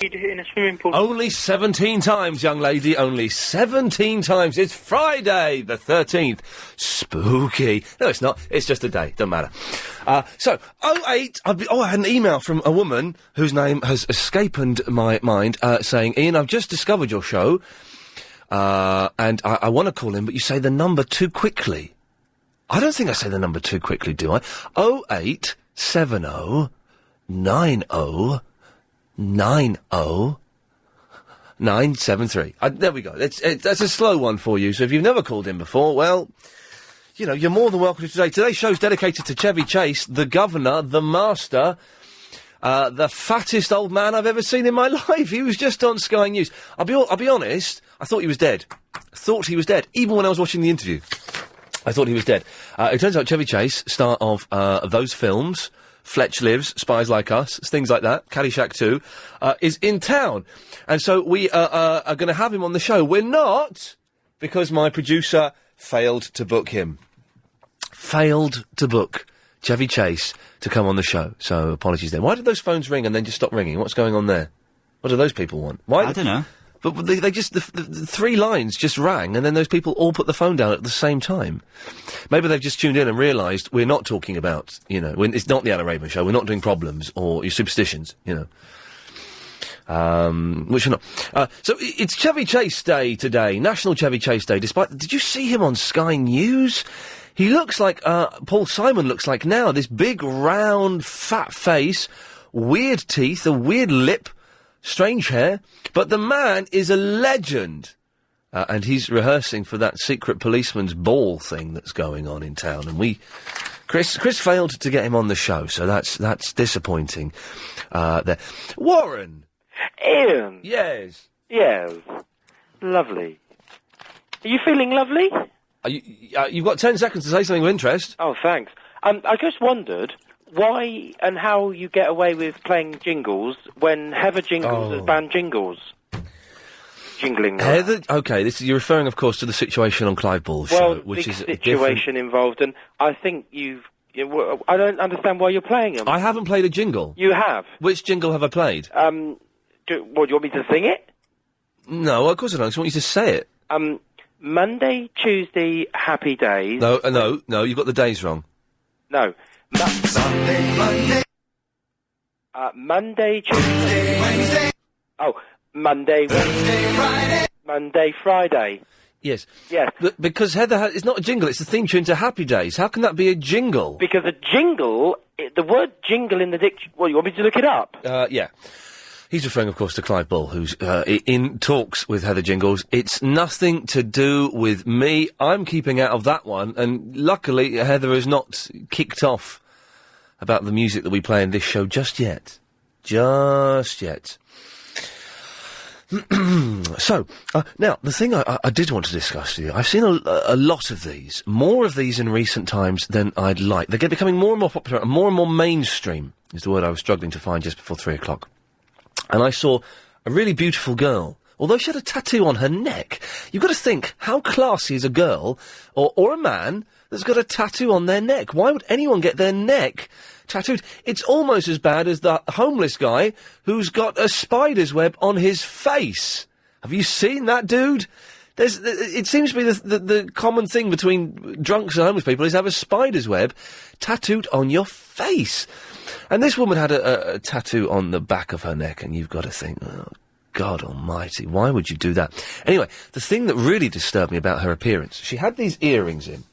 in a swimming pool. Only 17 times, young lady, only 17 times. It's Friday the 13th. Spooky. No, it's not. It's just a day. Don't matter. So, 08... I had an email from a woman whose name has escaped my mind, saying, Ian, I've just discovered your show, and I want to call in, but you say the number too quickly. I don't think I say the number too quickly, do I? 0870 90 90973. There we go. That's a slow one for you. So if you've never called in before, well, you know, you're more than welcome to today. Today's show's dedicated to Chevy Chase, the governor, the master, the fattest old man I've ever seen in my life. He was just on Sky News. I'll be honest, I thought he was dead. Even when I was watching the interview, I thought he was dead. It turns out Chevy Chase, star of those films, Fletch Lives, Spies Like Us, things like that, Caddyshack 2, is in town. And so we are going to have him on the show. We're not, because my producer failed to book him. Failed to book Chevy Chase to come on the show. So apologies there. Why did those phones ring and then just stop ringing? What's going on there? What do those people want? Why? I don't know. But they just, the three lines just rang, and then those people all put the phone down at the same time. Maybe they've just tuned in and realised we're not talking about, you know, it's not the Alan Raven Show, we're not doing problems or your superstitions, you know. Which we're not. So it's Chevy Chase Day today, National Chevy Chase Day, did you see him on Sky News? He looks like, Paul Simon looks like now, this big, round, fat face, weird teeth, a weird lip, strange hair, but the man is a legend. And he's rehearsing for that secret policeman's ball thing that's going on in town. And Chris failed to get him on the show, so that's disappointing. There. Warren! Ian! Yes? Yes. Lovely. Are you feeling lovely? You've got 10 seconds to say something of interest. Oh, thanks. I just wondered why and how you get away with playing jingles when Heather Jingles has banned jingles. Jingling. Heather, okay, you're referring, of course, to the situation on Clive Ball's show, which is a situation involved, and I think I don't understand why you're playing them. I haven't played a jingle. You have. Which jingle have I played? Do you want me to sing it? No, of course I don't. I just want you to say it. Monday, Tuesday, happy days. No, you've got the days wrong. No. Sunday, Monday. Monday, Tuesday, Wednesday. Oh, Monday, Wednesday, Friday. Monday, Friday. Yes. Yes. Because Heather, it's not a jingle, it's the theme tune to Happy Days. How can that be a jingle? Because a jingle, the word jingle in the dictionary... Well, you want me to look it up? Yeah. He's referring, of course, to Clive Ball, who's in talks with Heather Jingles. It's nothing to do with me. I'm keeping out of that one, and luckily Heather has not kicked off about the music that we play in this show just yet. Just yet. So, now, the thing I did want to discuss with you, I've seen a lot of these, more of these in recent times than I'd like. They're becoming more and more popular and more mainstream, is the word I was struggling to find just before 3 o'clock. And I saw a really beautiful girl, although she had a tattoo on her neck. You've got to think, how classy is a girl, or a man, that's got a tattoo on their neck? Why would anyone get their neck tattooed? It's almost as bad as the homeless guy who's got a spider's web on his face. Have you seen that dude? It seems to be the common thing between drunks and homeless people is have a spider's web tattooed on your face. And this woman had a tattoo on the back of her neck, and you've got to think, oh, God almighty, why would you do that? Anyway, the thing that really disturbed me about her appearance, she had these earrings in,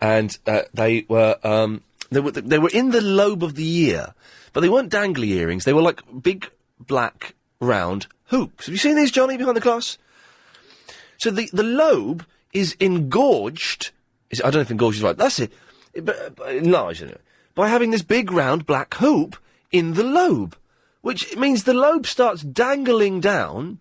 and they were in the lobe of the ear, but they weren't dangly earrings. They were like big, black, round hoops. Have you seen these, Johnny, behind the glass? So the lobe is engorged. I don't know if engorged is right. That's it. But enlarged, isn't it? By having this big, round, black hoop in the lobe, which means the lobe starts dangling down,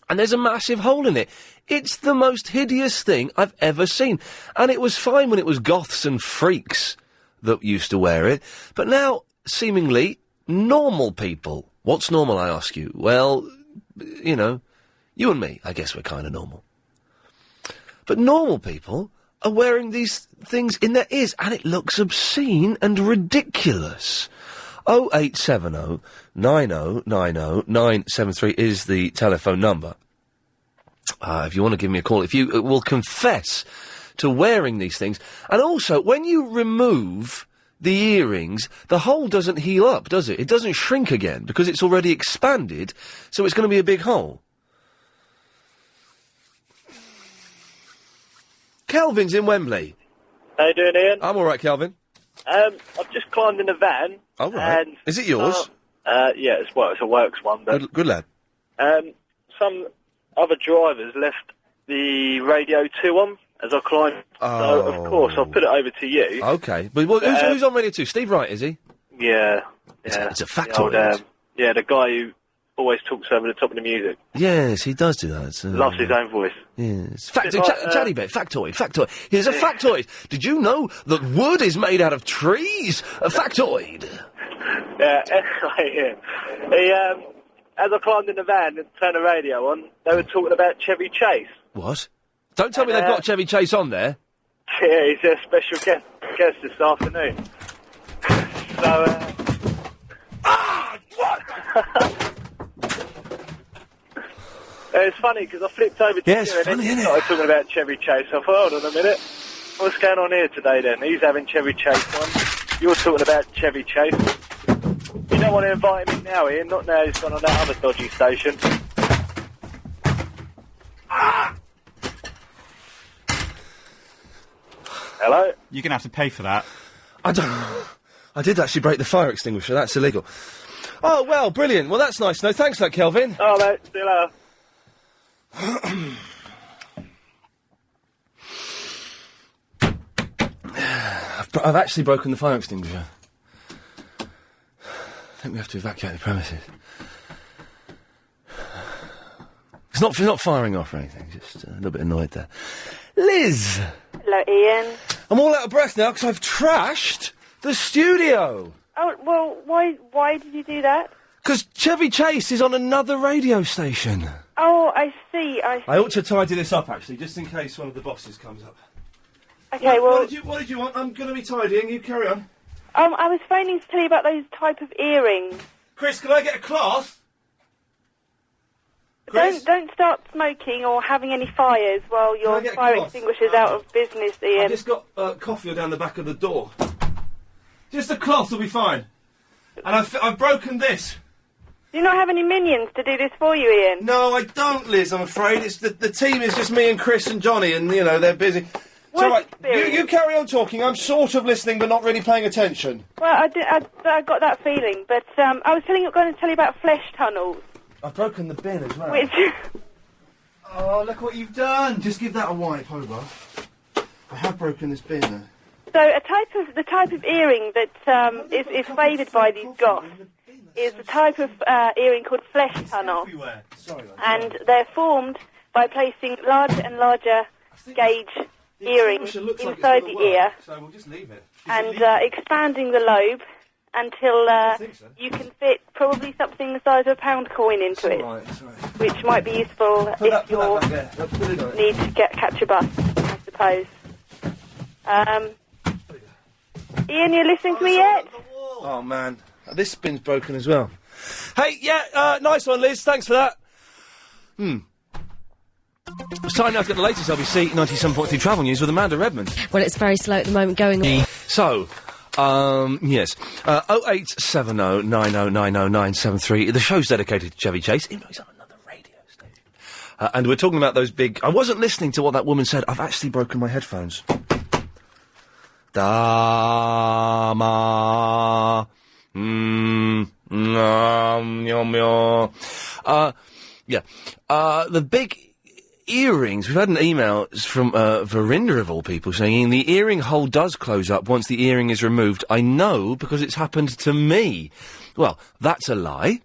and there's a massive hole in it. It's the most hideous thing I've ever seen. And it was fine when it was goths and freaks that used to wear it, but now, seemingly, normal people. What's normal, I ask you? Well, you know, you and me, I guess we're kind of normal. But normal people are wearing these things in their ears, and it looks obscene and ridiculous. 0870 90 90 973 is the telephone number. If you want to give me a call, if you will confess to wearing these things. And also, when you remove the earrings, the hole doesn't heal up, does it? It doesn't shrink again, because it's already expanded, so it's going to be a big hole. Kelvin's in Wembley. How you doing, Ian? I'm all right, Kelvin. I've just climbed in a van. Oh, right. And, is it yours? Yeah, it's a works one. But, good lad. Some other drivers left the radio 2 on as I climbed. So, of course, I'll put it over to you. Okay. But who's on radio 2? Steve Wright, is he? Yeah. It's a factoid. The guy who always talks over the top of the music. Yes, he does do that. Loves his own voice. Yes. Chatty bit, factoid. Here's a factoid. Did you know that wood is made out of trees? A factoid. Yeah, anyway, yeah. As I climbed in the van and turned the radio on, they were talking about Chevy Chase. What? Don't tell me they've got Chevy Chase on there. Yeah, he's a special guest this afternoon. So, what? It's funny because I flipped over to you and then you started talking about Chevy Chase. I thought, hold on a minute. What's going on here today then? He's having Chevy Chase on. You're talking about Chevy Chase. You don't want to invite him in now, Ian. Not now he's gone on that other dodgy station. Hello? You're going to have to pay for that. I did actually break the fire extinguisher. That's illegal. Oh, well, brilliant. Well, that's nice. No, thanks for that, Kelvin. Oh, mate. See you later. I've actually broken the fire extinguisher. I think we have to evacuate the premises. It's not firing off or anything, just a little bit annoyed there. Liz! Hello, Ian. I'm all out of breath now because I've trashed the studio. Oh, well, why did you do that? Because Chevy Chase is on another radio station. Oh, I see. I ought to tidy this up, actually, just in case one of the bosses comes up. Okay, what did you want? I'm going to be tidying. You carry on. I was phoning to tell you about those type of earrings. Chris, can I get a cloth? Chris? Don't start smoking or having any fires while your fire extinguisher's out of business, Ian. I just got coffee down the back of the door. Just a cloth will be fine. And I've broken this. Do you not have any minions to do this for you, Ian? No, I don't, Liz, I'm afraid. It's the team is just me and Chris and Johnny, and, you know, they're busy. So, right, you carry on talking. I'm sort of listening, but not really paying attention. Well, I got that feeling, but I was going to tell you about flesh tunnels. I've broken the bin as well. Which... Oh, look what you've done! Just give that a wipe over. I have broken this bin, though. So, the type of earring that is favoured by these goths is the type of earring called flesh tunnel. And they're formed by placing larger and larger gauge earrings inside the ear and expanding the lobe until you can fit probably something the size of a pound coin into it, which might be useful if you need to catch a bus, I suppose. Ian, you listening to me yet? Oh, man. This spin's broken as well. Hey, yeah, nice one, Liz. Thanks for that. It's time now to get the latest LBC 97.3 travel news with Amanda Redmond. Well, it's very slow at the moment going on. So, yes. 0870 90 90 973. The show's dedicated to Chevy Chase. Even though he's on another radio station. And we're talking about those big... I wasn't listening to what that woman said. I've actually broken my headphones. Dama... yeah. The big earrings. We've had an email from Verinda of all people saying the earring hole does close up once the earring is removed. I know because it's happened to me. Well, that's a lie.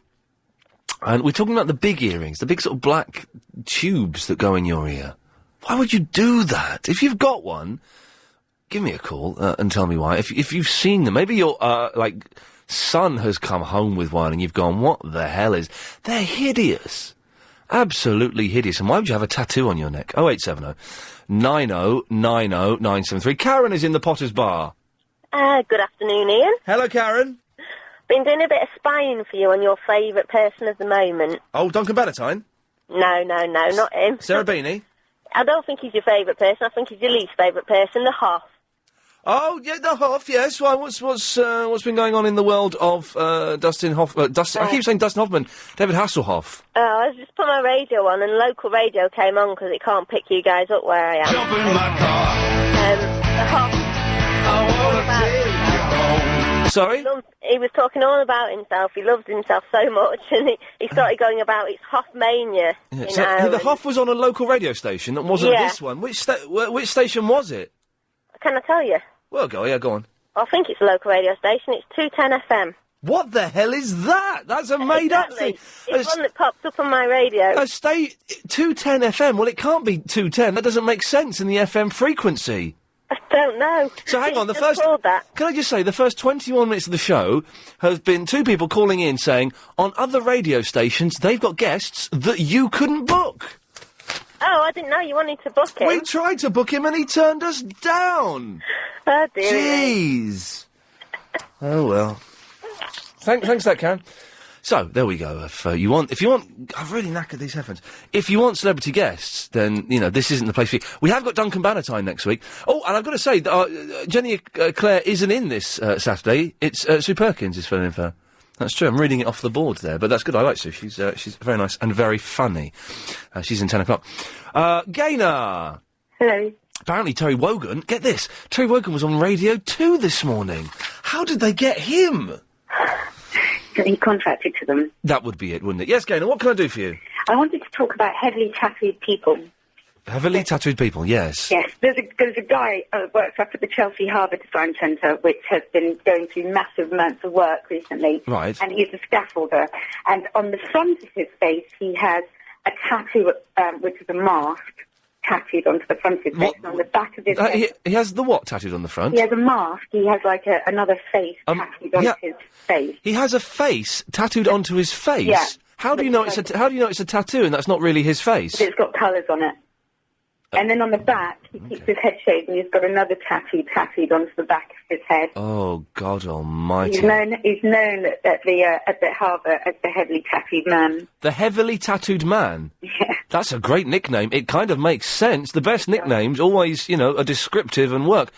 And we're talking about the big earrings, the big sort of black tubes that go in your ear. Why would you do that? If you've got one, give me a call and tell me why. If you've seen them, maybe your son has come home with one and you've gone, what the hell is... They're hideous. Absolutely hideous. And why would you have a tattoo on your neck? 0870 90 90 973. Karen is in the Potter's Bar. Good afternoon, Ian. Hello, Karen. Been doing a bit of spying for you on your favourite person at the moment. Oh, Duncan Bannatyne? No, not him. Sarah Beanie? I don't think he's your favourite person. I think he's your least favourite person, the Hoff. Oh, yeah, the Hoff, yes. Why, what's been going on in the world of Dustin Hoff... I keep saying Dustin Hoffman. David Hasselhoff. Oh, I just put my radio on, and local radio came on because it can't pick you guys up where I am. Jump in my car. The Hoff... Sorry? He was talking all about himself. He loves himself so much, and he started going about his Hoffmania. Yeah, so the Hoff was on a local radio station that wasn't this one. Which station was it? Can I tell you? Well, go on. I think it's a local radio station. It's 210 FM. What the hell is that? That's a made-up thing. It's one that pops up on my radio. 210 FM? Well, it can't be 210. That doesn't make sense in the FM frequency. I don't know. So hang on, can I just say, the first 21 minutes of the show has been two people calling in saying, on other radio stations, they've got guests that you couldn't book. Oh, I didn't know you wanted to book him. We tried to book him and he turned us down. Oh, dear. Jeez. Oh, well. Thanks for that, Karen. So, there we go. If you want, I've really knackered these headphones. If you want celebrity guests, then, this isn't the place for you. We have got Duncan Bannatyne next week. Oh, and I've got to say, Jenny Clare isn't in this Saturday. It's Sue Perkins is filling in for her. That's true. I'm reading it off the board there, but that's good. I like Sue. She's very nice and very funny. She's in 10 o'clock. Gaynor! Hello. Apparently Terry Wogan, get this, Terry Wogan was on Radio 2 this morning. How did they get him? He contracted to them. That would be it, wouldn't it? Yes, Gaynor, what can I do for you? I wanted to talk about heavily tattooed people. Heavily tattooed people, yes. Yes, there's a guy who works up at the Chelsea Harbour Design Centre, which has been going through massive amounts of work recently. Right. And he's a scaffolder. And on the front of his face, he has a tattoo, which is a mask, tattooed onto the front of his face. And on the back of his head... He has the what tattooed on the front? He has a mask. He has, another face tattooed onto his face. He has a face tattooed onto his face? Yeah. How do you know it's a tattoo and that's not really his face? It's got colours on it. And then on the back, he keeps his head shaved, and he's got another tattoo tattooed onto the back of his head. Oh, God almighty. He's known at the harbour as the heavily tattooed man. The heavily tattooed man? Yeah. That's a great nickname. It kind of makes sense. The best nicknames always, are descriptive and work.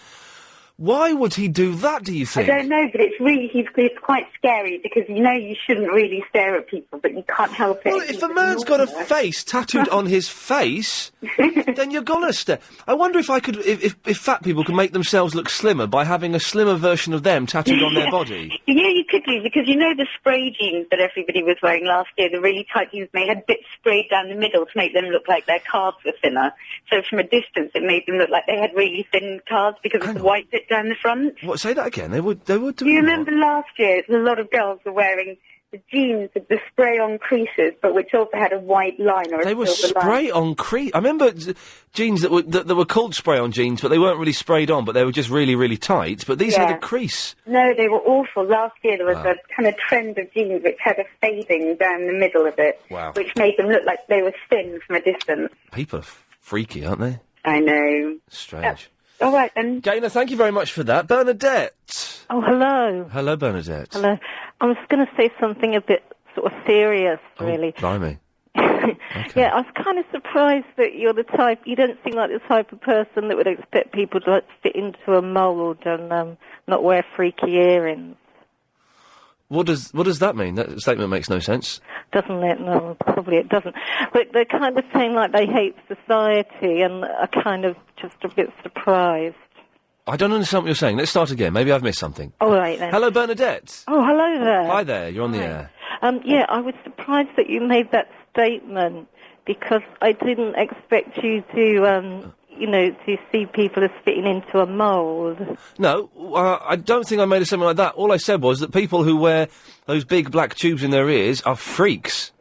Why would he do that, do you think? I don't know, but it's quite scary because you shouldn't really stare at people, but you can't help it. Well, if a man's got a face tattooed on his face, then you're gonna stare. I wonder if if fat people can make themselves look slimmer by having a slimmer version of them tattooed on their body. Yeah, you could do, because the spray jeans that everybody was wearing last year, the really tight jeans, they had bits sprayed down the middle to make them look like their calves were thinner. So from a distance, it made them look like they had really thin calves because of the white bit down the front. What? Say that again. They would do. Do you remember last year? A lot of girls were wearing the jeans with the spray-on creases, but which also had a white line or a silver line. They were spray-on crease. I remember jeans that were called spray-on jeans, but they weren't really sprayed on, but they were just really, really tight. But these had a crease. No, they were awful. Last year there was a kind of trend of jeans which had a fading down the middle of it, which made them look like they were thin from a distance. People are freaky, aren't they? I know. Strange. All right, then. Gaynor, thank you very much for that. Bernadette. Oh, hello. Hello, Bernadette. Hello. I was going to say something a bit sort of serious, really. Blimey. Okay. Yeah, I was kind of surprised that you're the type, you don't seem like the type of person that would expect people to fit into a mould and not wear freaky earrings. What does that mean? That statement makes no sense. Doesn't it? No, probably it doesn't. But they're kind of saying like they hate society and are kind of just a bit surprised. I don't understand what you're saying. Let's start again. Maybe I've missed something. All right, then. Hello, Bernadette. Oh, hello there. Hi there. You're on the air. Yeah, I was surprised that you made that statement because I didn't expect you to... to see people as fitting into a mould. No, I don't think I made a statement like that. All I said was that people who wear those big black tubes in their ears are freaks.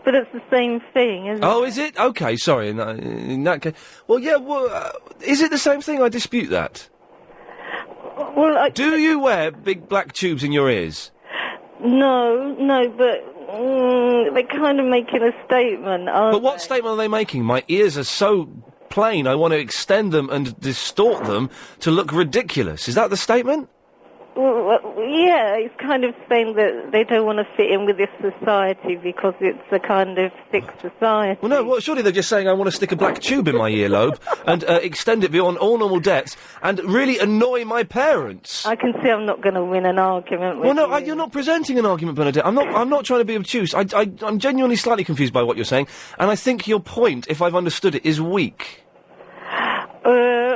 But it's the same thing, isn't it? Oh, is it? Okay, sorry. In that case... Well, yeah, is it the same thing? I dispute that. Well, do you wear big black tubes in your ears? No, but they're kind of making a statement, aren't But what statement are they making? My ears are so plain, I want to extend them and distort them to look ridiculous. Is that the statement? Yeah, it's kind of saying that they don't want to fit in with this society because it's a kind of sick society. Well, no, surely they're just saying I want to stick a black tube in my earlobe and extend it beyond all normal depths and really annoy my parents. I can see I'm not going to win an argument with you. You're not presenting an argument, Bernadette. I'm not trying to be obtuse. I'm genuinely slightly confused by what you're saying, and I think your point, if I've understood it, is weak.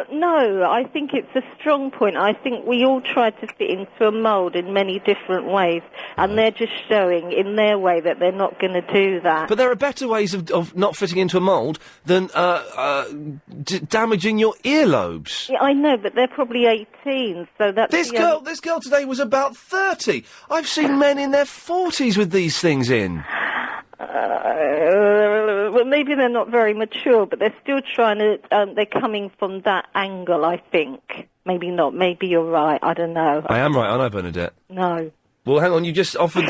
No, I think it's a strong point. I think we all try to fit into a mould in many different ways, and they're just showing in their way that they're not going to do that. But there are better ways of not fitting into a mould than damaging your earlobes. Yeah, I know, but they're probably 18, so that's... This girl today was about 30. I've seen men in their 40s with these things in. Well, maybe they're not very mature, but they're still trying to... they're coming from that angle, I think. Maybe not. Maybe you're right. I don't know. I am right, aren't I, Bernadette? No. Well, hang on, you just offered...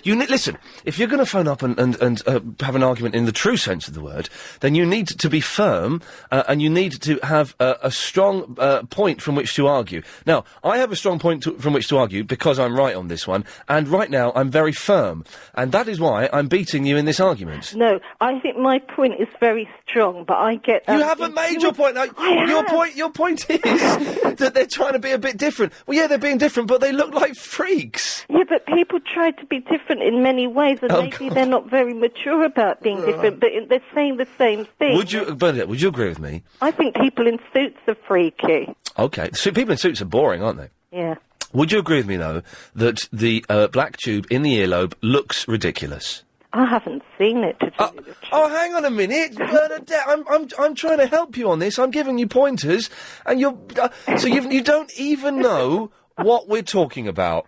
listen, if you're going to phone up and have an argument in the true sense of the word, then you need to be firm, and you need to have a strong point from which to argue. Now, I have a strong point from which to argue because I'm right on this one, and right now I'm very firm, and that is why I'm beating you in this argument. No, I think my point is very strong, but I get... you haven't made your point. Now, your point is that they're trying to be a bit different. Well, yeah, they're being different, but they look like freaks. Yeah, but people try to be different in many ways, and maybe they're not very mature about being different, but they're saying the same thing. Bernadette, would you agree with me? I think people in suits are freaky. Okay, people in suits are boring, aren't they? Yeah. Would you agree with me, though, that the black tube in the earlobe looks ridiculous? I haven't seen it, to tell you the truth. Oh, hang on a minute, Bernadette. I'm trying to help you on this. I'm giving you pointers, and you're so you don't even know what we're talking about.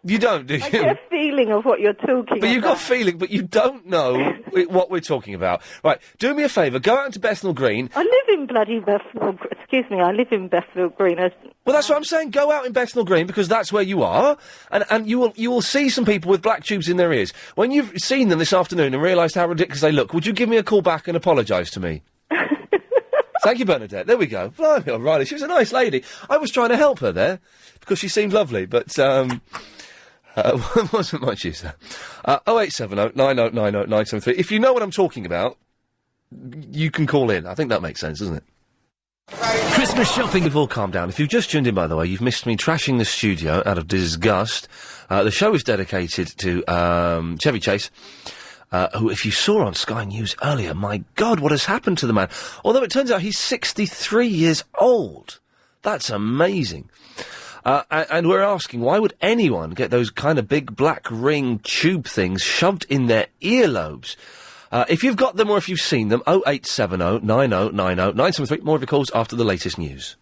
You don't, do you? I get a feeling of what you're talking about. But you've got a feeling, but you don't know what we're talking about. Right, do me a favour, go out into Bethnal Green. I live in bloody Bethnal... Excuse me, I live in Bethnal Green. Well, that's what I'm saying, go out in Bethnal Green, because that's where you are, and you will see some people with black tubes in their ears. When you've seen them this afternoon and realised how ridiculous they look, would you give me a call back and apologise to me? Thank you, Bernadette. There we go. Blimey, O'Reilly, she was a nice lady. I was trying to help her there, because she seemed lovely, but, wasn't much use there. 0870 9090 973. If you know what I'm talking about, you can call in. I think that makes sense, doesn't it? Christmas shopping. You've all calmed down. If you've just tuned in, by the way, you've missed me trashing the studio out of disgust. The show is dedicated to Chevy Chase, who, if you saw on Sky News earlier, my God, what has happened to the man? Although it turns out he's 63 years old. That's amazing. And we're asking, why would anyone get those kind of big black ring tube things shoved in their earlobes? If you've got them or if you've seen them, 0870 9090 973. More of your calls after the latest news.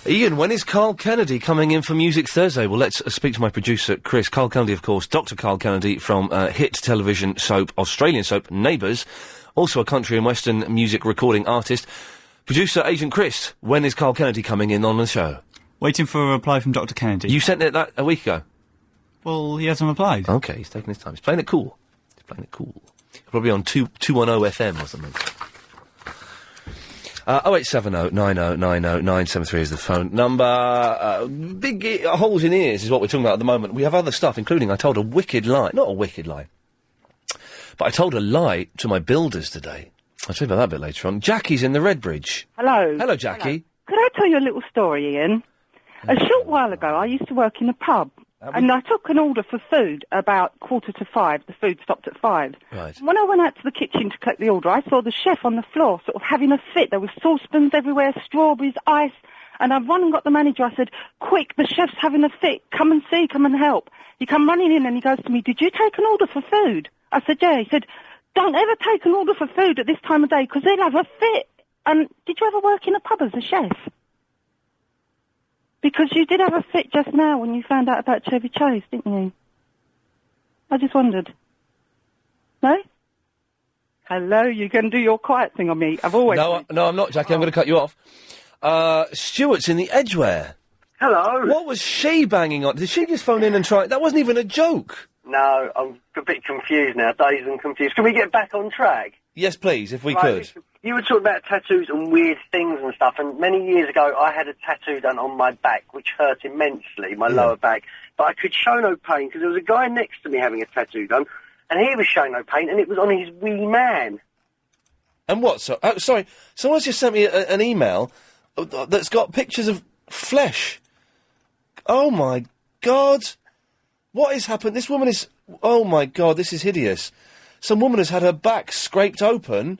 Ian, when is Carl Kennedy coming in for Music Thursday? Well, let's speak to my producer, Chris. Carl Kennedy, of course, Dr. Carl Kennedy from hit television soap, Australian soap, Neighbours. Also a country and western music recording artist. Producer, Agent Chris, when is Carl Kennedy coming in on the show? Waiting for a reply from Dr. Kennedy. You sent it that a week ago? Well, he hasn't replied. Okay, he's taking his time. He's playing it cool. Probably on 210 FM or something. 0870 9090 973 is the phone number. Big holes in ears is what we're talking about at the moment. We have other stuff, including I told a wicked lie. Not a wicked lie. But I told a lie to my builders today. I'll tell you about that a bit later on. Jackie's in the Redbridge. Hello. Hello, Jackie. Hello. Could I tell you a little story, Ian? A short while ago, I used to work in a pub, and I took an order for food about 4:45. The food stopped at 5. Right. When I went out to the kitchen to collect the order, I saw the chef on the floor sort of having a fit. There were saucepans everywhere, strawberries, ice, and I run and got the manager. I said, quick, the chef's having a fit. Come and see, come and help. He come running in and he goes to me, did you take an order for food? I said, yeah. He said, don't ever take an order for food at this time of day because they'll have a fit. And did you ever work in a pub as a chef? Because you did have a fit just now when you found out about Chevy Chase, didn't you? I just wondered. No? Hello, you can do your quiet thing on me. I've always... No, I'm not, Jackie. I'm going to cut you off. Stuart's in the Edgware. Hello. What was she banging on? Did she just phone in and try... That wasn't even a joke. No, I'm a bit confused now, dazed and confused. Can we get back on track? Yes, please, if we Right, could. listen, you were talking about tattoos and weird things and stuff, and many years ago I had a tattoo done on my back, which hurt immensely, my lower back. But I could show no pain because there was a guy next to me having a tattoo done, and he was showing no pain, and it was on his wee man. And what? Sorry, someone's just sent me an email that's got pictures of flesh. Oh my God! What has happened? This woman is... Oh my God, this is hideous. Some woman has had her back scraped open.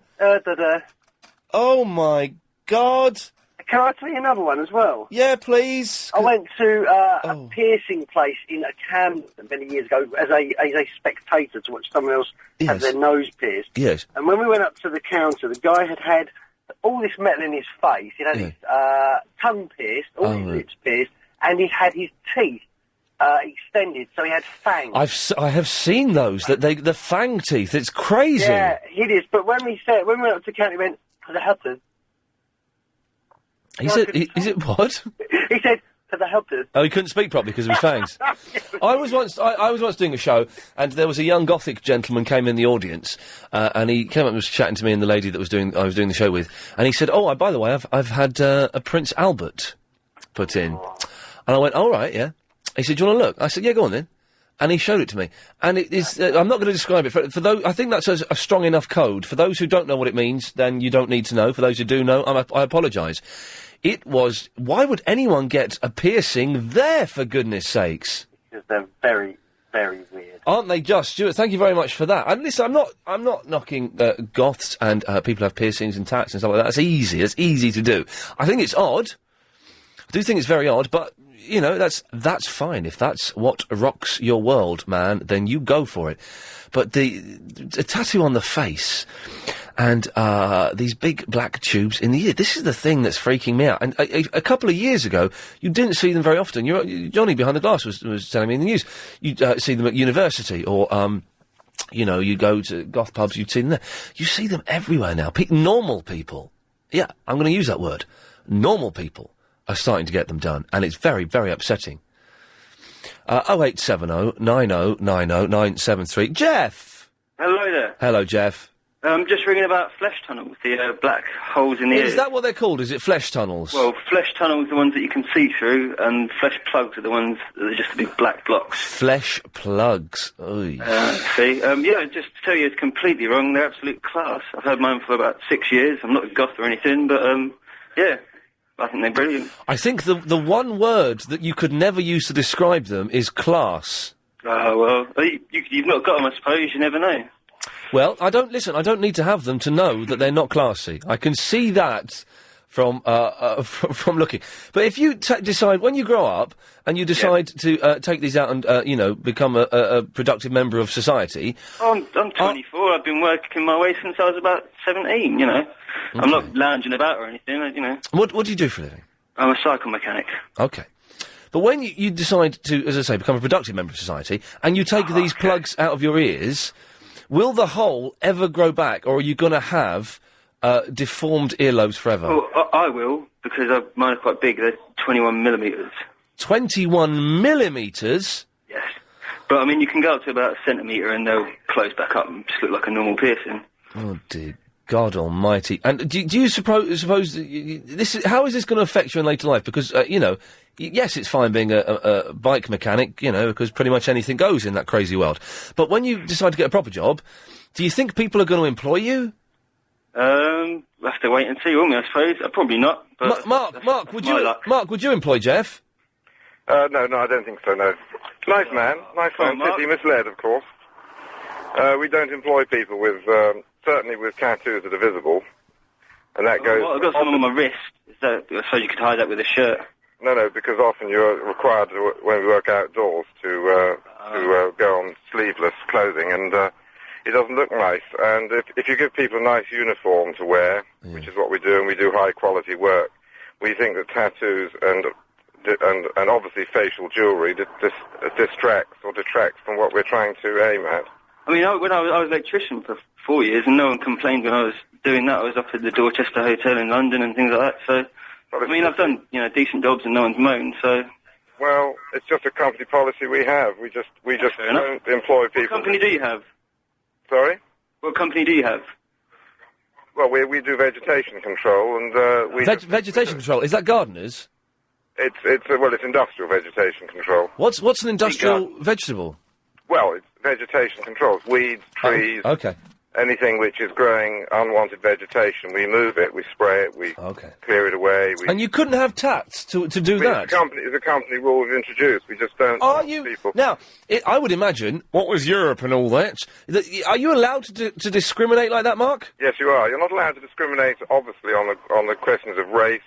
Oh my God! Can I tell you another one as well? Yeah, please. I went to a piercing place in Camden many years ago as a spectator to watch someone else have their nose pierced. Yes. And when we went up to the counter, the guy had all this metal in his face. He had his tongue pierced, all his lips pierced, and he had his teeth extended, so he had fangs. I have seen those. The fang teeth. It's crazy. Yeah, hideous. But when we went up to the counter, he went, "For the helpers." Is it what? He said, "For the helpers." Oh, he couldn't speak properly because of his fangs. I was once doing a show, and there was a young Gothic gentleman came in the audience, and he came up and was chatting to me and the lady that I was doing the show with, and he said, "Oh, by the way, I've had a Prince Albert put in," and I went, "All right, yeah." He said, "Do you want to look?" I said, "Yeah, go on then." And he showed it to me. And it is, I'm not going to describe it. For those, I think that's a strong enough code. For those who don't know what it means, then you don't need to know. For those who do know, I apologise. It was, why would anyone get a piercing there, for goodness sakes? Because they're very, very weird. Aren't they just, Stuart? Thank you very much for that. And listen, I'm not knocking goths and people who have piercings and tats and stuff like that. That's easy. It's easy to do. I think it's odd. I do think it's very odd, but... You know, that's fine. If that's what rocks your world, man, then you go for it. But the tattoo on the face and these big black tubes in the ear, this is the thing that's freaking me out. And a couple of years ago, you didn't see them very often. Johnny Behind the Glass was telling me in the news. You'd see them at university or... you know, you go to goth pubs, you'd see them there. You see them everywhere now. Normal people. Yeah, I'm going to use that word. Normal people are starting to get them done, and it's very, very upsetting. 0870 90 90 973. Jeff! Hello there. Hello, Jeff. I'm just ringing about flesh tunnels, the black holes in the ear. Is that what they're called? Is it flesh tunnels? Well, flesh tunnels are the ones that you can see through, and flesh plugs are the ones that are just the big black blocks. Flesh plugs. See? Yeah, just to tell you, it's completely wrong. They're absolute class. I've had mine for about 6 years. I'm not a goth or anything, but, yeah. I think they're brilliant. I think the one word that you could never use to describe them is class. Oh, well, you've not got them, I suppose. You never know. Well, I don't need to have them to know that they're not classy. I can see that from looking. But if you decide, when you grow up, and you decide to take these out and, you know, become a productive member of society... I'm 24. I've been working my way since I was about 17, you know. Okay. I'm not lounging about or anything, you know. What do you do for a living? I'm a cycle mechanic. Okay. But when you decide to, as I say, become a productive member of society, and you take these plugs out of your ears, will the hole ever grow back, or are you going to have deformed earlobes forever? Well, I will, because mine are quite big. They're 21 millimetres. 21 millimetres? Yes. But, I mean, you can go up to about a centimetre and they'll close back up and just look like a normal piercing. Oh, dear God almighty. And do you suppose how is this going to affect you in later life? Because, you know, yes, it's fine being a bike mechanic, you know, because pretty much anything goes in that crazy world. But when you decide to get a proper job, do you think people are going to employ you? We'll have to wait and see, won't we, I suppose? Probably not. But Mark, would you employ Jeff? No, I don't think so, no. Nice man, pity misled, of course. We don't employ people with, certainly with tattoos that are visible. And that goes... Well, I've got some on my wrist. I suppose you could hide that with a shirt. No, because often you're required, when we work outdoors, to go on sleeveless clothing, and it doesn't look nice. And if you give people a nice uniform to wear, which is what we do, and we do high-quality work, we think that tattoos and obviously facial jewellery distracts or detracts from what we're trying to aim at. I mean, when I was an electrician for 4 years, and no one complained when I was doing that. I was up at the Dorchester Hotel in London and things like that, so... I mean, I've done, you know, decent jobs and no one's moaned, so... Well, it's just a company policy we have. We just don't employ people... What company do you have? Sorry? What company do you have? Well, we do vegetation control, and we vegetation control, is that gardeners? It's industrial vegetation control. What's an industrial vegetable? Well, it's vegetation control. It's weeds, trees. Okay. Anything which is growing unwanted vegetation, we move it, we spray it, we clear it away. And you couldn't have tats to do that? It's a company rule we've introduced. We just don't. People. Now, I would imagine, what with Europe and all that, are you allowed to discriminate like that, Mark? Yes, you are. You're not allowed to discriminate, obviously, on the questions of race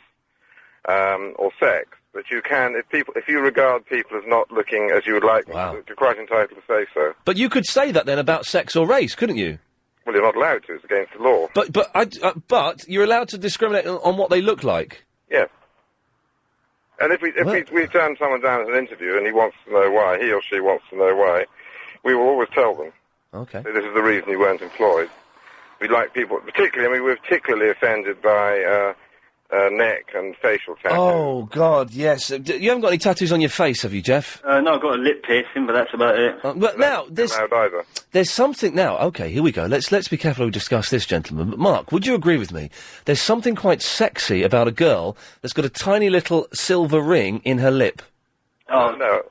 or sex. But you can, if you regard people as not looking as you would like them, you're quite entitled to say so. But you could say that then about sex or race, couldn't you? Well, you're not allowed to. It's against the law. But you're allowed to discriminate on what they look like. Yes. And if we turn someone down at an interview and he wants to know why, he or she wants to know why, we will always tell them. Okay. This is the reason you weren't employed. We like people, particularly. I mean, we're particularly offended by neck and facial tattoos. Oh God, yes. You haven't got any tattoos on your face, have you, Jeff? No, I've got a lip piercing, but that's about it. But now there's something now. Okay, here we go. Let's be careful how we discuss this, gentlemen. But Mark, would you agree with me? There's something quite sexy about a girl that's got a tiny little silver ring in her lip. Oh no,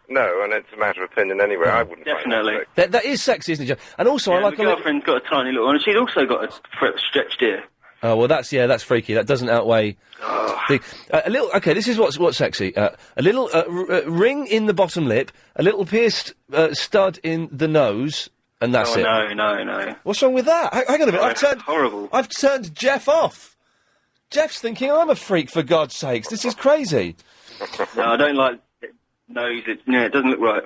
and it's a matter of opinion anyway. I wouldn't. Definitely. That is sexy, isn't it, Jeff? And also, I like. My girlfriend's got a tiny little one, and she's also got a stretched ear. Oh well, that's freaky. That doesn't outweigh a little. Okay, this is what's sexy. A little ring in the bottom lip, a little pierced stud in the nose, and that's it. No. What's wrong with that? Hang on a minute. Horrible. I've turned Jeff off. Jeff's thinking I'm a freak. For God's sakes, this is crazy. No, I don't like nose. It doesn't look right.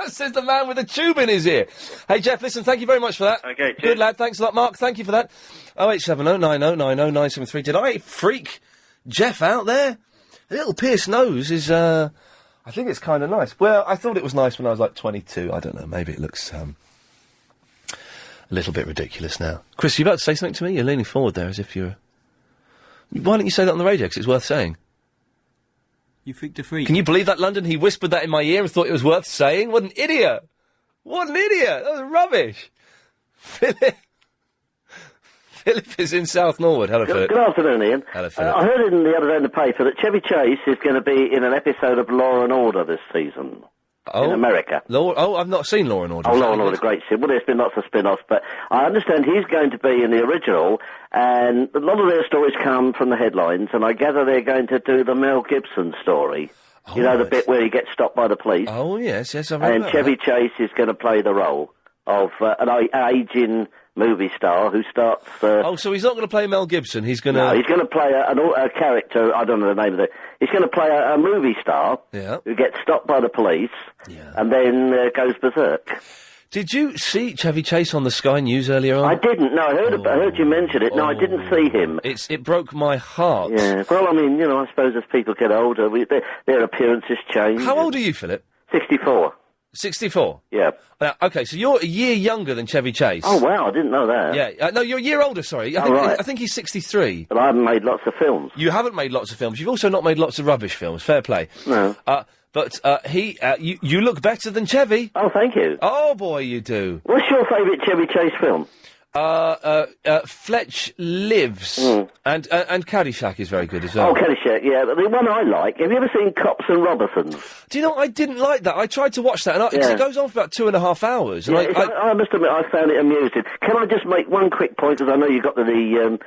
Says the man with a tube in his ear. Hey, Jeff, listen, thank you very much for that. Okay, cheers. Good lad, thanks a lot, Mark. Thank you for that. 08709090973. Did I freak Jeff out there? A little pierced nose is, I think it's kind of nice. Well, I thought it was nice when I was like 22. I don't know, maybe it looks, a little bit ridiculous now. Chris, you about to say something to me? You're leaning forward there as if you're... Why don't you say that on the radio, because it's worth saying? You freaked a freak. Can you believe that, London? He whispered that in my ear and thought it was worth saying? What an idiot! What an idiot! That was rubbish! Philip is in South Norwood. Hello, Philip. Good afternoon, Ian. Hello, Philip. I heard the other day in the paper that Chevy Chase is going to be in an episode of Law and Order this season. In America. I've not seen Law and Order. Oh, Law and Order, great shit. Well, there's been lots of spin-offs, but I understand he's going to be in the original, and a lot of their stories come from the headlines, and I gather they're going to do the Mel Gibson story. You know, the bit where he gets stopped by the police? Oh, yes, I've heard And about Chevy that. Chase is going to play the role of an ageing movie star who starts... so he's not going to play Mel Gibson, he's going to... No, he's going to play a character, I don't know the name of it. He's going to play a movie star who gets stopped by the police and then goes berserk. Did you see Chevy Chase on the Sky News earlier on? I didn't, no, I heard you mention it. No, I didn't see him. It broke my heart. Yeah, well, I mean, I suppose as people get older, their appearances change. How old are you, Philip? 64. 64? Yeah. Now, okay, so you're a year younger than Chevy Chase. Oh, wow, I didn't know that. Yeah, no, you're a year older, sorry. I think he's 63. But I haven't made lots of films. You haven't made lots of films. You've also not made lots of rubbish films. Fair play. No. But you look better than Chevy. Oh, thank you. Oh, boy, you do. What's your favourite Chevy Chase film? Fletch Lives. And Caddyshack is very good as well. Oh, Caddyshack, yeah. The one I like, have you ever seen Cops and Robertsons? Do you know, I didn't like that. I tried to watch that, and it goes on for about 2.5 hours. And I must admit, I found it amusing. Can I just make one quick point, because I know you've got the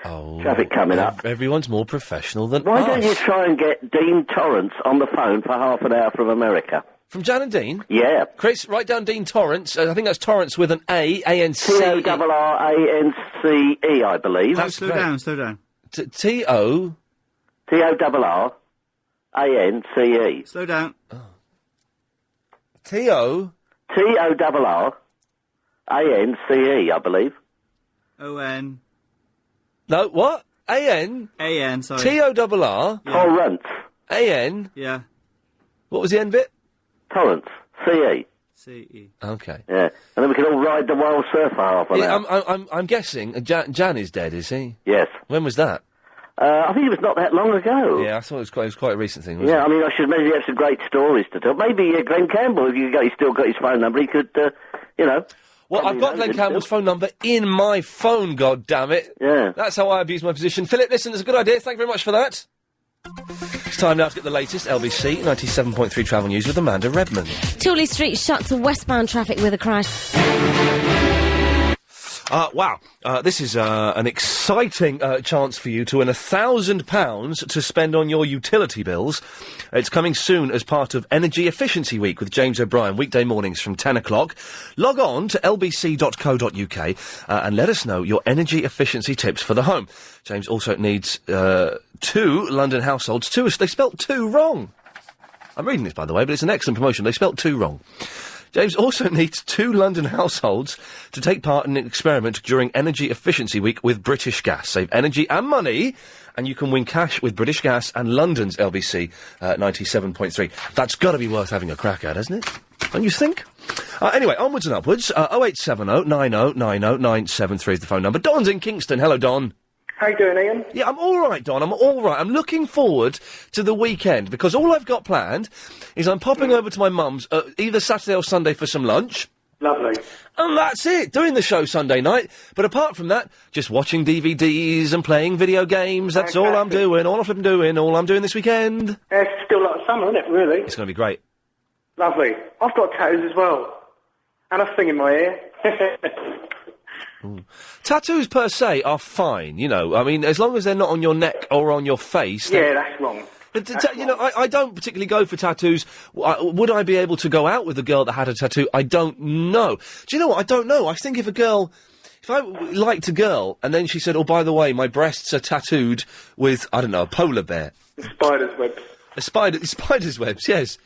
traffic coming up. Everyone's more professional than Why us. don't you try and get Dean Torrance on the phone for half an hour from America? From Jan and Dean? Yeah. Chris, write down Dean Torrance. I think that's Torrance with an A, A-N-C-E. Torrance, I believe. Slow down. T-O... Torrance. Slow down. T-O... Torrance, I believe. O-N... No, what? A-N? A-N, sorry. T-O-R-R... Torrance. A-N... Yeah. What was the end bit? Torrance. C-E. C-E. Okay. Yeah. And then we can all ride the wild surf for half an hour. I'm guessing Jan is dead, is he? Yes. When was that? I think it was not that long ago. Yeah, I thought it was quite a recent thing, wasn't Yeah, it? I mean, I should maybe have some great stories to tell. Maybe Glenn Campbell, if he's still got his phone number, he could, Well, I've got Glenn Campbell's phone number in my phone, God damn it. Yeah. That's how I abuse my position. Philip, listen, it's a good idea. Thank you very much for that. It's time now to get the latest LBC 97.3 travel news with Amanda Redmond. Tooley Street shut to westbound traffic with a crash. Wow. This is an exciting chance for you to win £1,000 to spend on your utility bills. It's coming soon as part of Energy Efficiency Week with James O'Brien, weekday mornings from 10 o'clock. Log on to lbc.co.uk and let us know your energy efficiency tips for the home. James also needs 2 London households. They spelt 2 wrong. I'm reading this, by the way, but it's an excellent promotion. They spelt 2 wrong. James also needs 2 London households to take part in an experiment during Energy Efficiency Week with British Gas. Save energy and money, and you can win cash with British Gas and London's LBC 97.3. That's got to be worth having a crack at, hasn't it? Don't you think? Anyway, onwards and upwards. 0870 90 90 973 is the phone number. Don's in Kingston. Hello, Don. How you doing, Ian? Yeah, I'm all right, Don. I'm all right. I'm looking forward to the weekend because all I've got planned is I'm popping over to my mum's either Saturday or Sunday for some lunch. Lovely. And that's it. Doing the show Sunday night. But apart from that, just watching DVDs and playing video games. That's all I'm doing. All I'm doing. All I'm doing this weekend. It's still like summer, isn't it, really? It's going to be great. Lovely. I've got tattoos as well. And a thing in my ear. Tattoos per se are fine, you know. I mean, as long as they're not on your neck or on your face. Yeah, that's wrong. You know, I don't particularly go for tattoos. Would I be able to go out with a girl that had a tattoo? I don't know. Do you know what? I don't know. I think if I liked a girl and then she said, oh, by the way, my breasts are tattooed with, I don't know, a polar bear. Spider's webs. Spider's webs, yes.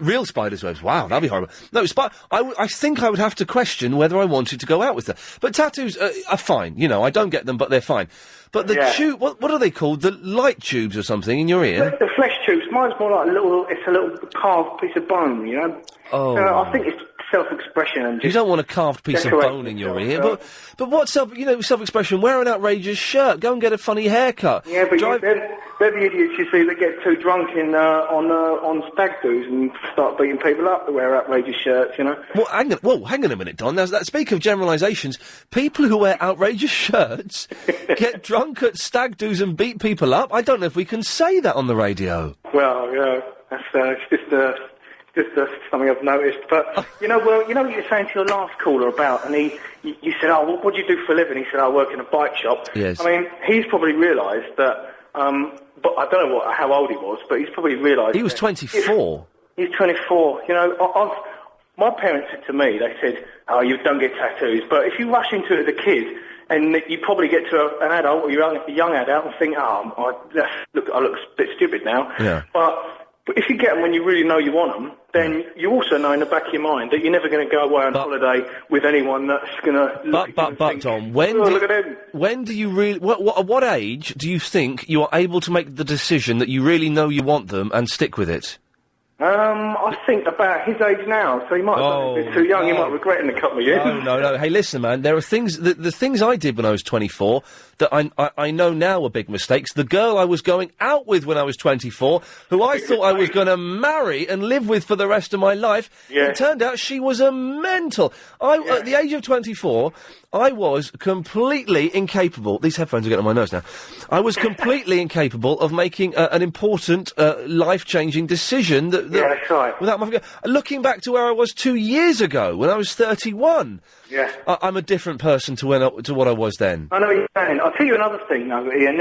Real spider's webs. Wow, that'd be horrible. No, I think I would have to question whether I wanted to go out with her. But tattoos are fine. You know, I don't get them, but they're fine. But the tube, what are they called? The light tubes or something in your ear? The flesh tubes. Mine's more like it's a little carved piece of bone, you know? Oh. I think it's self-expression and you don't want a carved piece of bone in your ear, but what self-expression? Wear an outrageous shirt. Go and get a funny haircut. Yeah, but they're the idiots you see that get too drunk on stag do's and start beating people up that wear outrageous shirts, you know. Well, hang on a minute, Don. Now, speak of generalisations. People who wear outrageous shirts get drunk at stag do's and beat people up. I don't know if we can say that on the radio. Well, yeah, that's just something I've noticed. But you know what you were saying to your last caller about, and you said, "Oh, what do you do for a living?" He said, "I work in a bike shop." Yes. I mean, he's probably realised that. But I don't know how old he was, but he's probably realised he was 24. He's 24. You know, my parents said to me, they said, "Oh, you don't get tattoos," but if you rush into it as a kid. And you probably get to an adult or a young adult and think, I look a bit stupid now. Yeah. But if you get them when you really know you want them, then you also know in the back of your mind that you're never going to go away on holiday with anyone that's going to. But Tom, when do you really? At what age do you think you are able to make the decision that you really know you want them and stick with it? I think about his age now, so he might have been too young. He might regret it in a couple of years. No. Hey, listen, man. There are things the things I did when I was 24 that I know now were big mistakes. The girl I was going out with when I was 24, who I thought I was going to marry and live with for the rest of my life, it turned out she was a mental. At the age of 24, I was completely incapable. These headphones are getting on my nerves now. I was completely incapable of making an important, life-changing decision. That's right. Without looking back to where I was 2 years ago, when I was 31. Yeah. I'm a different person to what I was then. I know what you're saying. I'll tell you another thing, though, Ian.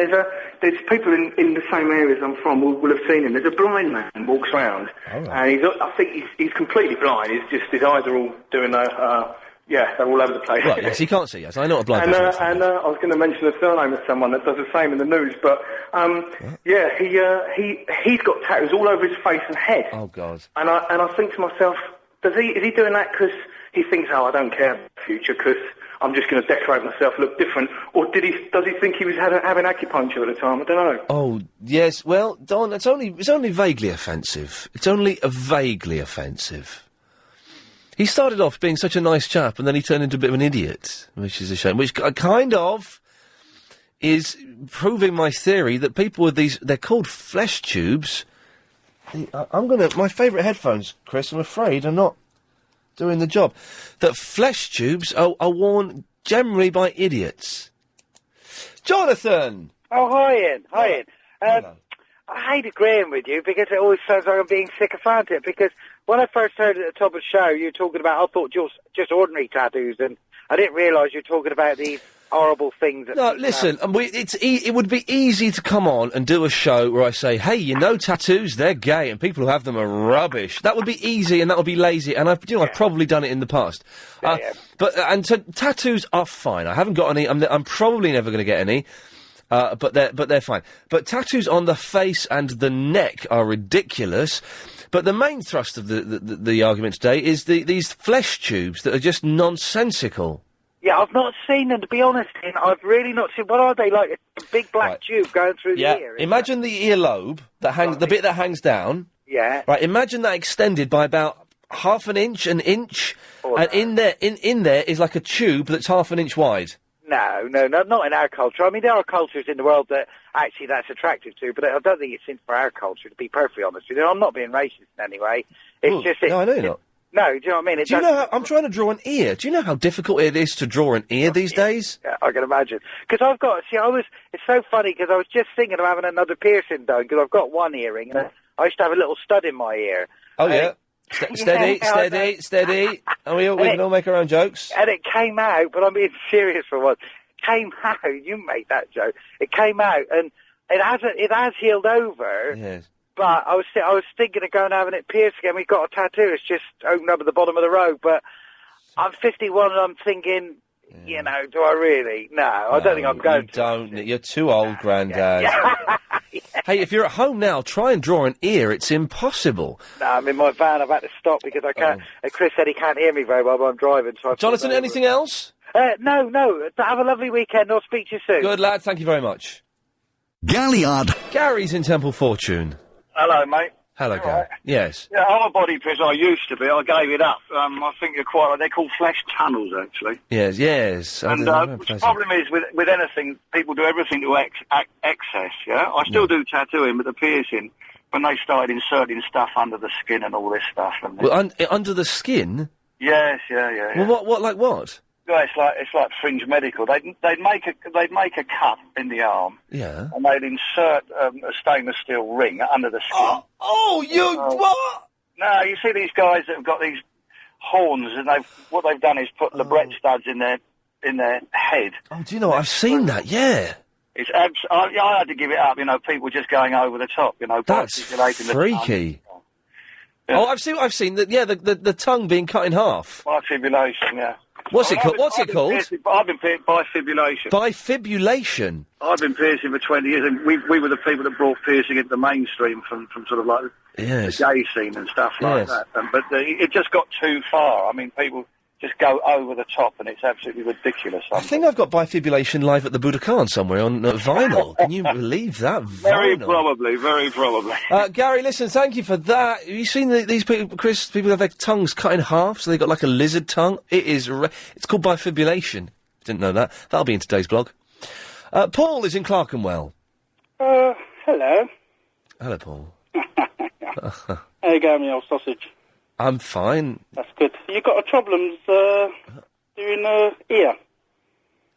There's people in the same areas I'm from will have seen him. There's a blind man who walks around, and I think he's completely blind. His eyes are all doing they're all over the place. Right, yes, he can't see, yes. I know what a blind person is. And I was going to mention the surname of someone that does the same in the news, but, he's got tattoos all over his face and head. Oh, God. And I think to myself, is he doing that because he thinks, I don't care about the future because I'm just going to decorate myself, look different, or does he think he was having acupuncture at the time? I don't know. Oh, yes, well, Don, it's only vaguely offensive. It's only vaguely offensive. He started off being such a nice chap, and then he turned into a bit of an idiot, which is a shame. Which kind of is proving my theory that people with they're called flesh tubes. My favourite headphones, Chris, I'm afraid, are not doing the job. That flesh tubes are worn generally by idiots. Jonathan! Oh, hi, Ian. Hi, Ian. I hate agreeing with you because it always sounds like I'm being sycophantic, because when I first heard at the top of the show you were talking about, I thought just ordinary tattoos, and I didn't realise you were talking about these horrible things. That No, listen, it would be easy to come on and do a show where I say, hey, tattoos, they're gay, and people who have them are rubbish. That would be easy, and that would be lazy, and I've probably done it in the past. Tattoos are fine. I haven't got any. I'm probably never going to get any. But they're fine. But tattoos on the face and the neck are ridiculous. But the main thrust of the argument today is these flesh tubes that are just nonsensical. Yeah, I've not seen them, to be honest, Ian. I've really not seen. What are they, like a big black tube going through the ear? Imagine the earlobe that hangs, the bit that hangs down. Yeah. Right. Imagine that extended by about half an inch, and in there is like a tube that's half an inch wide. No, not in our culture. I mean, there are cultures in the world that actually that's attractive to, but I don't think it's in for our culture, to be perfectly honest with you. I'm not being racist in any way. It's No, I know you're not. No, do you know what I mean? Do you know how, I'm trying to draw an ear. Do you know how difficult it is to draw an ear these days? Yeah, I can imagine. Because it's so funny, because I was just thinking of having another piercing done, because I've got one earring, and I used to have a little stud in my ear. Oh, yeah. Steady. And we can all make our own jokes. And it came out, but I'm being serious for once. Came out, you made that joke. It came out, and it has healed over. Yes. But I was thinking of going and having it pierced again. We've got a tattoo. It's just opened up at the bottom of the road. But I'm 51 and I'm thinking, do I really? No, I don't think I'm going to. You're too old, Grandad. Hey, if you're at home now, try and draw an ear. It's impossible. No, I'm in my van. I've had to stop because I can't. Chris said he can't hear me very well while I'm driving. So Jonathan, anything else? No. Have a lovely weekend. I'll speak to you soon. Good, lad. Thank you very much. Galliard. Gary's in Temple Fortune. Hello, mate. Hello, Gary. Right. Yes. Yeah, I'm a body pisser. I used to be. I gave it up. I think you're quite right. They're called flesh tunnels, actually. Yes. And the problem is, with anything, people do everything to excess, yeah? I still do tattooing, but the piercing, when they started inserting stuff under the skin and all this stuff. And under the skin? Yes, yeah. Well, what, like what? Yeah, it's like fringe medical. They'd make a cut in the arm. Yeah. And they'd insert a stainless steel ring under the skin. What? No, you see these guys that have got these horns, and what they've done is put labret studs in their head. Oh, do you know what? I've seen that. Yeah. It's I had to give it up. People just going over the top. That's freaky. Yeah. Oh, I've seen that. Yeah, the tongue being cut in half. Bifibulation. Yeah. What's it called? I've been pierced by fibulation. By fibulation? I've been piercing for 20 years, and we were the people that brought piercing into the mainstream from sort of like the gay scene and stuff like that. But it just got too far. I mean, people just go over the top, and it's absolutely ridiculous. I think I've got bifibulation live at the Budokan somewhere on vinyl. Can you believe that? Very probably. Gary, listen, thank you for that. Have you seen these people, Chris? People have their tongues cut in half, so they've got like a lizard tongue. It's called bifibulation. Didn't know that. That'll be in today's blog. Paul is in Clerkenwell. Hello. Hello, Paul. How you going, me old sausage? I'm fine. That's good. You got problems doing ear?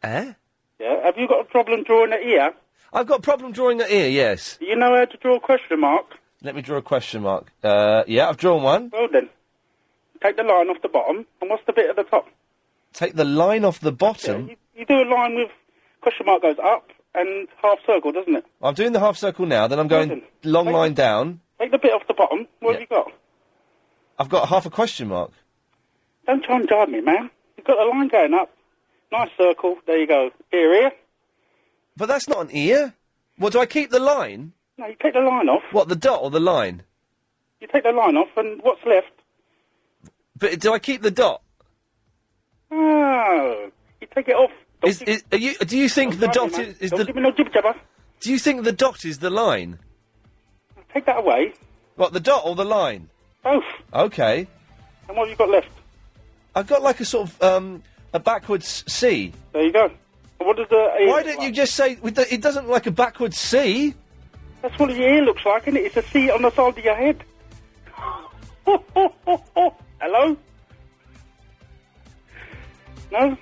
Eh? Yeah. Have you got a problem drawing an ear? I've got a problem drawing an ear, yes. Do you know how to draw a question mark? Let me draw a question mark. Yeah, I've drawn one. Well then, take the line off the bottom, and what's the bit at the top? Take the line off the bottom? Yeah, you do a line with question mark goes up and half circle, doesn't it? I'm doing the half circle now, then I'm going long line down. Take the bit off the bottom. What have you got? I've got half a question mark. Don't try and jive me, man. You've got the line going up. Nice circle. There you go. Ear. But that's not an ear. What, do I keep the line? No, you take the line off. What, the dot or the line? You take the line off, and what's left? But do I keep the dot? Oh, you take it off. Do you think the dot is the... Don't give me no jibber. Do you think the dot is the line? Take that away. What, the dot or the line? Both. Okay. And what have you got left? I've got like a sort of, a backwards C. There you go. What does the... Why don't you just say... It doesn't look like a backwards C. That's what your ear looks like, isn't it? It's a C on the side of your head. Hello? No?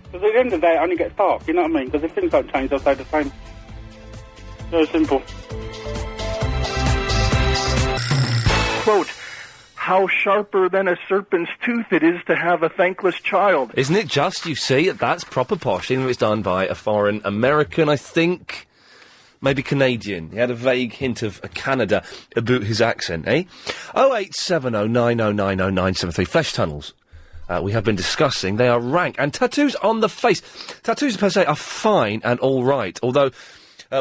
Because at the end of the day, it only gets dark, you know what I mean? Because if things don't change, they'll stay the same. Very simple. Quote, how sharper than a serpent's tooth it is to have a thankless child. Isn't it just, you see, that's proper posh, even if it's done by a foreign American, I think, maybe Canadian. He had a vague hint of Canada about his accent, eh? 08709090973, flesh tunnels. We have been discussing, they are rank, and tattoos on the face. Tattoos per se are fine and all right, although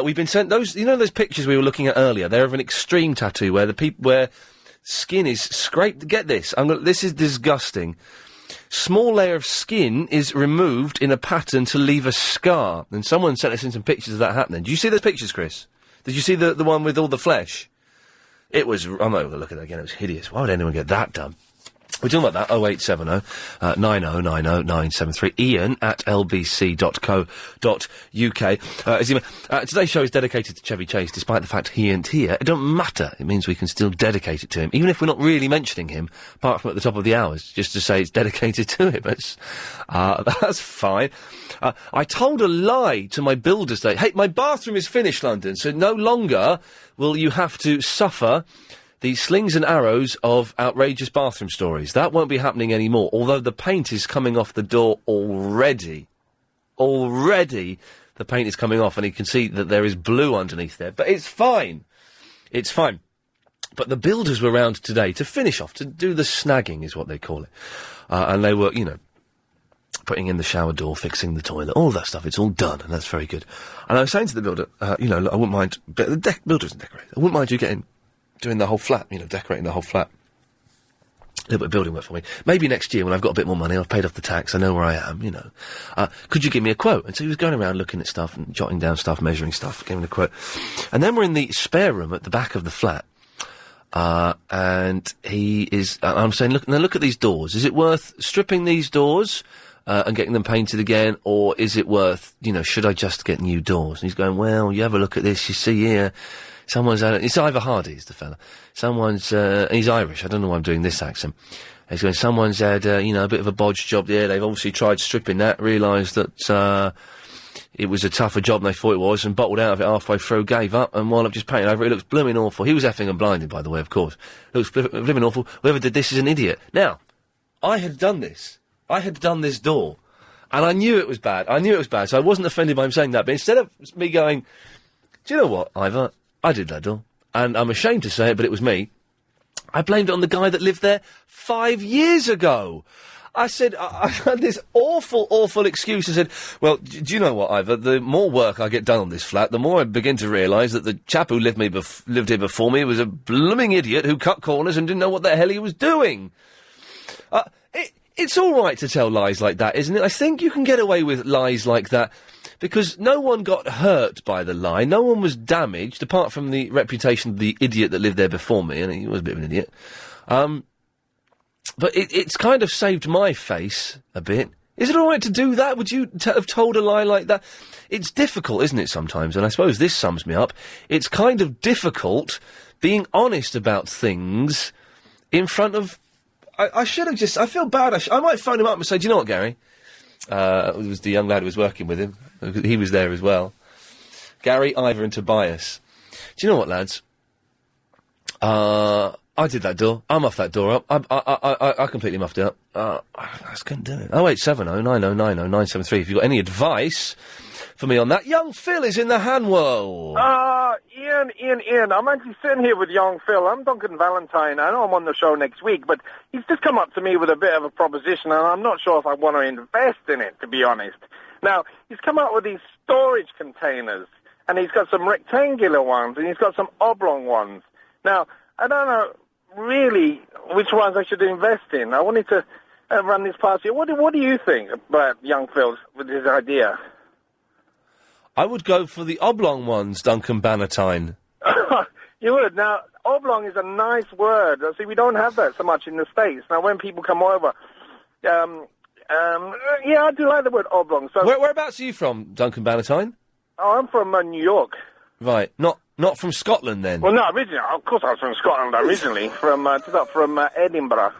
we've been sent those, you know those pictures we were looking at earlier, they're of an extreme tattoo where where skin is scraped. Get this, this is disgusting. Small layer of skin is removed in a pattern to leave a scar. And someone sent us in some pictures of that happening. Did you see those pictures, Chris? Did you see the one with all the flesh? It was, I'm not going to look at it again, it was hideous. Why would anyone get that done? We're talking about that, 0870 9090973, Ian at lbc.co.uk. Today's show is dedicated to Chevy Chase, despite the fact he ain't here. It don't matter, it means we can still dedicate it to him, even if we're not really mentioning him, apart from at the top of the hours, just to say it's dedicated to him. That's fine. I told a lie to my builders today. Hey, my bathroom is finished, London, so no longer will you have to suffer the slings and arrows of outrageous bathroom stories. That won't be happening anymore, although the paint is coming off the door already. Already the paint is coming off, and you can see that there is blue underneath there. But it's fine. It's fine. But the builders were round today to finish off, to do the snagging, is what they call it. And they were, putting in the shower door, fixing the toilet, all that stuff. It's all done, and that's very good. And I was saying to the builder, I wouldn't mind... The builder's and decorator. I wouldn't mind you doing the whole flat, decorating the whole flat. A little bit of building work for me. Maybe next year when I've got a bit more money, I've paid off the tax, I know where I am, could you give me a quote? And so he was going around looking at stuff and jotting down stuff, measuring stuff, giving a quote. And then we're in the spare room at the back of the flat, and he is, I'm saying, look at these doors. Is it worth stripping these doors, and getting them painted again, or is it worth, should I just get new doors? And he's going, well, you have a look at this, you see here, someone's had, it's Ivor Hardy's the fella. Someone's, he's Irish, I don't know why I'm doing this accent. He's going, someone's had, a bit of a bodged job there, they've obviously tried stripping that, realised that, it was a tougher job than they thought it was, and bottled out of it halfway through, gave up, and while I've just painted over it, it looks blooming awful. He was effing and blinded, by the way, of course. It looks blooming awful. Whoever did this is an idiot. Now, I had done this. I had done this door. And I knew it was bad. So I wasn't offended by him saying that, but instead of me going, do you know what, Ivor? I did that door. And I'm ashamed to say it, but it was me. I blamed it on the guy that lived there 5 years ago. I said, I had this awful excuse. I said, well, do you know what, Ivor? The more work I get done on this flat, the more I begin to realise that the chap who lived here before me was a blooming idiot who cut corners and didn't know what the hell he was doing. It's all right to tell lies like that, isn't it? I think you can get away with lies like that because no one got hurt by the lie. No one was damaged, apart from the reputation of the idiot that lived there before me, and he was a bit of an idiot. But it's kind of saved my face a bit. Is it all right to do that? Would you have told a lie like that? It's difficult, isn't it, sometimes? And I suppose this sums me up. It's kind of difficult being honest about things in front of... I should have just... I feel bad. I might phone him up and say, do you know what, Gary? It was the young lad who was working with him. He was there as well. Gary, Ivor and Tobias. Do you know what, lads? I did that door. I muffed that door up. I completely muffed it up. I just couldn't do it. 0870 9090 973. If you've got any advice for me on that. Young Phil is in the Hanwell. Ian, I'm actually sitting here with young Phil. I'm Duncan Valentine. I know I'm on the show next week, but he's just come up to me with a bit of a proposition, and I'm not sure if I want to invest in it, to be honest. Now, he's come out with these storage containers, and he's got some rectangular ones, and he's got some oblong ones. Now, I don't know really which ones I should invest in. I wanted to run this past you. What do you think about young Phil with his idea? I would go for the oblong ones, Duncan Bannatyne. You would. Now, oblong is a nice word. See, we don't have that so much in the States. Now, when people come over, yeah, I do like the word oblong. So, whereabouts are you from, Duncan Bannatyne? Oh, I'm from New York. Right, not from Scotland then. Well, no, originally, of course, I was from Scotland originally, from Edinburgh.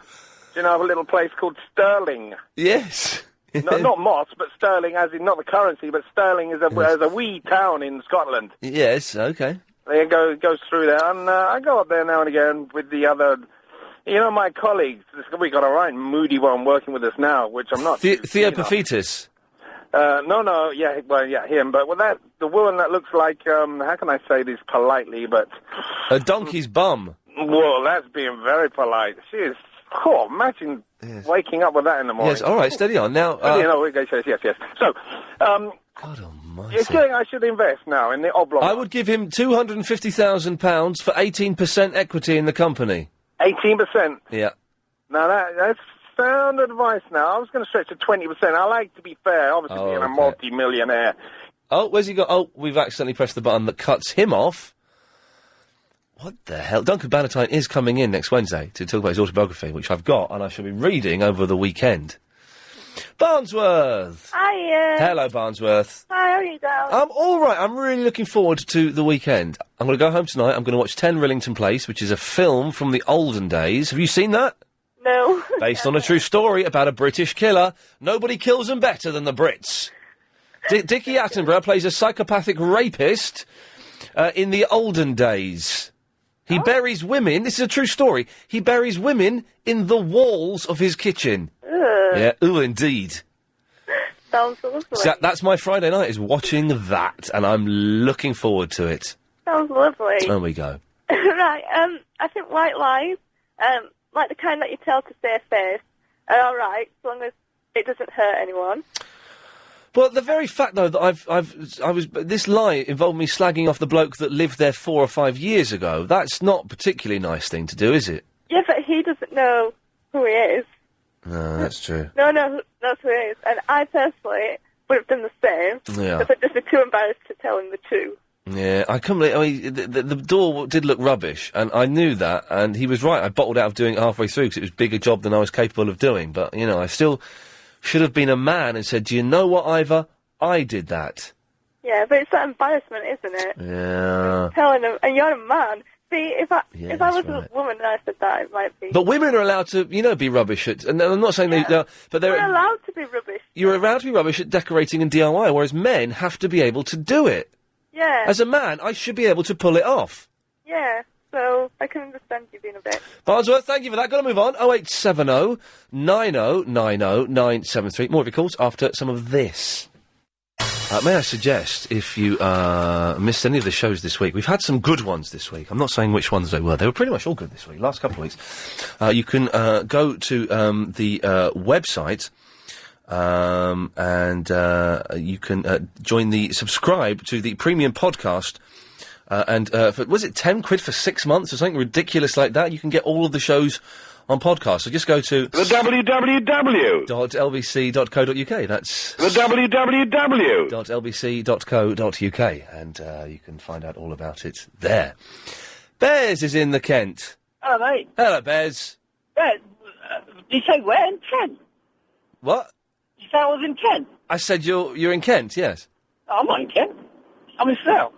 Do you know of a little place called Stirling? Yes. No, not Moss, but sterling, as in not the currency, but sterling is a wee town in Scotland. Yes, okay. It goes through there, and I go up there now and again with the other, my colleagues. We got a right moody one working with us now, which I'm not. Theopophetus. No, yeah, him. But the woman that looks like, how can I say this politely? But a donkey's bum. Well, that's being very polite. She is. Oh, imagine waking up with that in the morning. Yes, all right, steady on. Now, yes. So, God almighty. You're saying I should invest now in the oblong. I would give him £250,000 for 18% equity in the company. 18%? Yeah. Now, that's sound advice now. I was going to stretch to 20%. I like to be fair, obviously being a multi-millionaire. Oh, where's he got? Oh, we've accidentally pressed the button that cuts him off. What the hell? Duncan Bannatyne is coming in next Wednesday to talk about his autobiography, which I've got, and I shall be reading over the weekend. Barnsworth! Hiya! Hello, Barnsworth. Hi, how are you doing? I'm all right. I'm really looking forward to the weekend. I'm going to go home tonight. I'm going to watch 10 Rillington Place, which is a film from the olden days. Have you seen that? No. Based on a true story about a British killer. Nobody kills them better than the Brits. Dickie Attenborough plays a psychopathic rapist in the olden days. He buries women, this is a true story, he buries women in the walls of his kitchen. Yeah, ooh, indeed. Sounds lovely. So that's my Friday night, is watching that, and I'm looking forward to it. Sounds lovely. There we go. Right, I think white lies, like the kind that you tell to save face, are alright, as long as it doesn't hurt anyone. Well, the very fact, though, that this lie involved me slagging off the bloke that lived there 4 or 5 years ago. That's not a particularly nice thing to do, is it? Yeah, but he doesn't know who he is. No, that's true. No, that's who he is. And I personally would have done the same. Yeah. Because I'd just be too embarrassed to tell him the truth. Yeah, I can't believe, I mean, the door did look rubbish, and I knew that, and he was right. I bottled out of doing it halfway through, because it was a bigger job than I was capable of doing. But, I still should have been a man and said, do you know what, Ivor? I did that. Yeah, but it's that embarrassment, isn't it? Yeah. Telling him, and you're a man. See, if I was a woman and I said that, it might be. But women are allowed to, be rubbish at, and I'm not saying but We're allowed to be rubbish. You're allowed to be rubbish at decorating and DIY, whereas men have to be able to do it. Yeah. As a man, I should be able to pull it off. Yeah, so I can understand you being a bit. Barnsworth, thank you for that. Got to move on. 0870 90 90 973. More of your calls after some of this. May I suggest, if you missed any of the shows this week, we've had some good ones this week. I'm not saying which ones they were. They were pretty much all good this week, last couple of weeks. You can go to the website and you can subscribe to the premium podcast. Was it £10 for 6 months or something ridiculous like that? You can get all of the shows on podcast. So just go to the www.lbc.co.uk. That's the www.lbc.co.uk, and you can find out all about it there. Bez is in the Kent. Hello, mate. Hello, Bez. Did you say where? In Kent? What? You say I was in Kent? I said you're in Kent, yes. Oh, I'm not in Kent. I'm in Slough.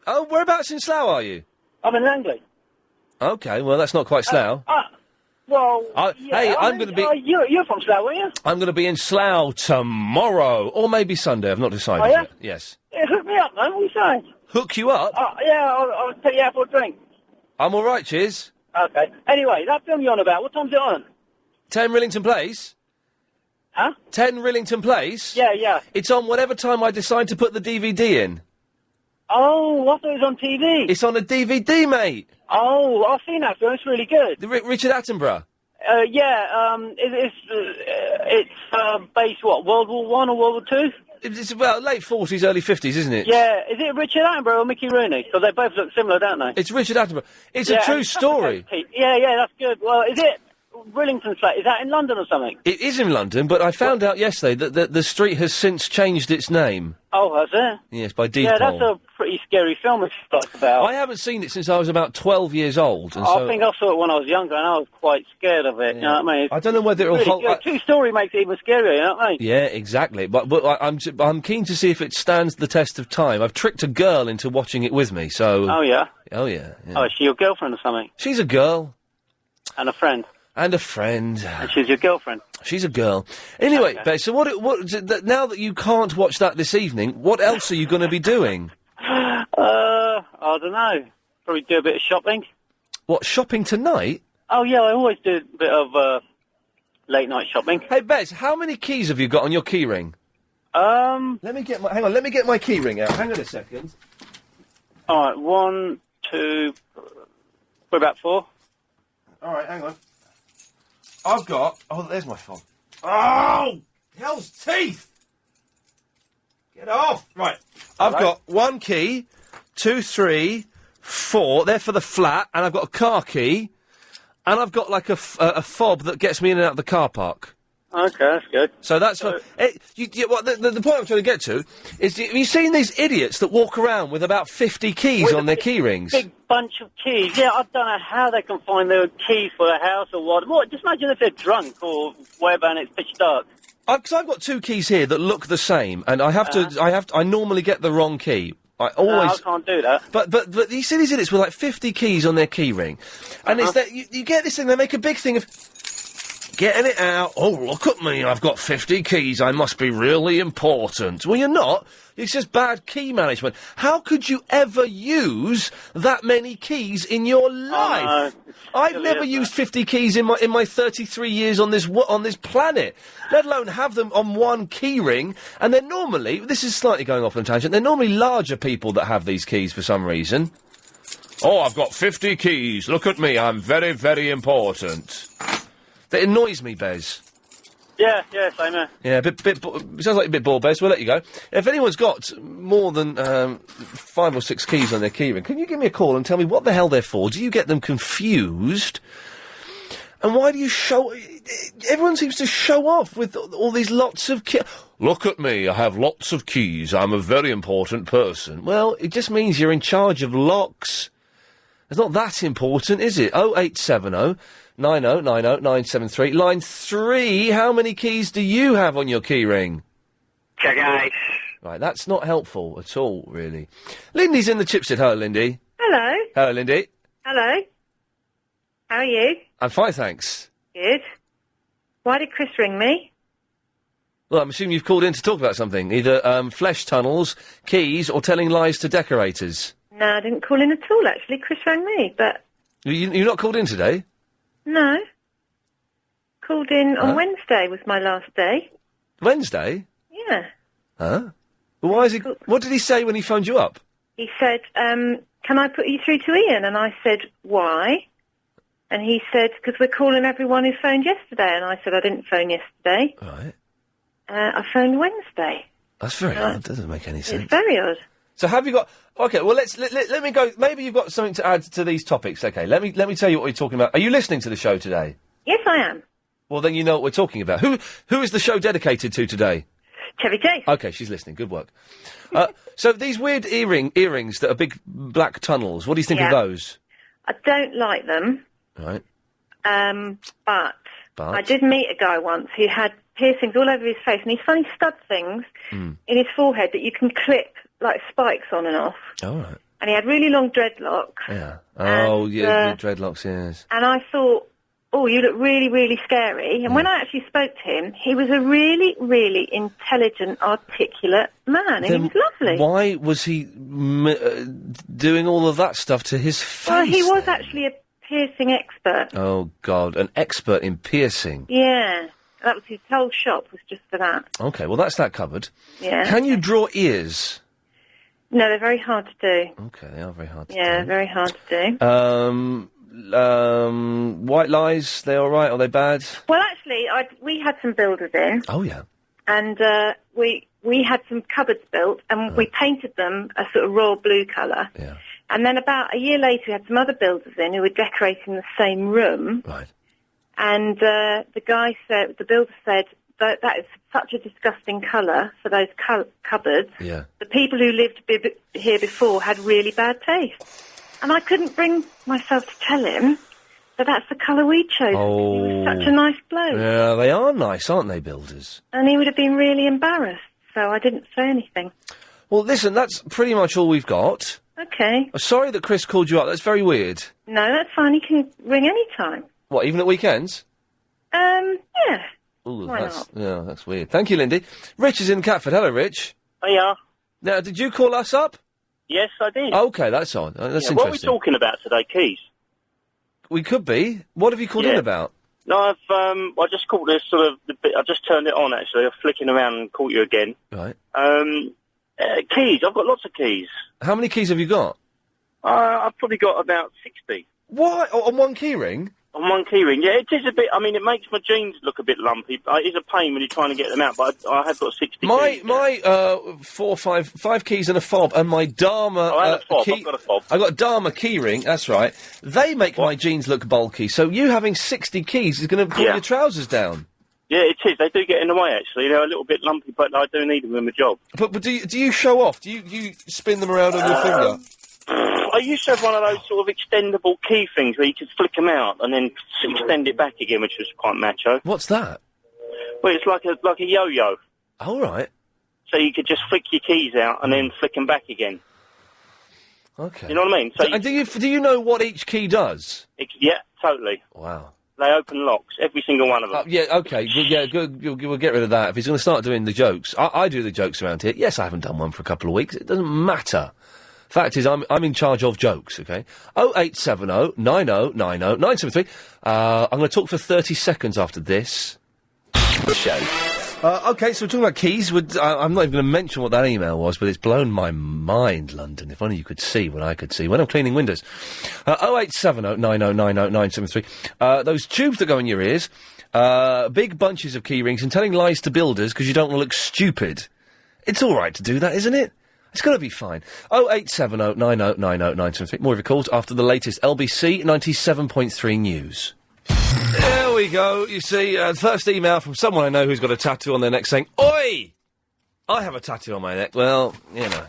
Oh, whereabouts in Slough are you? I'm in Langley. Okay, well, that's not quite Slough. Hey, I'm going to be... You're from Slough, aren't you? I'm going to be in Slough tomorrow, or maybe Sunday, I've not decided Oh, yeah? yet. Yes. Yeah, hook me up, man. What are you saying? Hook you up? I'll take you out for a drink. I'm all right, cheers. Okay. Anyway, that film you're on about, what time's it on? 10 Rillington Place? Huh? 10 Rillington Place? Yeah. It's on whatever time I decide to put the DVD in. Oh, I thought it was on TV. It's on a DVD, mate. Oh, I've seen that film. It's really good. Richard Attenborough? It's based, what, World War One or World War Two? It's about late 40s, early 50s, isn't it? Yeah. Is it Richard Attenborough or Mickey Rooney? Because they both look similar, don't they? It's Richard Attenborough. It's a true story. Yeah, that's good. Well, is it Rillington Place? Is that in London or something? It is in London, but I found out yesterday that the street has since changed its name. Oh, has it? Yes, by deed Yeah, poll. that's a pretty scary film it's like about. I haven't seen it since I was about 12 years old. And I think I saw it when I was younger and I was quite scared of it, you know what I mean? I don't know whether it'll really hold... good. True story makes it even scarier, you know what I mean? Yeah, exactly. But I'm keen to see if it stands the test of time. I've tricked a girl into watching it with me, so... Oh, yeah? Oh, yeah. Oh, is she your girlfriend or something? She's a girl. And a friend? And a friend. And she's your girlfriend? She's a girl. Anyway, Bess, so now that you can't watch that this evening, what else are you going to be doing? I don't know. Probably do a bit of shopping. What, shopping tonight? Oh, yeah, I always do a bit of late night shopping. Hey, Bez, how many keys have you got on your key ring? Let me get my key ring out. Hang on a second. All right, 1, 2, we're about 4. All right, hang on. I've got... Oh, there's my phone. Oh! Hell's teeth! Get off! Right. I've got 1 key, 2, 3, 4. They're for the flat, and I've got a car key, and I've got like a fob that gets me in and out of the car park. Okay, that's good. So that's for... the point I'm trying to get to is, have you seen these idiots that walk around with about 50 keys on their key rings? Big bunch of keys. Yeah, I don't know how they can find their keys for a house or what. Just imagine if they're drunk or whatever and it's pitch dark. Because I've got 2 keys here that look the same, and I normally get the wrong key. I I can't do that. But you see these idiots with like 50 keys on their key ring, and it's that you get this thing. They make a big thing of getting it out. Oh, look at me! I've got 50 keys. I must be really important. Well, you're not. It's just bad key management. How could you ever use that many keys in your life? I've never used 50 keys in my 33 years on this planet, let alone have them on 1 key ring. And they're normally, this is slightly going off on a tangent, they're normally larger people that have these keys for some reason. Oh, I've got 50 keys. Look at me. I'm very, very important. That annoys me, Bez. Yeah, same here. Yeah, sounds like a bit bored, Bez. We'll let you go. If anyone's got more than 5 or 6 keys on their keyring, can you give me a call and tell me what the hell they're for? Do you get them confused? And why do you show... Everyone seems to show off with all these lots of keys. Look at me, I have lots of keys. I'm a very important person. Well, it just means you're in charge of locks. It's not that important, is it? 0870... 9090973. Line 3, how many keys do you have on your keyring? Check out. Right, that's not helpful at all, really. Lindy's in the Chipstead. Hello, Lindy. Hello. Hello, Lindy. Hello. How are you? I'm fine, thanks. Good. Why did Chris ring me? Well, I'm assuming you've called in to talk about something. Either flesh tunnels, keys, or telling lies to decorators. No, I didn't call in at all, actually. Chris rang me, but... You're not called in today? No. Called in on Wednesday was my last day. Wednesday? Yeah. Huh? Well, why is he... What did he say when he phoned you up? He said, can I put you through to Ian? And I said, why? And he said, because we're calling everyone who phoned yesterday. And I said, I didn't phone yesterday. Right. I phoned Wednesday. That's very odd. Doesn't make any sense. It's very odd. So have you got... OK, well, let me go... Maybe you've got something to add to these topics. OK, let me tell you what we're talking about. Are you listening to the show today? Yes, I am. Well, then you know what we're talking about. Who is the show dedicated to today? Chevy Chase. OK, she's listening. Good work. So these weird earrings that are big black tunnels, what do you think of those? I don't like them. Right. But I did meet a guy once who had piercings all over his face, and these funny stud things in his forehead that you can clip like spikes on and off. All right. And he had really long dreadlocks. Yeah. Oh, yeah, dreadlocks, yes. And I thought, oh, you look really, really scary. And when I actually spoke to him, he was a really, really intelligent, articulate man, and he was lovely. Why was he doing all of that stuff to his face? Well, he was actually a piercing expert. Oh, God, an expert in piercing. Yeah. That was his whole shop, was just for that. OK, well, that's that covered. Yeah. Can you draw ears? No, they're very hard to do. OK, they are very hard to do. Yeah, very hard to do. White lies, they all right? Are they bad? Well, actually, we had some builders in. Oh, yeah. And we had some cupboards built, and we painted them a sort of royal blue colour. Yeah. And then about a year later, we had some other builders in who were decorating the same room. Right. And the builder said, that is such a disgusting colour for those cupboards. Yeah. The people who lived here before had really bad taste. And I couldn't bring myself to tell him that that's the colour we chose. Oh. He was such a nice bloke. Yeah, they are nice, aren't they, builders? And he would have been really embarrassed, so I didn't say anything. Well, listen, that's pretty much all we've got. Okay. Sorry that Chris called you up. That's very weird. No, that's fine. He can ring any time. What, even at weekends? Yeah. Ooh, Why that's weird. Thank you, Lindy. Rich is in Catford. Hello, Rich. Hiya. Now, did you call us up? Yes, I did. Okay, that's odd. That's What are we interesting. talking about today, Keys? We could be. What have you called in about? No, I just caught this sort of, I just turned it on actually, I'm flicking around and caught you again. Right. Keys, I've got lots of keys. How many keys have you got? I've probably got about 60. What? On one key ring? On one key ring, yeah, it is a bit, I mean, it makes my jeans look a bit lumpy. It is a pain when you're trying to get them out, but I have got 60 keys. My 5 keys and a fob, and my Dharma and a fob. key... I've got a fob. I've got a Dharma key ring, that's right. They make my jeans look bulky, so you having 60 keys is going to pull your trousers down. Yeah, it is. They do get in the way, actually. They're a little bit lumpy, but I do need them in my job. But do you show off? Do you spin them around on your finger? I used to have one of those sort of extendable key things where you could flick them out and then extend it back again, which was quite macho. What's that? Well, it's like a yo-yo. All right. So you could just flick your keys out and then flick them back again. Okay. You know what I mean? So And do you know what each key does? Yeah, totally. Wow. They open locks, every single one of them. Yeah, okay. Yeah, good. We'll get rid of that. If he's going to start doing the jokes, I do the jokes around here. Yes, I haven't done one for a couple of weeks. It doesn't matter. Fact is, I'm in charge of jokes, okay? 0870 9090 973. I'm going to talk for 30 seconds after this show. Okay, so we're talking about keys. I'm not even going to mention what that email was, but it's blown my mind, London. If only you could see what I could see when I'm cleaning windows. 0870 9090 973. Those tubes that go in your ears, big bunches of key rings, and telling lies to builders because you don't want to look stupid. It's all right to do that, isn't it? It's going to be fine. 0870 9090 973. More of your calls after the latest LBC 97.3 news. There we go. You see, first email from someone I know who's got a tattoo on their neck saying, "Oi! I have a tattoo on my neck." Well, you know.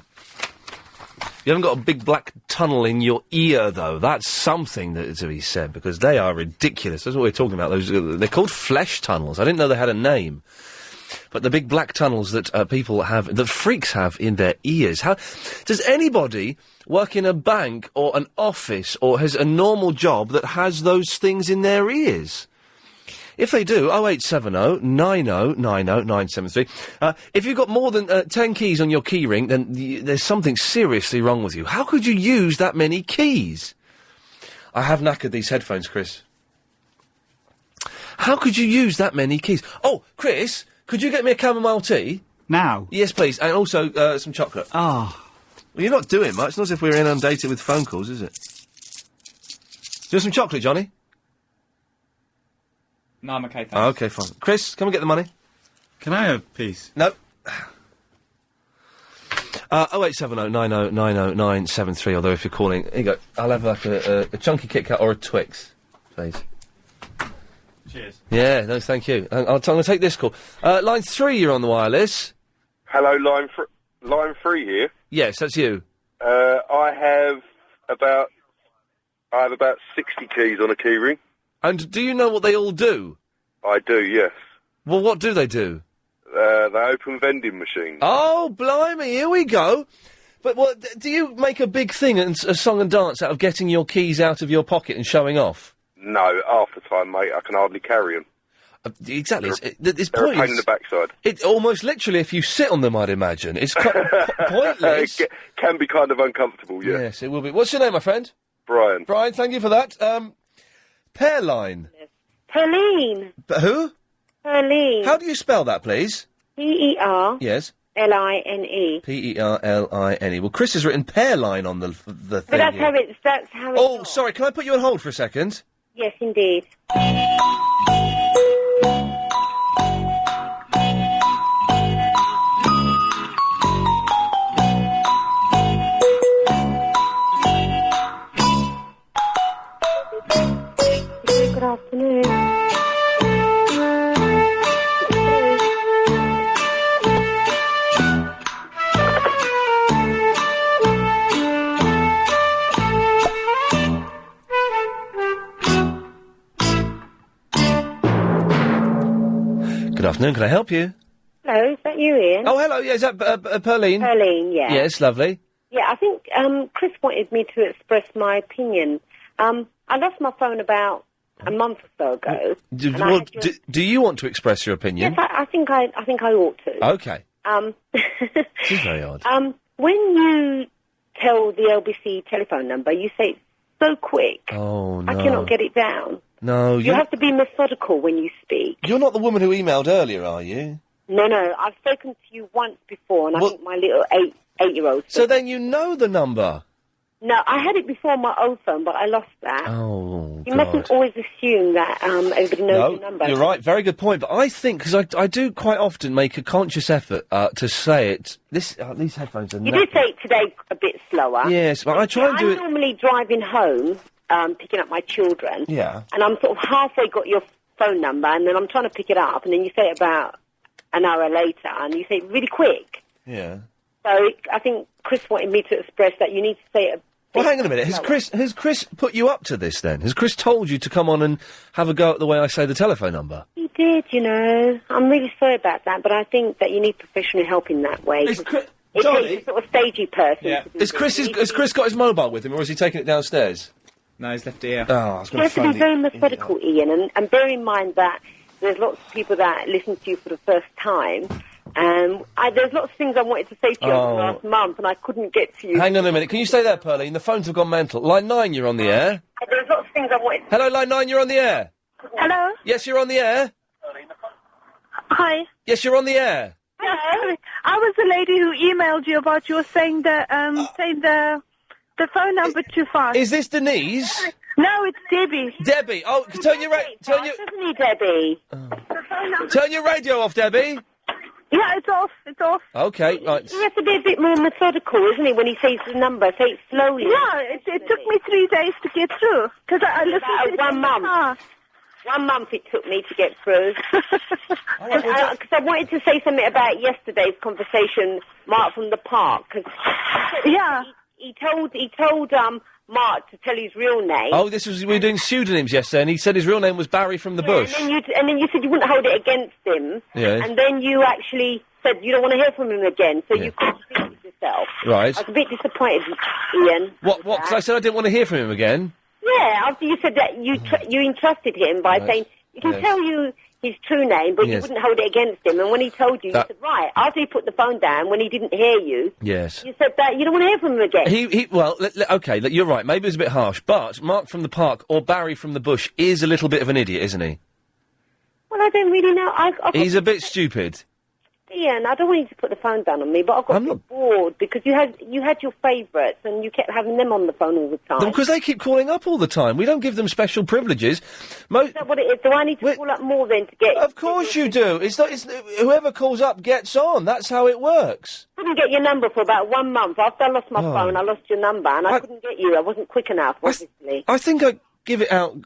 You haven't got a big black tunnel in your ear, though. That's something that is to be said, because they are ridiculous. That's what we're talking about. They're called flesh tunnels. I didn't know they had a name. But the big black tunnels that people have, that freaks have in their ears. How does anybody work in a bank or an office or has a normal job that has those things in their ears? If they do, 0870 9090 973. If you've got more than 10 keys on your key ring, then there's something seriously wrong with you. How could you use that many keys? I have knackered these headphones, Chris. How could you use that many keys? Oh, Chris, could you get me a chamomile tea? Now? Yes, please. And also some chocolate. Ah. Well, you're not doing much. Not as if we're inundated with phone calls, is it? Do you want some chocolate, Johnny? No, I'm okay, thanks. Oh, okay, fine. Chris, come and get the money. Can I have a piece? No. 0870 9090 973, although if you're calling... Here you go. I'll have like a chunky Kit Kat or a Twix, please. Cheers. Yeah, no, thank you. I'm going to take this call. Line 3, you're on the wireless. Hello, line 3 here. Yes, that's you. I have about 60 keys on a key ring. And do you know what they all do? I do, yes. Well, what do they do? They open vending machines. Oh, blimey, here we go. But what, do you make a big thing and a song and dance out of getting your keys out of your pocket and showing off? No, half the time, mate, I can hardly carry them. Exactly. They're a pain in the backside. It almost literally, if you sit on them, I'd imagine. It's pointless. It can be kind of uncomfortable, yeah. Yes, it will be. What's your name, my friend? Brian. Brian, thank you for that. Pearline. Perline. Who? Perline. How do you spell that, please? P-E-R. Yes. L-I-N-E. P-E-R-L-I-N-E. Well, Chris has written Pearline on the thing. But that's how it's. Oh, sorry. Can I put you on hold for a second? Yes, indeed. Good afternoon. Good afternoon. Can I help you? Hello, is that you, Ian? Oh, hello. Yeah, is that Pearline? Pearline, yeah. Yes, lovely. Yeah, I think Chris wanted me to express my opinion. I lost my phone about a month or so ago. Do you want to express your opinion? Yes, I think I ought to. Okay. This is very odd. When you tell the LBC telephone number, you say it so quick. Oh, no. I cannot get it down. No, You have to be methodical when you speak. You're not the woman who emailed earlier, are you? No, I've spoken to you once before, and I think my little eight-year-old... So then you know the number? No, I had it before on my old phone, but I lost that. Oh, You mustn't always assume that everybody knows your number. You're right, very good point. But I think, because I do quite often make a conscious effort to say it... These headphones are... You did say it today a bit slower. Yes, but I try and do it... I'm normally driving home, picking up my children. Yeah. And I'm sort of halfway got your phone number, and then I'm trying to pick it up, and then you say it about an hour later, and you say it really quick. Yeah. So I think Chris wanted me to express that you need to say it. Well, hang on a minute. Has Chris put you up to this then? Has Chris told you to come on and have a go at the way I say the telephone number? He did, you know. I'm really sorry about that, but I think that you need professional help in that way. It takes a sort of stagey person. Yeah. Has Chris got his mobile with him, or is he taking it downstairs? No, he's left it here. Oh, I was You going have to be very methodical, Ian, and bear in mind that there's lots of people that listen to you for the first time. There's lots of things I wanted to say to you over the last month, and I couldn't get to you. Hang on a minute. Can you stay there, Pearline? The phones have gone mental. Line 9, you're on the air. There's lots of things I wanted. Hello, Line 9, you're on the air. Hello? Yes, you're on the air. Hi. Yes, you're on the air. Hello. I was the lady who emailed you about you saying the phone number too fast. Is this Denise? No, it's Debbie. Debbie. Oh, turn your Debbie. Turn your radio off, Debbie. Yeah, it's off. It's off. Okay, right. He has to be a bit more methodical, isn't he, when he says the number? Say it slowly. Yeah, it took me 3 days to get through, because I listened to it 1 month. 1 month it took me to get through. Because I wanted to say something about yesterday's conversation, Mark from the park. Cause he told Mark to tell his real name. Oh, we were doing pseudonyms yesterday, and he said his real name was Barry from the Bush. And then you said you wouldn't hold it against him. Yeah. And then you actually said you don't want to hear from him again, so you contradicted yourself. Right. I was a bit disappointed, Ian. What? Because I said I didn't want to hear from him again. Yeah, after you said that you entrusted him by saying he can tell you his true name, but you wouldn't hold it against him. And when he told you, you said, right, after he put the phone down, when he didn't hear you, Yes. you said that you don't want to hear from him again. Well, okay, you're right, maybe it was a bit harsh, but Mark from the Park or Barry from the Bush is a little bit of an idiot, isn't he? Well, I don't really know. He's a bit stupid. Ian, I don't want you to put the phone down on me, but I got a bit bored because you had your favourites and you kept having them on the phone all the time. Because they keep calling up all the time. We don't give them special privileges. Is that what it is? Do I need to call up more then to get... Of course you do. It's whoever calls up gets on. That's how it works. I couldn't get your number for about 1 month. After I lost my phone, I lost your number, and I couldn't get you. I wasn't quick enough, obviously. I think I give it out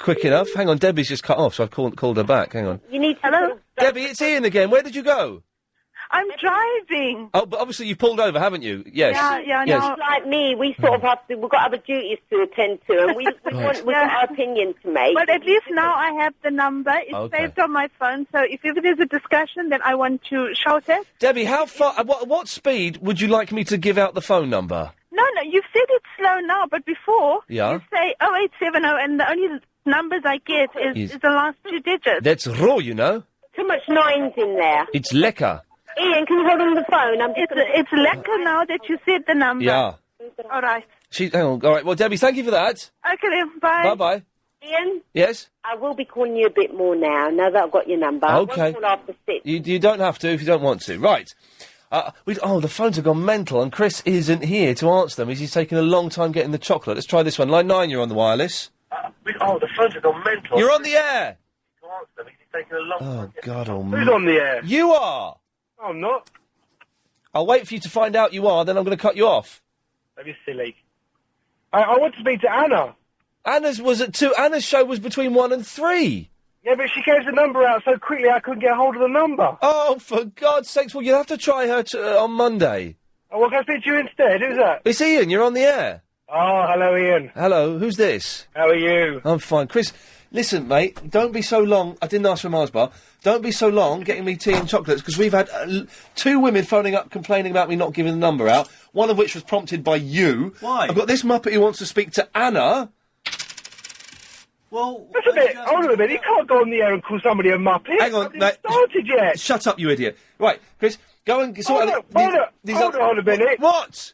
quick enough. Hang on, Debbie's just cut off, so I've called her back. Hang on. You need to... Hello? Debbie, it's Ian again. Where did you go? I'm driving. Oh, but obviously you've pulled over, haven't you? Yes. Yeah, yes. No. Like me, we sort of have to... We've got other duties to attend to, and we've got our opinion to make. But at least now I have the number. It's saved on my phone, so if there's a discussion, then I want to shout it. Debbie, how far... What speed would you like me to give out the phone number? No, you've said it's slow now, but before, Yeah. you say 0870, and the only numbers I get is the last 2 digits. That's raw, you know. Too much nines in there. It's lekker. Ian, can you hold on the phone? It's lekker now that you said the number. Yeah. All right. Hang on. All right. Well, Debbie, thank you for that. Okay then, bye. Bye-bye. Ian? Yes? I will be calling you a bit more now that I've got your number. Okay. I won't call after 6. You don't have to if you don't want to. Right. The phones have gone mental, and Chris isn't here to answer them. He's taking a long time getting the chocolate. Let's try this one. Line 9, you're on the wireless. The phones have gone mental. You're on the air! Oh, God Who's on the air? You are! I'm not. I'll wait for you to find out you are, then I'm going to cut you off. That'd be silly. I want to speak to Anna. Anna's was at 2. Anna's show was between 1 and 3. Yeah, but she gave the number out so quickly I couldn't get hold of the number. Oh, for God's sakes, well, you'll have to try her on Monday. Oh, well, can I speak to you instead? Who's that? It's Ian, you're on the air. Oh, hello, Ian. Hello, who's this? How are you? I'm fine. Chris, listen, mate, don't be so long. I didn't ask for a Mars bar. Don't be so long getting me tea and chocolates, because we've had 2 women phoning up complaining about me not giving the number out, one of which was prompted by you. Why? I've got this muppet who wants to speak to Anna. Well, that's a bit. Hold on a minute. You can't go on the air and call somebody a muppet. Hang on, mate. Started yet? Shut up, you idiot. Right, Chris, go and sort Hold on a minute. What?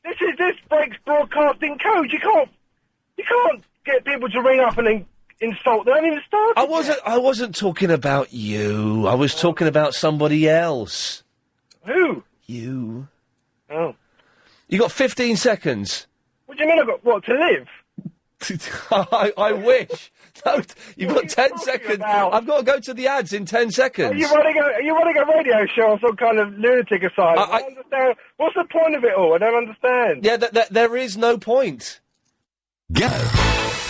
This breaks broadcasting code. You can't get people to ring up and then insult. They haven't even started. I wasn't talking about you. I was talking about somebody else. Who? You. Oh. You got 15 seconds. What do you mean? I got what to live? I wish. No, you've got 10 seconds. I've got to go to the ads in 10 seconds. Are you running a radio show on some kind of lunatic asylum? I don't understand. What's the point of it all? I don't understand. Yeah, there is no point. Go.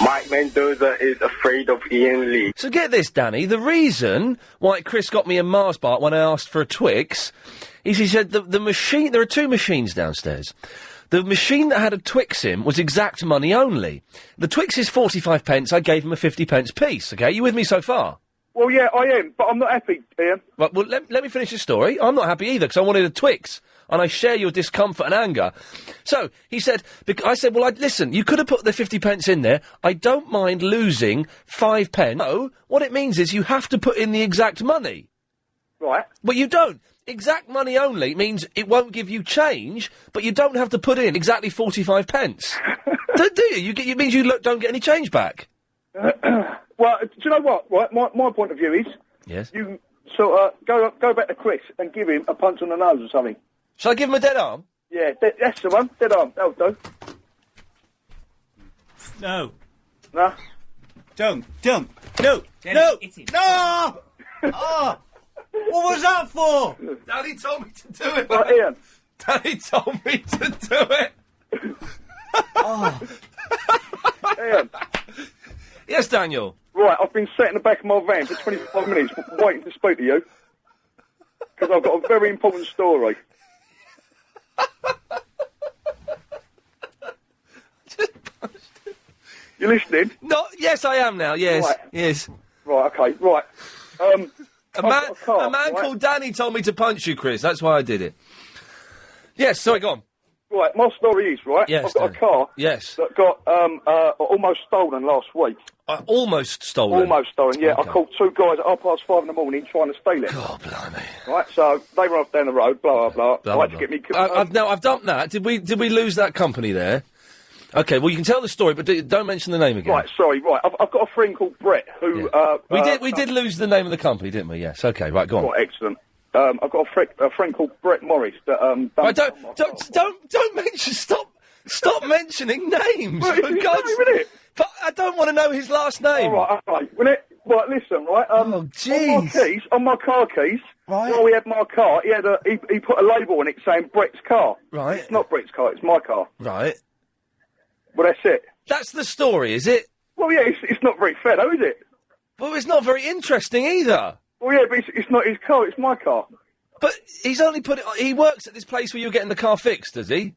Mike Mendoza is afraid of Ian Lee. So get this, Danny. The reason why Chris got me a Mars bar when I asked for a Twix is he said the machine... There are two machines downstairs. The machine that had a Twix in was exact money only. The Twix is 45 pence. I gave him a 50 pence piece. Okay, you with me so far? Well, yeah, I am, but I'm not happy, Ian. Right, well, let me finish the story. I'm not happy either, because I wanted a Twix, and I share your discomfort and anger. So, he said... I said, well, listen, you could have put the 50 pence in there. I don't mind losing 5 pence. No, what it means is you have to put in the exact money. Right. But you don't. Exact money only means it won't give you change, but you don't have to put in exactly 45 pence. do you? It means you don't get any change back. Well, do you know what? Right, my point of view is... Yes? You sort of go back to Chris and give him a punch on the nose or something. Shall I give him a dead arm? Yeah, that's the one. Dead arm. That'll do. No. No? Don't. No! Dennis, No! No! Oh! What was that for? Daddy told me to do it. Right, Ian. Daddy told me to do it. Oh. Ian. Yes, Daniel. Right, I've been sat in the back of my van for 25 minutes waiting to speak to you. Because I've got a very important story. You listening? No, yes, I am now, yes. Right. Yes. Right, okay, right. A man called Danny told me to punch you, Chris. That's why I did it. Yes, sorry, go on. Right, my story is, right, yes, I've got a car that got almost stolen last week. Almost stolen? Almost stolen, yeah. Okay. I called two guys at 5:30 in the morning trying to steal it. God, blimey. Right, so they were off down the road, blah, blah, blah. Blah, to get me... I've done that. Did we lose that company there? Okay, well, you can tell the story, but don't mention the name again. Right, sorry, right. I've got a friend called Brett who... We did lose the name of the company, didn't we? Yes, okay, right, go on. Right, excellent. I've got a friend called Brett Morris that... Right, don't mention... Stop mentioning names, well, for God's sake. But I don't want to know his last name. All right, okay. Right, listen, right. Oh, jeez. On my car keys, right. While we had my car, he put a label on it saying Brett's car. Right. It's not Brett's car, it's my car. Right. Well, that's it. That's the story, is it? Well, yeah, it's not very fair, though, is it? Well, it's not very interesting either. Well, yeah, but it's not his car, it's my car. But he's only put it... He works at this place where you're getting the car fixed, does he?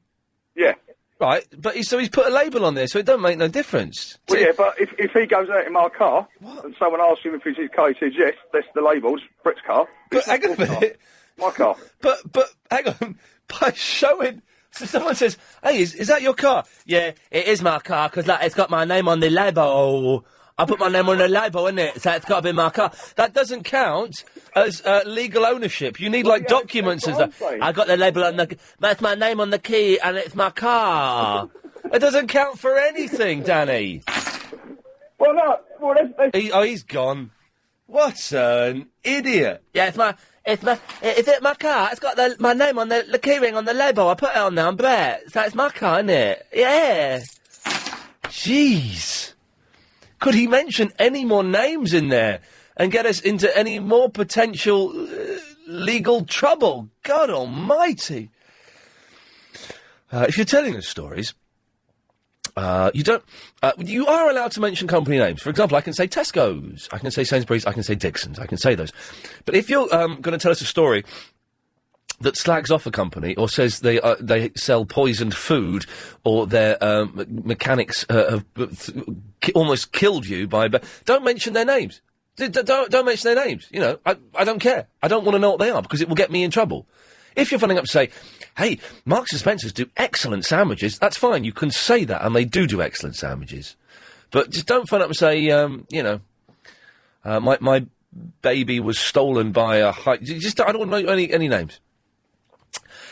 Yeah. Right, but he's put a label on there, so it don't make no difference. Well, yeah, but if he goes out in my car, and someone asks him if it's his car, he says, yes, that's the label, it's Brett's car. But hang on a minute. My car. But hang on, by showing... So someone says, hey, is that your car? Yeah, it is my car, because it's got my name on the label. I put my name on the label, innit? So it's got to be my car. That doesn't count as legal ownership. You need, documents and stuff. I got the label on the... That's my name on the key, and it's my car. It doesn't count for anything, Danny. Well, no. Well, he's gone. What an idiot. Yeah, is it my car? It's got my name on the key ring on the label. I put it on there, I'm Brett. So it's my car, innit? Yeah. Jeez. Could he mention any more names in there and get us into any more potential legal trouble? God almighty. If you're telling us stories, you are allowed to mention company names. For example, I can say Tesco's, I can say Sainsbury's, I can say Dixon's, I can say those. But if you're going to tell us a story that slags off a company or says they sell poisoned food or their mechanics have almost killed you don't mention their names. Don't mention their names. You know, I don't care. I don't want to know what they are because it will get me in trouble. If you're phoning up to say, hey, Marks and Spencer's do excellent sandwiches, that's fine. You can say that, and they do excellent sandwiches. But just don't phone up and say, my baby was stolen by a I don't want to know any names.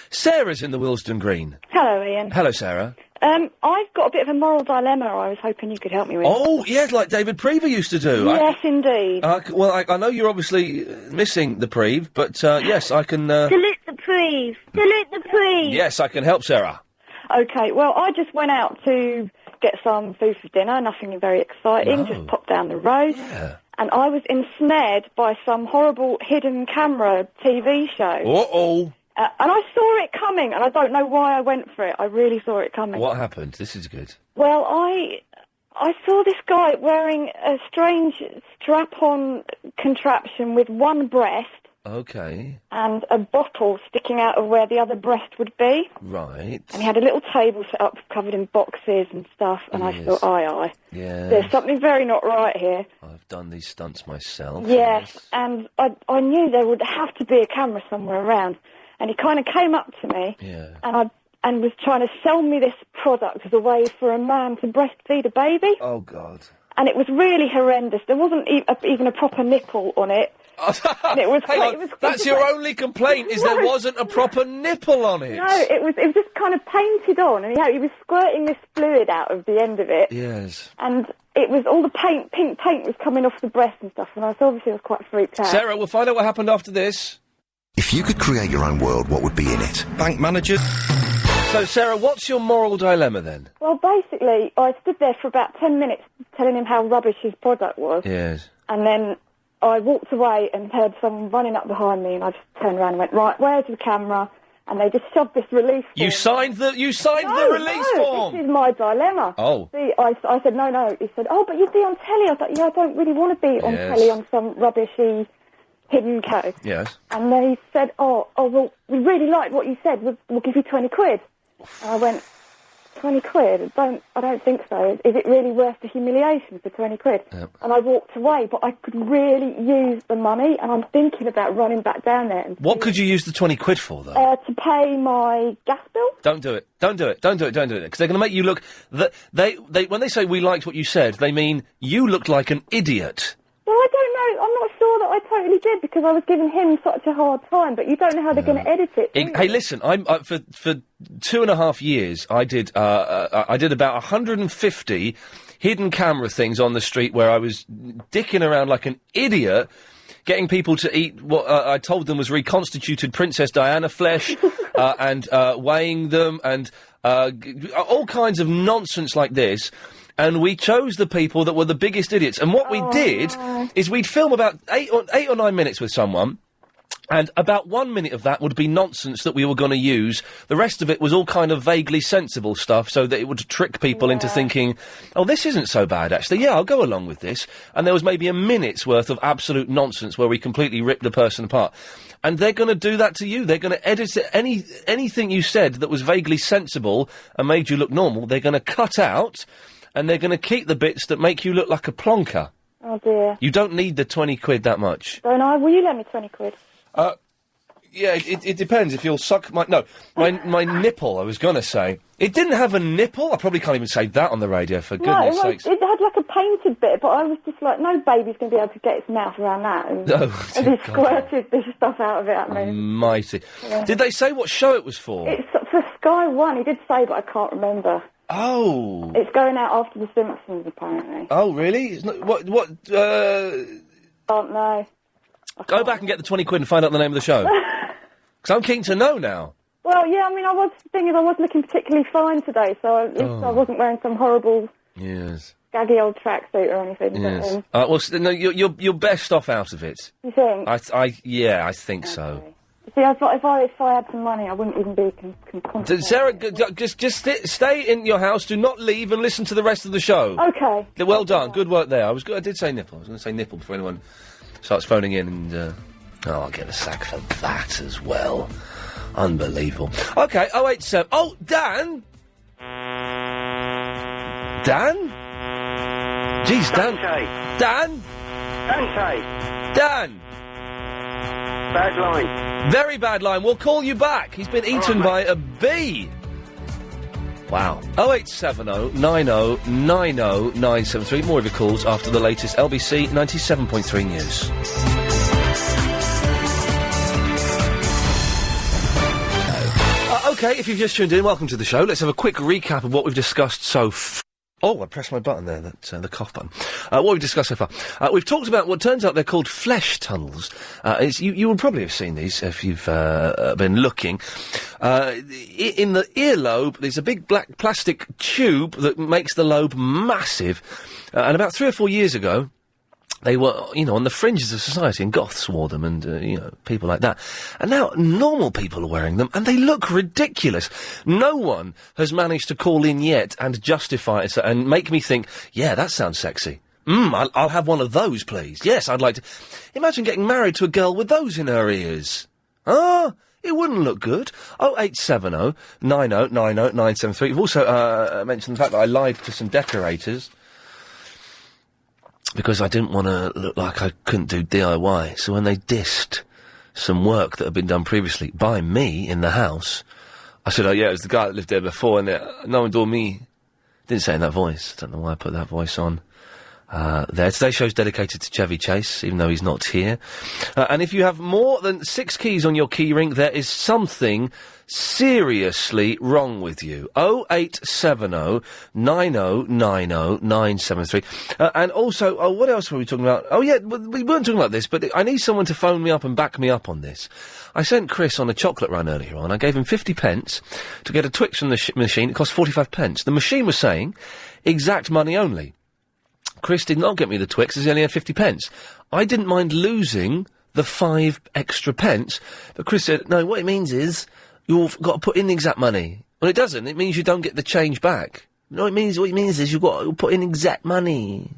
Sarah's in the Willesden Green. Hello, Ian. Hello, Sarah. I've got a bit of a moral dilemma I was hoping you could help me with. Oh, yes, like David Prever used to do. Yes, indeed. I know you're obviously missing the Preve, but yes, I can... Delete the Preve! Delete the Preve! Yes, I can help Sarah. Okay, well, I just went out to get some food for dinner, nothing very exciting, just popped down the road. Yeah. And I was ensnared by some horrible hidden camera TV show. Uh-oh. And I saw it coming, and I don't know why I went for it. I really saw it coming. What happened? This is good. Well, I saw this guy wearing a strange strap-on contraption with one breast. Okay. And a bottle sticking out of where the other breast would be. Right. And he had a little table set up covered in boxes and stuff, and I thought, aye. Yeah. There's something very not right here. I've done these stunts myself. Yes, and I knew there would have to be a camera somewhere around. And he kind of came up to me, and was trying to sell me this product as a way for a man to breastfeed a baby. Oh, God. And it was really horrendous. There wasn't even a proper nipple on it. And it was That's your only complaint, is there wasn't a proper nipple on it? No, it was just kind of painted on, and he was squirting this fluid out of the end of it. Yes. And it was all the pink paint was coming off the breast and stuff, and I was quite freaked out. Sarah, we'll find out what happened after this. If you could create your own world, what would be in it? Bank manager? So, Sarah, what's your moral dilemma, then? Well, basically, I stood there for about 10 minutes telling him how rubbish his product was. Yes. And then I walked away and heard someone running up behind me, and I just turned around and went, right, where's the camera? And they just shoved this release form. You signed the release form? This is my dilemma. Oh. See, I said, no. He said, oh, but you'd be on telly. I thought, yeah, I don't really want to be on telly on some rubbishy hidden code. Yes. And then he said, oh, well, we really liked what you said. We'll give you 20 quid. And I went, 20 quid? I don't think so. Is it really worth the humiliation for 20 quid? Yep. And I walked away, but I could really use the money, and I'm thinking about running back down there. And What could you use the 20 quid for, though? to pay my gas bill. Don't do it. Because they're going to make you look... when they say we liked what you said, they mean you looked like an idiot. Well, I don't know. I'm not sure that I totally did, because I was giving him such a hard time, but you don't know how they're going to edit it. Hey, listen, I'm for 2.5 years, I did about 150 hidden camera things on the street where I was dicking around like an idiot, getting people to eat what I told them was reconstituted Princess Diana flesh, and weighing them, and all kinds of nonsense like this. And we chose the people that were the biggest idiots. And what we did is we'd film about 8 or 9 minutes with someone, and about 1 minute of that would be nonsense that we were going to use. The rest of it was all kind of vaguely sensible stuff, so that it would trick people into thinking, oh, this isn't so bad, actually. Yeah, I'll go along with this. And there was maybe a minute's worth of absolute nonsense where we completely ripped the person apart. And they're going to do that to you. They're going to edit it. Anything you said that was vaguely sensible and made you look normal, they're going to cut out, and they're going to keep the bits that make you look like a plonker. Oh, dear. You don't need the 20 quid that much. Don't I? Will you lend me 20 quid? Yeah, it depends. If you'll suck my nipple, I was going to say. It didn't have a nipple? I probably can't even say that on the radio, for goodness sakes. It had like a painted bit, but I was just like, no baby's going to be able to get its mouth around that. And he squirted this stuff out of it at me. Mighty. Yeah. Did they say what show it was for? It's for Sky One. He did say, but I can't remember. Oh. It's going out after The Simpsons, apparently. Oh, really? It's not, Don't know. Go back and get the 20 quid and find out the name of the show. Because I'm keen to know now. Well, yeah, I mean, I was looking particularly fine today, so I wasn't wearing some horrible, gaggy old tracksuit or anything. Yes. But, no, you're best off out of it. You think? I think so. See, if I had some money, I wouldn't even be concentrating. Sarah, just stay in your house. Do not leave and listen to the rest of the show. Okay. Well done. Good work there. I did say nipple. I was going to say nipple before anyone starts phoning in, and I'll get a sack for that as well. Unbelievable. Okay, 087. Oh, Dan? Dan? Jeez, Dan. Dan? Dan? Bad line. Very bad line. We'll call you back. He's been eaten by a bee. Wow. 0870 90 90 973. More of your calls after the latest LBC 97.3 news. OK, if you've just tuned in, welcome to the show. Let's have a quick recap of what we've discussed so far. Oh, I pressed my button there, that's the cough button. What we've discussed so far. We've talked about what turns out they're called flesh tunnels. You will probably have seen these if you've been looking. In the earlobe, there's a big black plastic tube that makes the lobe massive. And about 3 or 4 years ago, they were, on the fringes of society, and goths wore them, and, people like that. And now normal people are wearing them, and they look ridiculous. No one has managed to call in yet and justify it and make me think, yeah, that sounds sexy. I'll have one of those, please. Yes, I'd like to. Imagine getting married to a girl with those in her ears. It wouldn't look good. 0870 90 90 973. You've also mentioned the fact that I lied to some decorators because I didn't want to look like I couldn't do DIY. So when they dissed some work that had been done previously by me in the house, I said, oh yeah, it was the guy that lived there before, and no one told me. Didn't say in that voice. Don't know why I put that voice on. There. Today's show's dedicated to Chevy Chase, even though he's not here. And if you have more than 6 keys on your key ring, there is something seriously wrong with you. 0870 90 90 973. And also, what else were we talking about? Oh yeah, we weren't talking about this, but I need someone to phone me up and back me up on this. I sent Chris on a chocolate run earlier on. I gave him 50 pence to get a Twix from the machine. It cost 45 pence. The machine was saying, exact money only. Chris did not get me the Twix, as he only had 50 pence. I didn't mind losing the 5 extra pence, but Chris said, no, what it means is, you've got to put in the exact money. Well, it doesn't. It means you don't get the change back. No, what it means is you've got to put in exact money.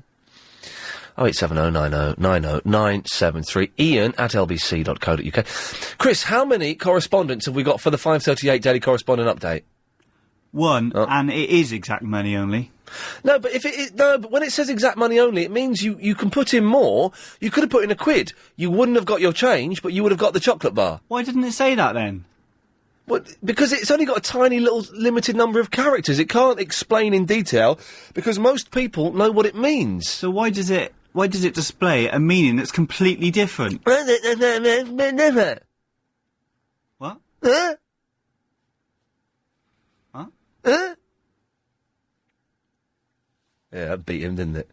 0870 90 90 973. Iain at lbc.co.uk. Chris, how many correspondents have we got for the 5:38 Daily Correspondent Update? 1, and it is exact money only. No, but but when it says exact money only, it means you can put in more. You could have put in £1. You wouldn't have got your change, but you would have got the chocolate bar. Why didn't it say that then? Well, because it's only got a tiny little limited number of characters. It can't explain in detail because most people know what it means. So why does it display a meaning that's completely different? What? Huh? Huh? Yeah, that beat him, didn't it?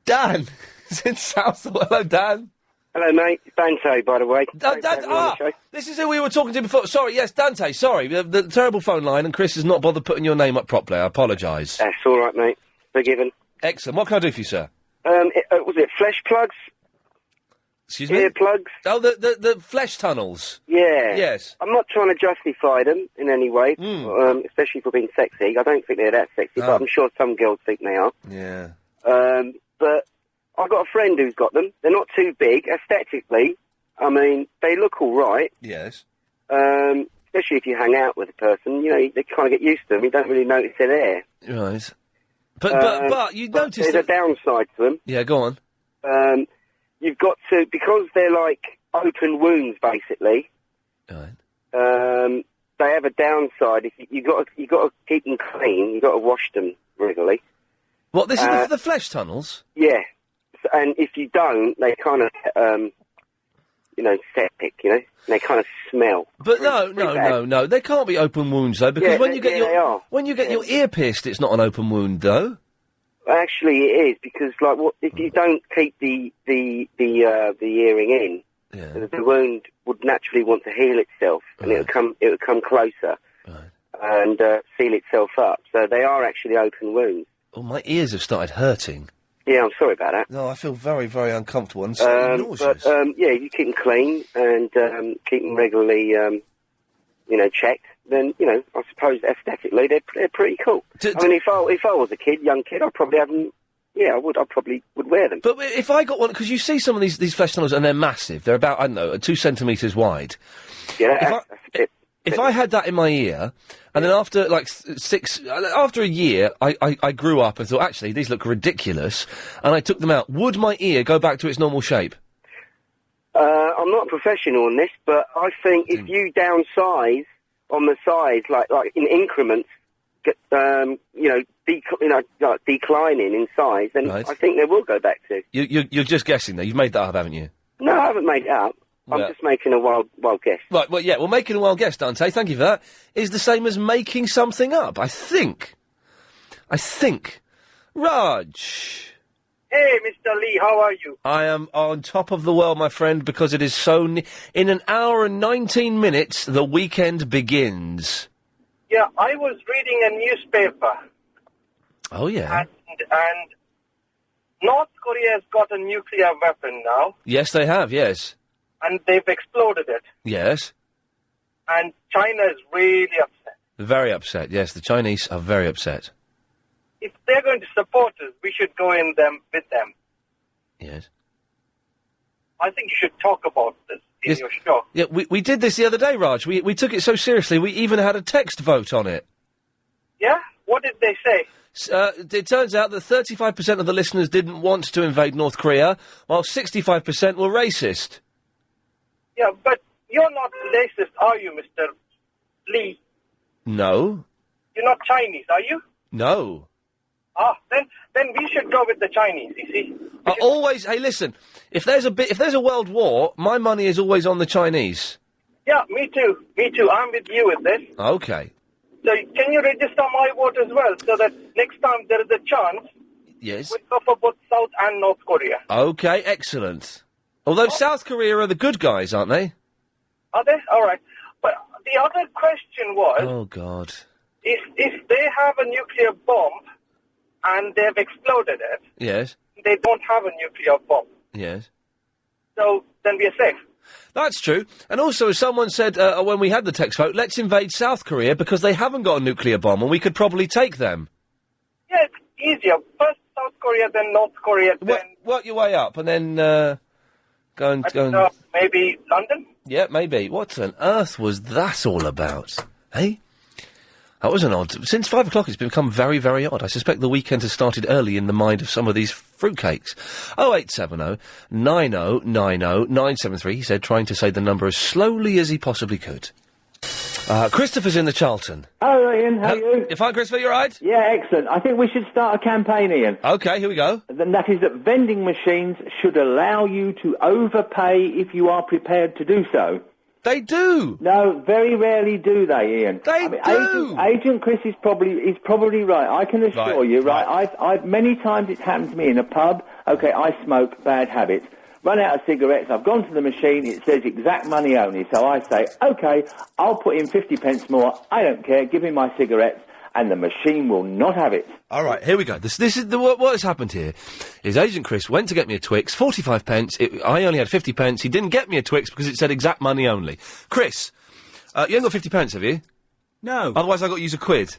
Dan! It's in Southall. Hello, Dan. Hello, mate. It's Dante, by the way. This is who we were talking to before. Sorry, yes, Dante, sorry. The terrible phone line, and Chris has not bothered putting your name up properly. I apologise. That's all right, mate. Forgiven. Excellent. What can I do for you, sir? Was it flesh plugs? Excuse me? Ear plugs? Oh, the flesh tunnels. Yeah. Yes. I'm not trying to justify them in any way, especially for being sexy. I don't think they're that sexy, but I'm sure some girls think they are. Yeah. But I've got a friend who's got them. They're not too big. Aesthetically, I mean, they look all right. Yes. Especially if you hang out with a person, they kind of get used to them. You don't really notice they're there. Right. But you notice there's a downside to them. Yeah, go on. You've got to, because they're like open wounds, basically. Right. They have a downside. If you got to keep them clean. You got to wash them regularly. What? This is the flesh tunnels? Yeah. And if you don't, they kind of, septic. They kind of smell. But no. They can't be open wounds though, because when you get your ear pierced, it's not an open wound though. Actually, it is, because if you don't keep the earring in, the wound would naturally want to heal itself, and it would come closer and seal itself up. So they are actually open wounds. Oh, my ears have started hurting. Yeah, I'm sorry about that. No, I feel very, very uncomfortable and nauseous. But you keep them clean and keep them regularly, checked. Then I suppose aesthetically they're pretty cool. I mean, if I was a young kid, I'd probably have them. Yeah, I probably would wear them. But if I got one, because you see some of these flesh tunnels and they're massive. They're about 2 centimetres wide. Yeah. If I had that in my ear, and then after after a year, I grew up and thought, actually, these look ridiculous, and I took them out, would my ear go back to its normal shape? I'm not a professional on this, but I think if you downsize on the sides, like in increments, declining in size, then I think they will go back to. You're just guessing there. You've made that up, haven't you? No, I haven't made it up. I'm just making a wild guess. Right, well, yeah, well, making a wild guess, Dante, thank you for that, is the same as making something up, I think. Raj. Hey, Mr. Lee, how are you? I am on top of the world, my friend, because it is so... In an hour and 19 minutes, the weekend begins. Yeah, I was reading a newspaper. Oh, yeah. And North Korea has got a nuclear weapon now. Yes, they have, yes. And they've exploded it. Yes. And China is really upset. Very upset, yes. The Chinese are very upset. If they're going to support us, we should go in with them. Yes. I think you should talk about this in your show. Yeah, we did this the other day, Raj. We took it so seriously, we even had a text vote on it. Yeah? What did they say? It turns out that 35% of the listeners didn't want to invade North Korea, while 65% were racist. Yeah, but you're not racist, are you, Mr. Lee? No. You're not Chinese, are you? No. Then we should go with the Chinese, you see. Always, hey, listen, if there's a world war, my money is always on the Chinese. Yeah, me too. I'm with you with this. Okay. So can you register my vote as well, so that next time there is a chance... Yes. We go for both South and North Korea. Okay, excellent. Although South Korea are the good guys, aren't they? Are they? All right. But the other question was... Oh, God. If they have a nuclear bomb and they've exploded it... Yes. They don't have a nuclear bomb. Yes. So then we are safe. That's true. And also, as someone said when we had the text vote, let's invade South Korea because they haven't got a nuclear bomb and we could probably take them. Yeah, it's easier. First South Korea, then North Korea, then... Work your way up and then go and... maybe London? Yeah, maybe. What on earth was that all about? Hey? That was an odd... Since 5 o'clock it's become very, very odd. I suspect the weekend has started early in the mind of some of these fruitcakes. 0870 90 90 973, he said, trying to say the number as slowly as he possibly could. Christopher's in the Charlton. Hello, Ian. How are you? You fine, Christopher? You all right? Yeah, excellent. I think we should start a campaign, Ian. OK, here we go. And that is that vending machines should allow you to overpay if you are prepared to do so. They do. No, very rarely do they, Ian. They do. Agent Chris is probably right. I can assure you, right? I've many times it's happened to me in a pub. Okay, I smoke, bad habits. Run out of cigarettes. I've gone to the machine. It says exact money only. So I say, okay, I'll put in 50 pence more. I don't care. Give me my cigarettes. And the machine will not have it. All right, here we go. This is what has happened here. Is Agent Chris went to get me a Twix, 45 pence. I only had 50 pence. He didn't get me a Twix because it said exact money only. Chris, you ain't got 50 pence, have you? No. Otherwise I've got to use a quid.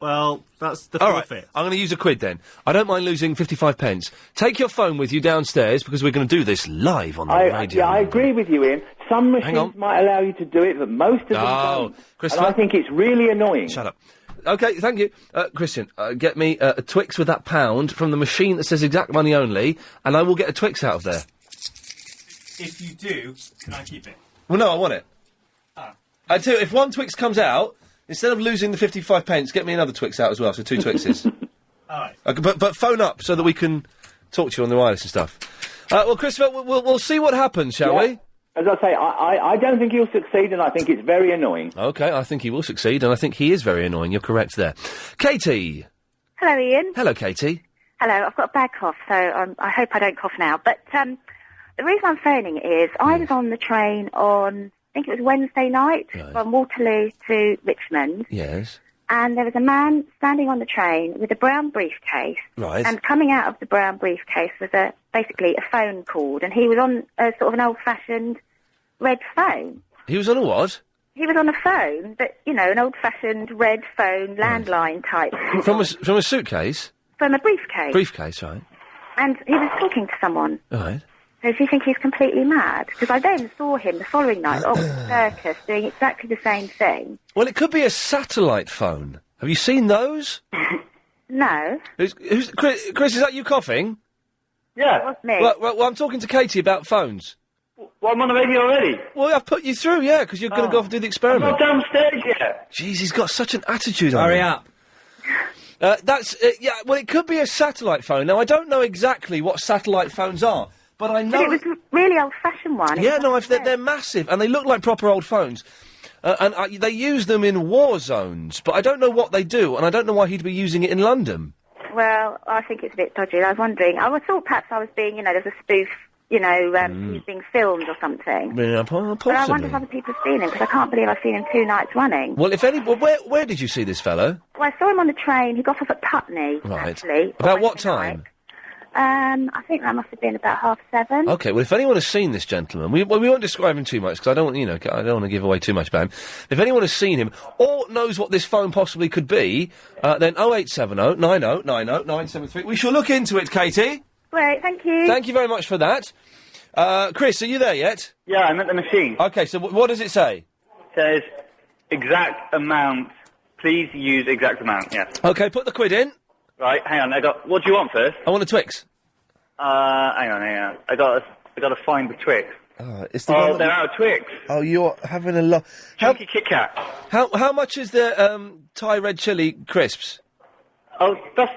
Well, that's the All forfeit. right, I'm going to use a quid then. I don't mind losing 55 pence. Take your phone with you downstairs because we're going to do this live on the radio. Yeah, I agree with you, Ian. Some machines might allow you to do it, but most of them don't. Christopher, and I think it's really annoying. Shut up. OK, thank you. Christian, get me a Twix with that pound from the machine that says exact money only, and I will get a Twix out of there. If you do, can I keep it? Well, no, I want it. I tell you, if one Twix comes out, instead of losing the 55 pence, get me another Twix out as well, so 2 Twixes. All right. But phone up so that we can talk to you on the wireless and stuff. Well, Christopher, we'll see what happens, shall we? As I say, I don't think he'll succeed, and I think it's very annoying. OK, I think he will succeed, and I think he is very annoying. You're correct there. Katie. Hello, Ian. Hello, Katie. Hello, I've got a bad cough, so I hope I don't cough now. But the reason I'm phoning is I was on the train on, I think it was Wednesday night, from Waterloo to Richmond. Yes. And there was a man standing on the train with a brown briefcase. Right. And coming out of the brown briefcase was basically a phone cord, and he was on a sort of an old-fashioned red phone. He was on a what? He was on a phone, but, you know, an old-fashioned red phone, landline type. From a suitcase? From a briefcase. Briefcase, right. And he was talking to someone. Right. So do you think he's completely mad? Because I then saw him the following night at Oxford Circus doing exactly the same thing. Well, it could be a satellite phone. Have you seen those? No. Chris, is that you coughing? Yeah. It was me. Well, I'm talking to Katie about phones. Well, I'm on the radio already. Well, I've put you through, yeah, because you're going to go off and do the experiment. I'm not downstairs yet. Jeez, he's got such an attitude on him. Hurry up. Yeah, well, it could be a satellite phone. Now, I don't know exactly what satellite phones are, but I know... But it was a really old-fashioned one. Yeah, no, they're massive, and they look like proper old phones. They use them in war zones, but I don't know what they do, and I don't know why he'd be using it in London. Well, I think it's a bit dodgy. I was wondering. I thought perhaps I was being, there's a spoof, he's being filmed or something. Yeah, possibly. But I wonder if other people have seen him, because I can't believe I've seen him 2 nights running. Well, where did you see this fellow? Well, I saw him on the train. He got off at Putney, Right. actually. About what time? I think that must have been about 7:30. Okay, well, if anyone has seen this gentleman, we won't describe him too much, because I don't want to give away too much about him. If anyone has seen him, or knows what this phone possibly could be, then 0870 90 90 973. We shall look into it, Katie. Great, thank you. Thank you very much for that. Chris, are you there yet? Yeah, I'm at the machine. Okay, so what does it say? It says, exact amount. Please use exact amount, yes. Okay, put the quid in. Right, hang on, what do you want first? I want a Twix. Hang on. I gotta find the Twix. It's the one they're out of Twix. Oh, you're having a lot. Chunky Kit Kat. How much is the Thai red chili crisps? Oh, that's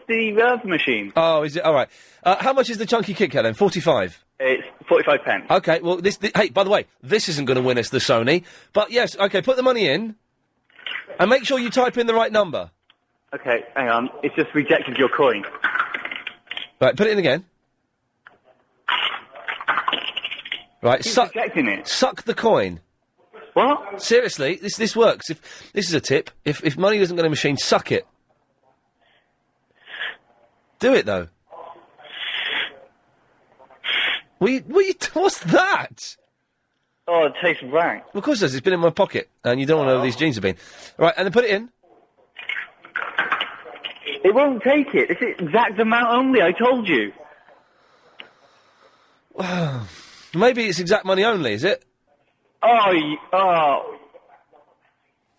the herb machine. Oh, is it? All right. How much is the chunky Kit Kat then? 45. It's 45 pence. Okay. Well, hey, by the way, this isn't going to win us the Sony, but yes. Okay, put the money in, and make sure you type in the right number. Okay, hang on. It's just rejected your coin. Right, put it in again. Right, rejecting it. Suck the coin. What? Seriously, this works. If this is a tip, if money doesn't go in a machine, suck it. Do it though. What's that? Oh, it tastes rank. Of course it does. It's been in my pocket, and you don't want to know where these jeans have been. Right, and then put it in. It won't take it. It's the exact amount only, I told you. Maybe it's exact money only, is it? Oh.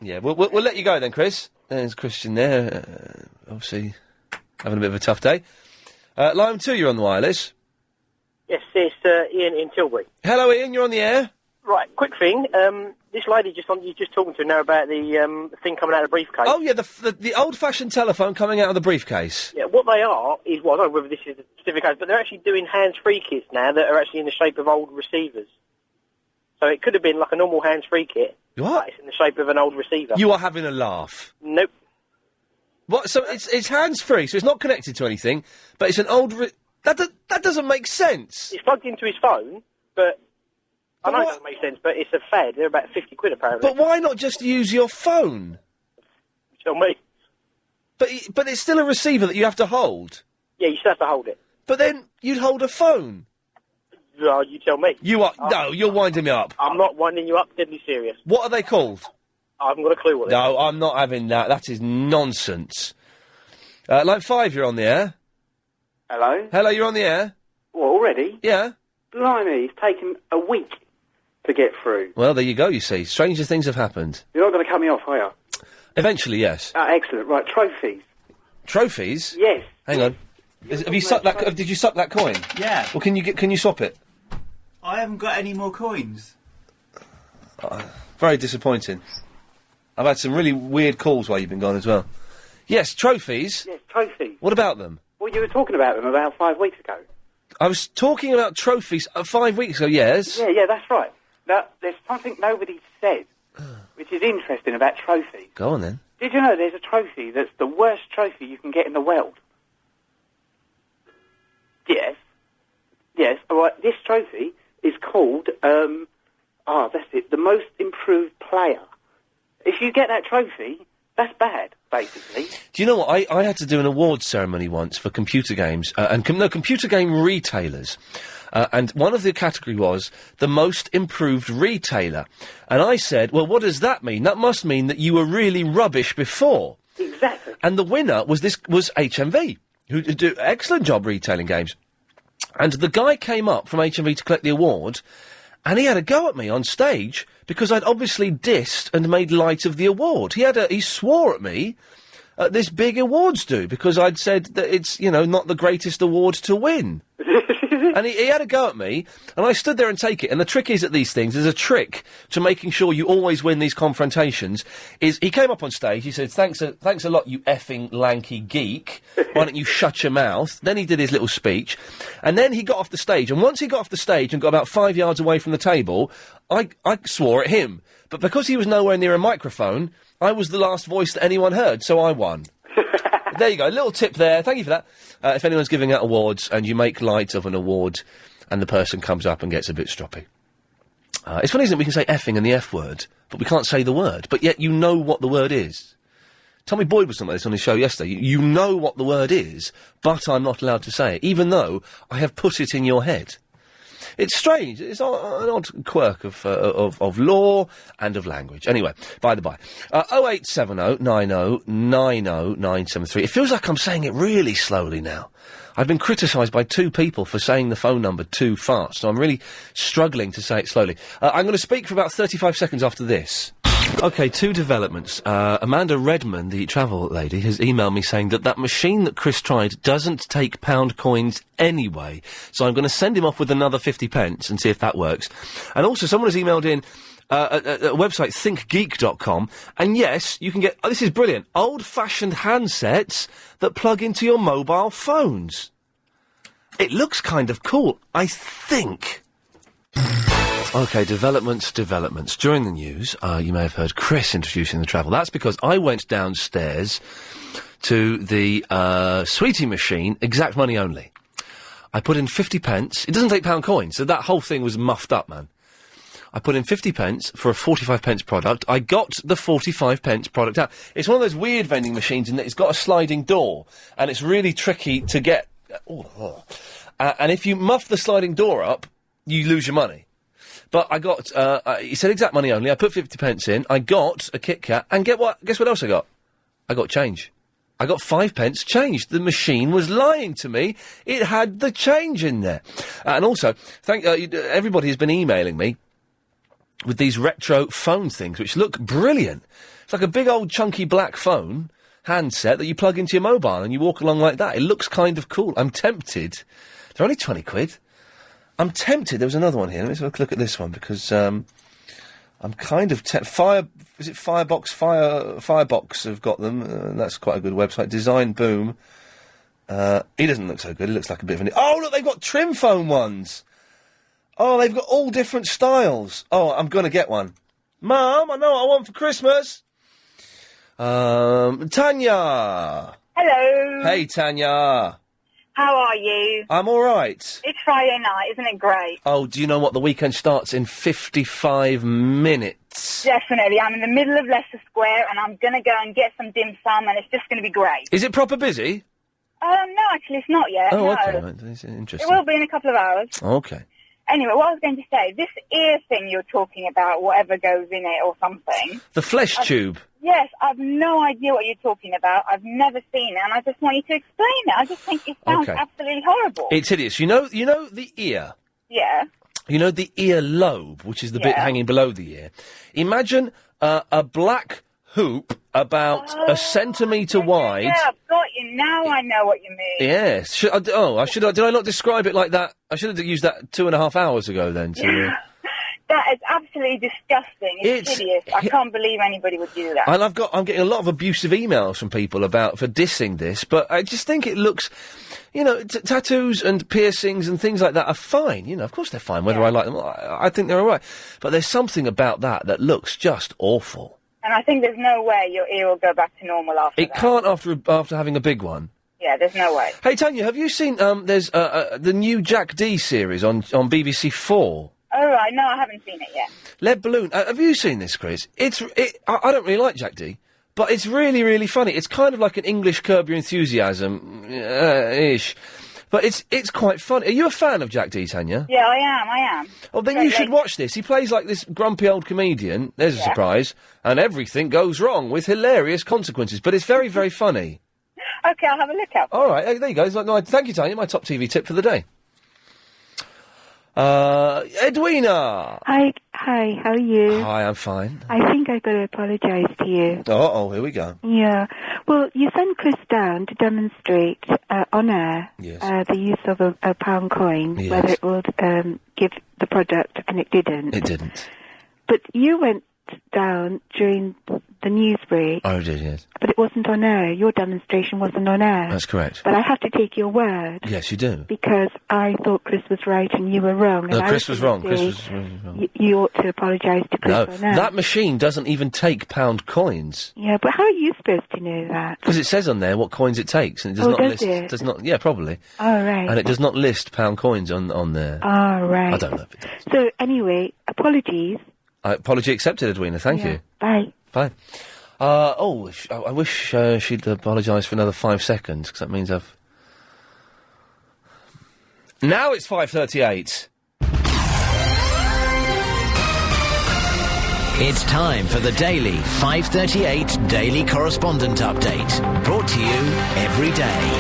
Yeah, we'll let you go then, Chris. There's Christian there, obviously having a bit of a tough day. Line 2, you're on the wireless. Yes, it's Ian in Tilbury. Hello, Ian, you're on the air. Right, quick thing. This lady you're just talking to now about the thing coming out of the briefcase. Oh, yeah, the old-fashioned telephone coming out of the briefcase. Yeah, what they are is, well, I don't know whether this is a specific case, but they're actually doing hands-free kits now that are actually in the shape of old receivers. So it could have been like a normal hands-free kit. What? But it's in the shape of an old receiver. You are having a laugh. Nope. What? So it's hands-free, so it's not connected to anything, but it's an old... That doesn't make sense. It's plugged into his phone, but... I know it doesn't make sense, but it's a fad. They're about 50 quid, apparently. But why not just use your phone? Tell me. But it's still a receiver that you have to hold. Yeah, you still have to hold it. But then you'd hold a phone. Well, you tell me. You are... No, you're winding me up. I'm not winding you up, deadly serious. What are they called? I haven't got a clue what they are. No, I'm not having that. That is nonsense. Line 5, you're on the air. Hello? Hello, you're on the air. What, already? Yeah. Blimey, it's taken a week to get through. Well, there you go, you see. Stranger things have happened. You're not going to cut me off, are you? Eventually, yes. Excellent. Right, trophies. Trophies? Yes. Hang on. Have you sucked that? Did you suck that coin? Yeah. Well, can you swap it? I haven't got any more coins. Very disappointing. I've had some really weird calls while you've been gone as well. Yes, trophies. Yes, trophies. What about them? Well, you were talking about them about 5 weeks ago. I was talking about trophies 5 weeks ago, yes. Yeah, that's right. Now, there's something nobody said, which is interesting about trophies. Go on, then. Did you know there's a trophy that's the worst trophy you can get in the world? Yes. Yes, all right, this trophy is called, that's it, the most improved player. If you get that trophy, that's bad, basically. Do you know what? I had to do an awards ceremony once for computer games, computer game retailers. And one of the category was the most improved retailer. And I said, well, what does that mean? That must mean that you were really rubbish before. Exactly. And the winner was HMV, who do excellent job retailing games. And the guy came up from HMV to collect the award, and he had a go at me on stage because I'd obviously dissed and made light of the award. He swore at me at this big awards do because I'd said that it's, not the greatest award to win. And he had a go at me, and I stood there and take it. And the trick is at these things, there's a trick to making sure you always win these confrontations, is he came up on stage, he said, thanks a lot, you effing lanky geek. Why don't you shut your mouth? Then he did his little speech. And then he got off the stage. And once he got off the stage and got about 5 yards away from the table, I swore at him. But because he was nowhere near a microphone, I was the last voice that anyone heard, so I won. There you go, a little tip there. Thank you for that. If anyone's giving out awards and you make light of an award and the person comes up and gets a bit stroppy. It's funny, isn't it? We can say effing and the F word, but we can't say the word. But yet you know what the word is. Tommy Boyd was talking about this on his show yesterday. You know what the word is, but I'm not allowed to say it, even though I have put it in your head. It's strange. It's an odd quirk of law and of language. Anyway, by the by. 0870 90 90 973. It feels like I'm saying it really slowly now. I've been criticised by 2 people for saying the phone number too fast, so I'm really struggling to say it slowly. I'm going to speak for about 35 seconds after this. OK, 2 developments. Amanda Redman, the travel lady, has emailed me saying that machine that Chris tried doesn't take pound coins anyway, so I'm going to send him off with another 50 pence and see if that works. And also, someone has emailed in a website, thinkgeek.com, and yes, you can get, this is brilliant, old-fashioned handsets that plug into your mobile phones. It looks kind of cool, I think. OK, developments. During the news, you may have heard Chris introducing the travel. That's because I went downstairs to the sweetie machine, exact money only. I put in 50 pence. It doesn't take pound coins, so that whole thing was muffed up, man. I put in 50 pence for a 45 pence product. I got the 45 pence product out. It's one of those weird vending machines in that it's got a sliding door, and it's really tricky to get... and if you muff the sliding door up, you lose your money. But I got, he said exact money only. I put 50 pence in. I got a Kit Kat. And guess what else I got? I got change. I got 5 pence change. The machine was lying to me. It had the change in there. And also, everybody has been emailing me with these retro phone things, which look brilliant. It's like a big old chunky black phone handset that you plug into your mobile and you walk along like that. It looks kind of cool. I'm tempted. They're only 20 quid. I'm tempted. There was another one here. Let's have a look at this one because I'm kind of is it Firebox? Firebox have got them. That's quite a good website. Design Boom. He doesn't look so good. He looks like a bit of an... Oh, look, they've got trim phone ones. Oh, they've got all different styles. Oh, I'm going to get one. Mum, I know what I want for Christmas. Tanya. Hello. Hey, Tanya. How are you? I'm all right. It's Friday night, isn't it great? Oh, do you know what? The weekend starts in 55 minutes. Definitely. I'm in the middle of Leicester Square, and I'm going to go and get some dim sum, and it's just going to be great. Is it proper busy? No, actually, it's not yet. Oh, no. okay. That's interesting. It will be in a couple of hours. Okay. Anyway, what I was going to say, this ear thing you're talking about, whatever goes in it or something. The flesh tube. Yes, I've no idea what you're talking about. I've never seen it, and I just want you to explain it. I just think it sounds absolutely horrible. It's hideous. You know the ear? Yeah. You know the ear lobe, which is the bit hanging below the ear? Imagine a black hoop about a centimetre wide. Yeah, I've got you. Now I know what you mean. Yes. Did I not describe it like that? I should have used that 2.5 hours ago then. That is absolutely disgusting. It's hideous. I can't believe anybody would do that. And I'm getting a lot of abusive emails from people for dissing this, but I just think it looks, tattoos and piercings and things like that are fine. Of course they're fine, whether I like them. I think they're all right. But there's something about that looks just awful. And I think there's no way your ear will go back to normal after that. It can't after having a big one. Yeah, there's no way. Hey, Tanya, have you seen, there's the new Jack D series on BBC 4? Oh, right. No, I haven't seen it yet. Lead Balloon. Have you seen this, Chris? I don't really like Jack D, but it's really, really funny. It's kind of like an English Curb Your Enthusiasm, ish. But it's quite fun. Are you a fan of Jack D, Tanya? Yeah, I am. Oh, then you should watch this. He plays like this grumpy old comedian. There's a surprise. And everything goes wrong with hilarious consequences. But it's very, very funny. Okay, I'll have a look out. All right, there you go. Thank you, Tanya. My top TV tip for the day. Edwina! Hi, how are you? Hi, I'm fine. I think I've got to apologise to you. Oh, here we go. Yeah. Well, you sent Chris down to demonstrate on air the use of a pound coin, Yes. whether it would give the product, and it didn't. It didn't. But you went down during the news break, Oh, it did, yes. but it wasn't on air. Your demonstration wasn't on air. That's correct. But I have to take your word. Yes, you do. Because I thought Chris was right and you were wrong. No, and Chris was wrong. say Chris was wrong. You ought to apologise to Chris No, on air. that machine doesn't even take pound coins. Yeah, but how are you supposed to know that? Because it says on there what coins it takes, and it does Oh, not does list. it? Does not. Yeah, probably. Oh, right. And it does not list pound coins on there. Oh, right. I don't know. So, anyway, apologies. Apology accepted, Edwina. Thank you. Bye. Bye. I wish she'd apologise for another 5 seconds, because that means I've... Now it's 5:38. It's time for the daily 5:38 Daily Correspondent Update. Brought to you every day.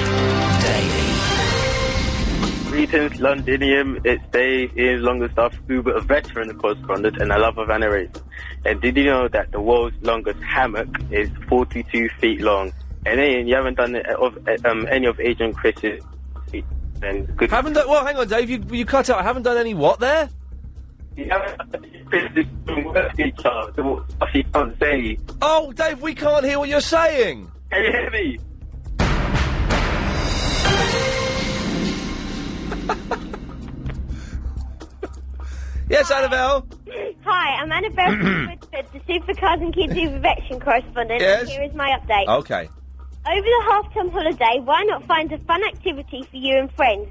Daily. Greetings, Londinium. It's Dave, Ian's longest staff Uber, a veteran correspondent and a lover of animation. And did you know that the world's longest hammock is 42 feet long? And Ian, you haven't done it of any of Agent Chris's feet. Then good. Haven't done... Well, hang on, Dave. You cut out. I haven't done any what there? You haven't done Chris's work each other. What she can't say. Oh, Dave, we can't hear what you're saying. Can you hear me? Yes, Annabelle. Hi, I'm Annabelle from Woodford, the Supercars and Kids Eviction correspondent. Yes. And here is my update. Okay. Over the half-term holiday, why not find a fun activity for you and friends?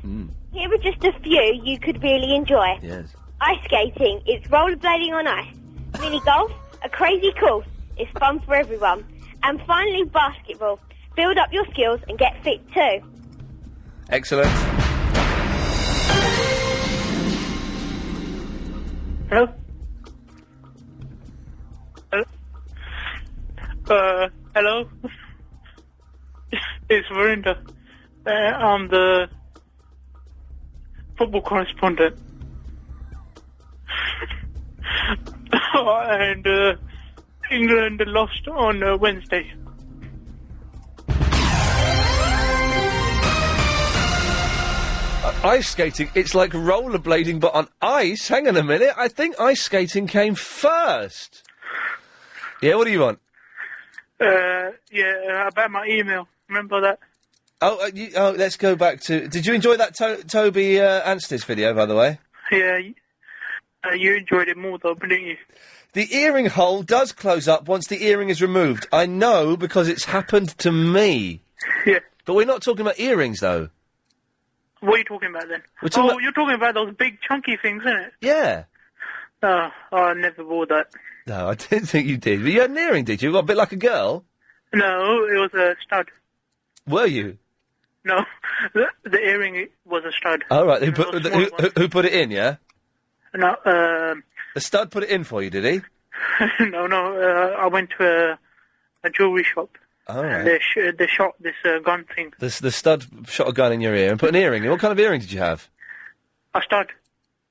Here are just a few you could really enjoy. Yes. Ice skating, it's rollerblading on ice. Mini golf, a crazy course. It's fun for everyone. And finally, basketball. Build up your skills and get fit too. Excellent. Hello? Hello? It's Verinda. I'm the football correspondent. And England lost on Wednesday. Ice skating, it's like rollerblading but on ice. Hang on a minute, I think ice skating came first. Yeah, what do you want? Yeah, about my email. Remember that? Oh, let's go back to... Did you enjoy that Toby Anstis video, by the way? Yeah, you enjoyed it more though, didn't you? The earring hole does close up once the earring is removed. I know, because it's happened to me. Yeah. But we're not talking about earrings, though. What are you talking about then? We're talking about... You're talking about those big chunky things, isn't it? Yeah. I never wore that. No, I didn't think you did. But you had an earring, did you? You got a bit like a girl? No, it was a stud. Were you? No, the earring was a stud. All right, who put it in, yeah? No, The stud put it in for you, did he? no, I went to a jewellery shop. All right. And they shot this gun thing. The stud shot a gun in your ear and put an earring in. What kind of earring did you have? A stud.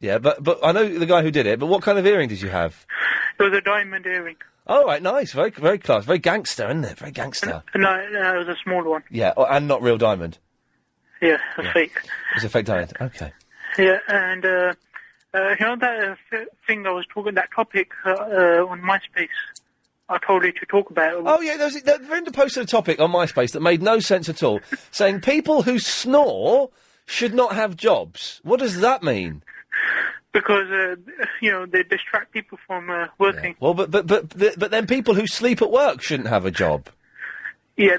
Yeah, but I know the guy who did it, but what kind of earring did you have? It was a diamond earring. All right, nice. Very, very class. Very gangster, isn't it? Very gangster. No, it was a small one. Yeah, and not real diamond. Yeah, fake. It's a fake diamond. Okay. Yeah, and you know that thing I was talking, that topic on MySpace. I told you to talk about. Oh yeah, Verinda posted a topic on MySpace that made no sense at all, saying people who snore should not have jobs. What does that mean? Because they distract people from working. Yeah. Well, but then people who sleep at work shouldn't have a job. Yeah,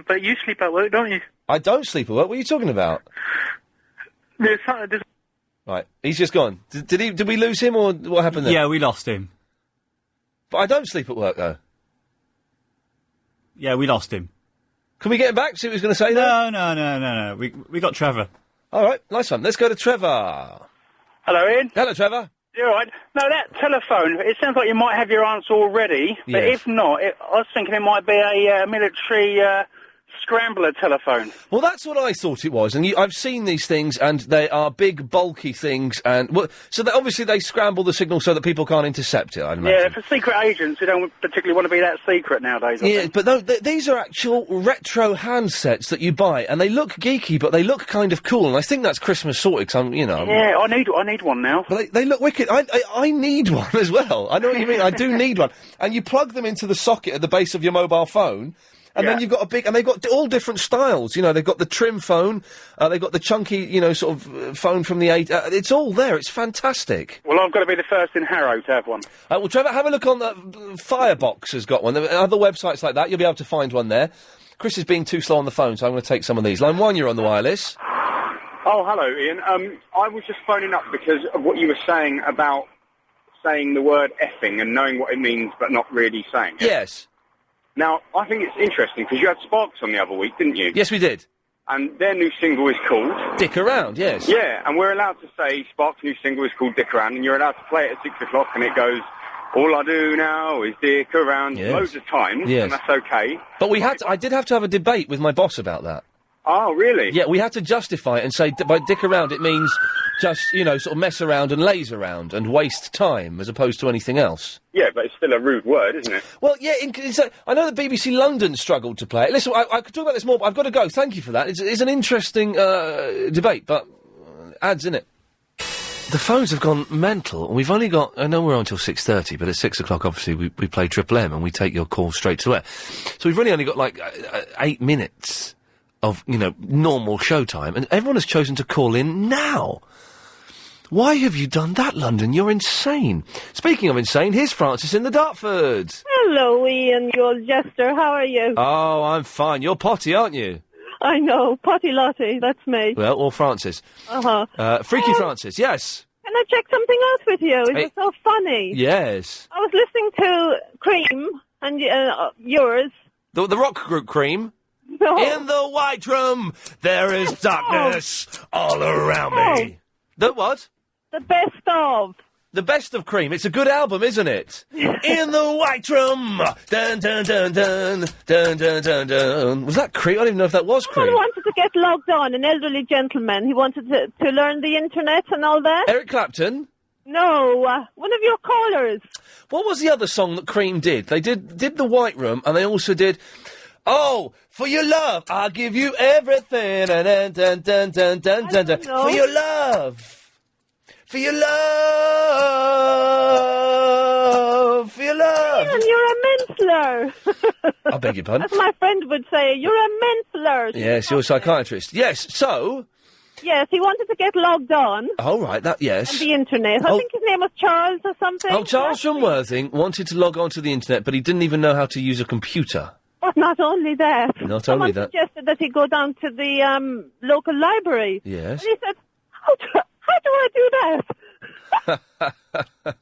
but you sleep at work, don't you? I don't sleep at work. What are you talking about? There's Right, he's just gone. Did we lose him, or what happened there? Yeah, we lost him. But I don't sleep at work, though. Yeah, we lost him. Can we get him back? See what he's going to say there? No. We got Trevor. All right, nice one. Let's go to Trevor. Hello, Ian. Hello, Trevor. You all right? No, that telephone, it sounds like you might have your answer already, but Yes. if not, I was thinking it might be a military scrambler telephone. Well, that's what I thought it was, and I've seen these things, and they are big, bulky things, and so obviously they scramble the signal so that people can't intercept it, I'd imagine. Yeah, for secret agents who don't particularly want to be that secret nowadays. I think. But no, these are actual retro handsets that you buy, and they look geeky, but they look kind of cool, and I think that's Christmas sorted, because Yeah, I need one now. But they look wicked. I need one as well. I know what you mean. I do need one. And you plug them into the socket at the base of your mobile phone, and then you've got and they've got all different styles. They've got the trim phone, they've got the chunky, sort of phone from the 80s. It's all there. It's fantastic. Well, I've got to be the first in Harrow to have one. Well, Trevor, have a look on Firebox has got one. There are other websites like that. You'll be able to find one there. Chris is being too slow on the phone, so I'm going to take some of these. Line 1, you're on the wireless. Oh, hello, Ian. I was just phoning up because of what you were saying about saying the word effing and knowing what it means but not really saying it. Yes. Now, I think it's interesting because you had Sparks on the other week, didn't you? Yes, we did. And their new single is called... Dick Around, yes. Yeah, and we're allowed to say Sparks' new single is called Dick Around, and you're allowed to play it at 6 o'clock, and it goes, all I do now is dick around loads of times, and that's okay. But I did have to have a debate with my boss about that. Oh, really? Yeah, we had to justify it and say by dick around it means just, sort of mess around and laze around and waste time as opposed to anything else. Yeah, but it's still a rude word, isn't it? Well, yeah, I know that BBC London struggled to play it. Listen, I could talk about this more, but I've got to go. Thank you for that. It's an interesting debate, but ads in it. The phones have gone mental, and we've only got... I know we're on until 6:30, but at 6 o'clock, obviously, we play Triple M, and we take your call straight to air. So we've really only got, 8 minutes of, normal showtime, and everyone has chosen to call in now. Why have you done that, London? You're insane. Speaking of insane, here's Francis in the Dartford. Hello, Ian, you old jester. How are you? Oh, I'm fine. You're Potty, aren't you? I know. Potty Lottie, that's me. Well, or Francis. Uh-huh. Freaky Francis, yes. Can I check something else with you? Is it so funny? Yes. I was listening to Cream and yours. The rock group Cream? No. In the White Room, there is darkness all around me. The what? The best of. The best of Cream. It's a good album, isn't it? In the White Room. Dun, dun, dun, dun, dun, dun, dun, dun. Was that Cream? I don't even know if that was Cream. Someone wanted to get logged on, an elderly gentleman. He wanted to learn the internet and all that. Eric Clapton? No, one of your callers. What was the other song that Cream did? They did the White Room, and they also did... Oh, for your love, I'll give you everything. Dun, dun, dun, dun, dun, dun, dun, dun. For your love. For your love. For your love. Ian, you're a mentler. I beg your pardon? As my friend would say, you're a mentler. Yes, you're a psychiatrist. Yes, so... Yes, he wanted to get logged on. Oh, right, yes. On the internet. I think his name was Charles or something. Oh, Charles from Worthing wanted to log on to the internet, but he didn't even know how to use a computer. But not only that. Someone suggested that he go down to the local library. Yes. And he said, how do I do that?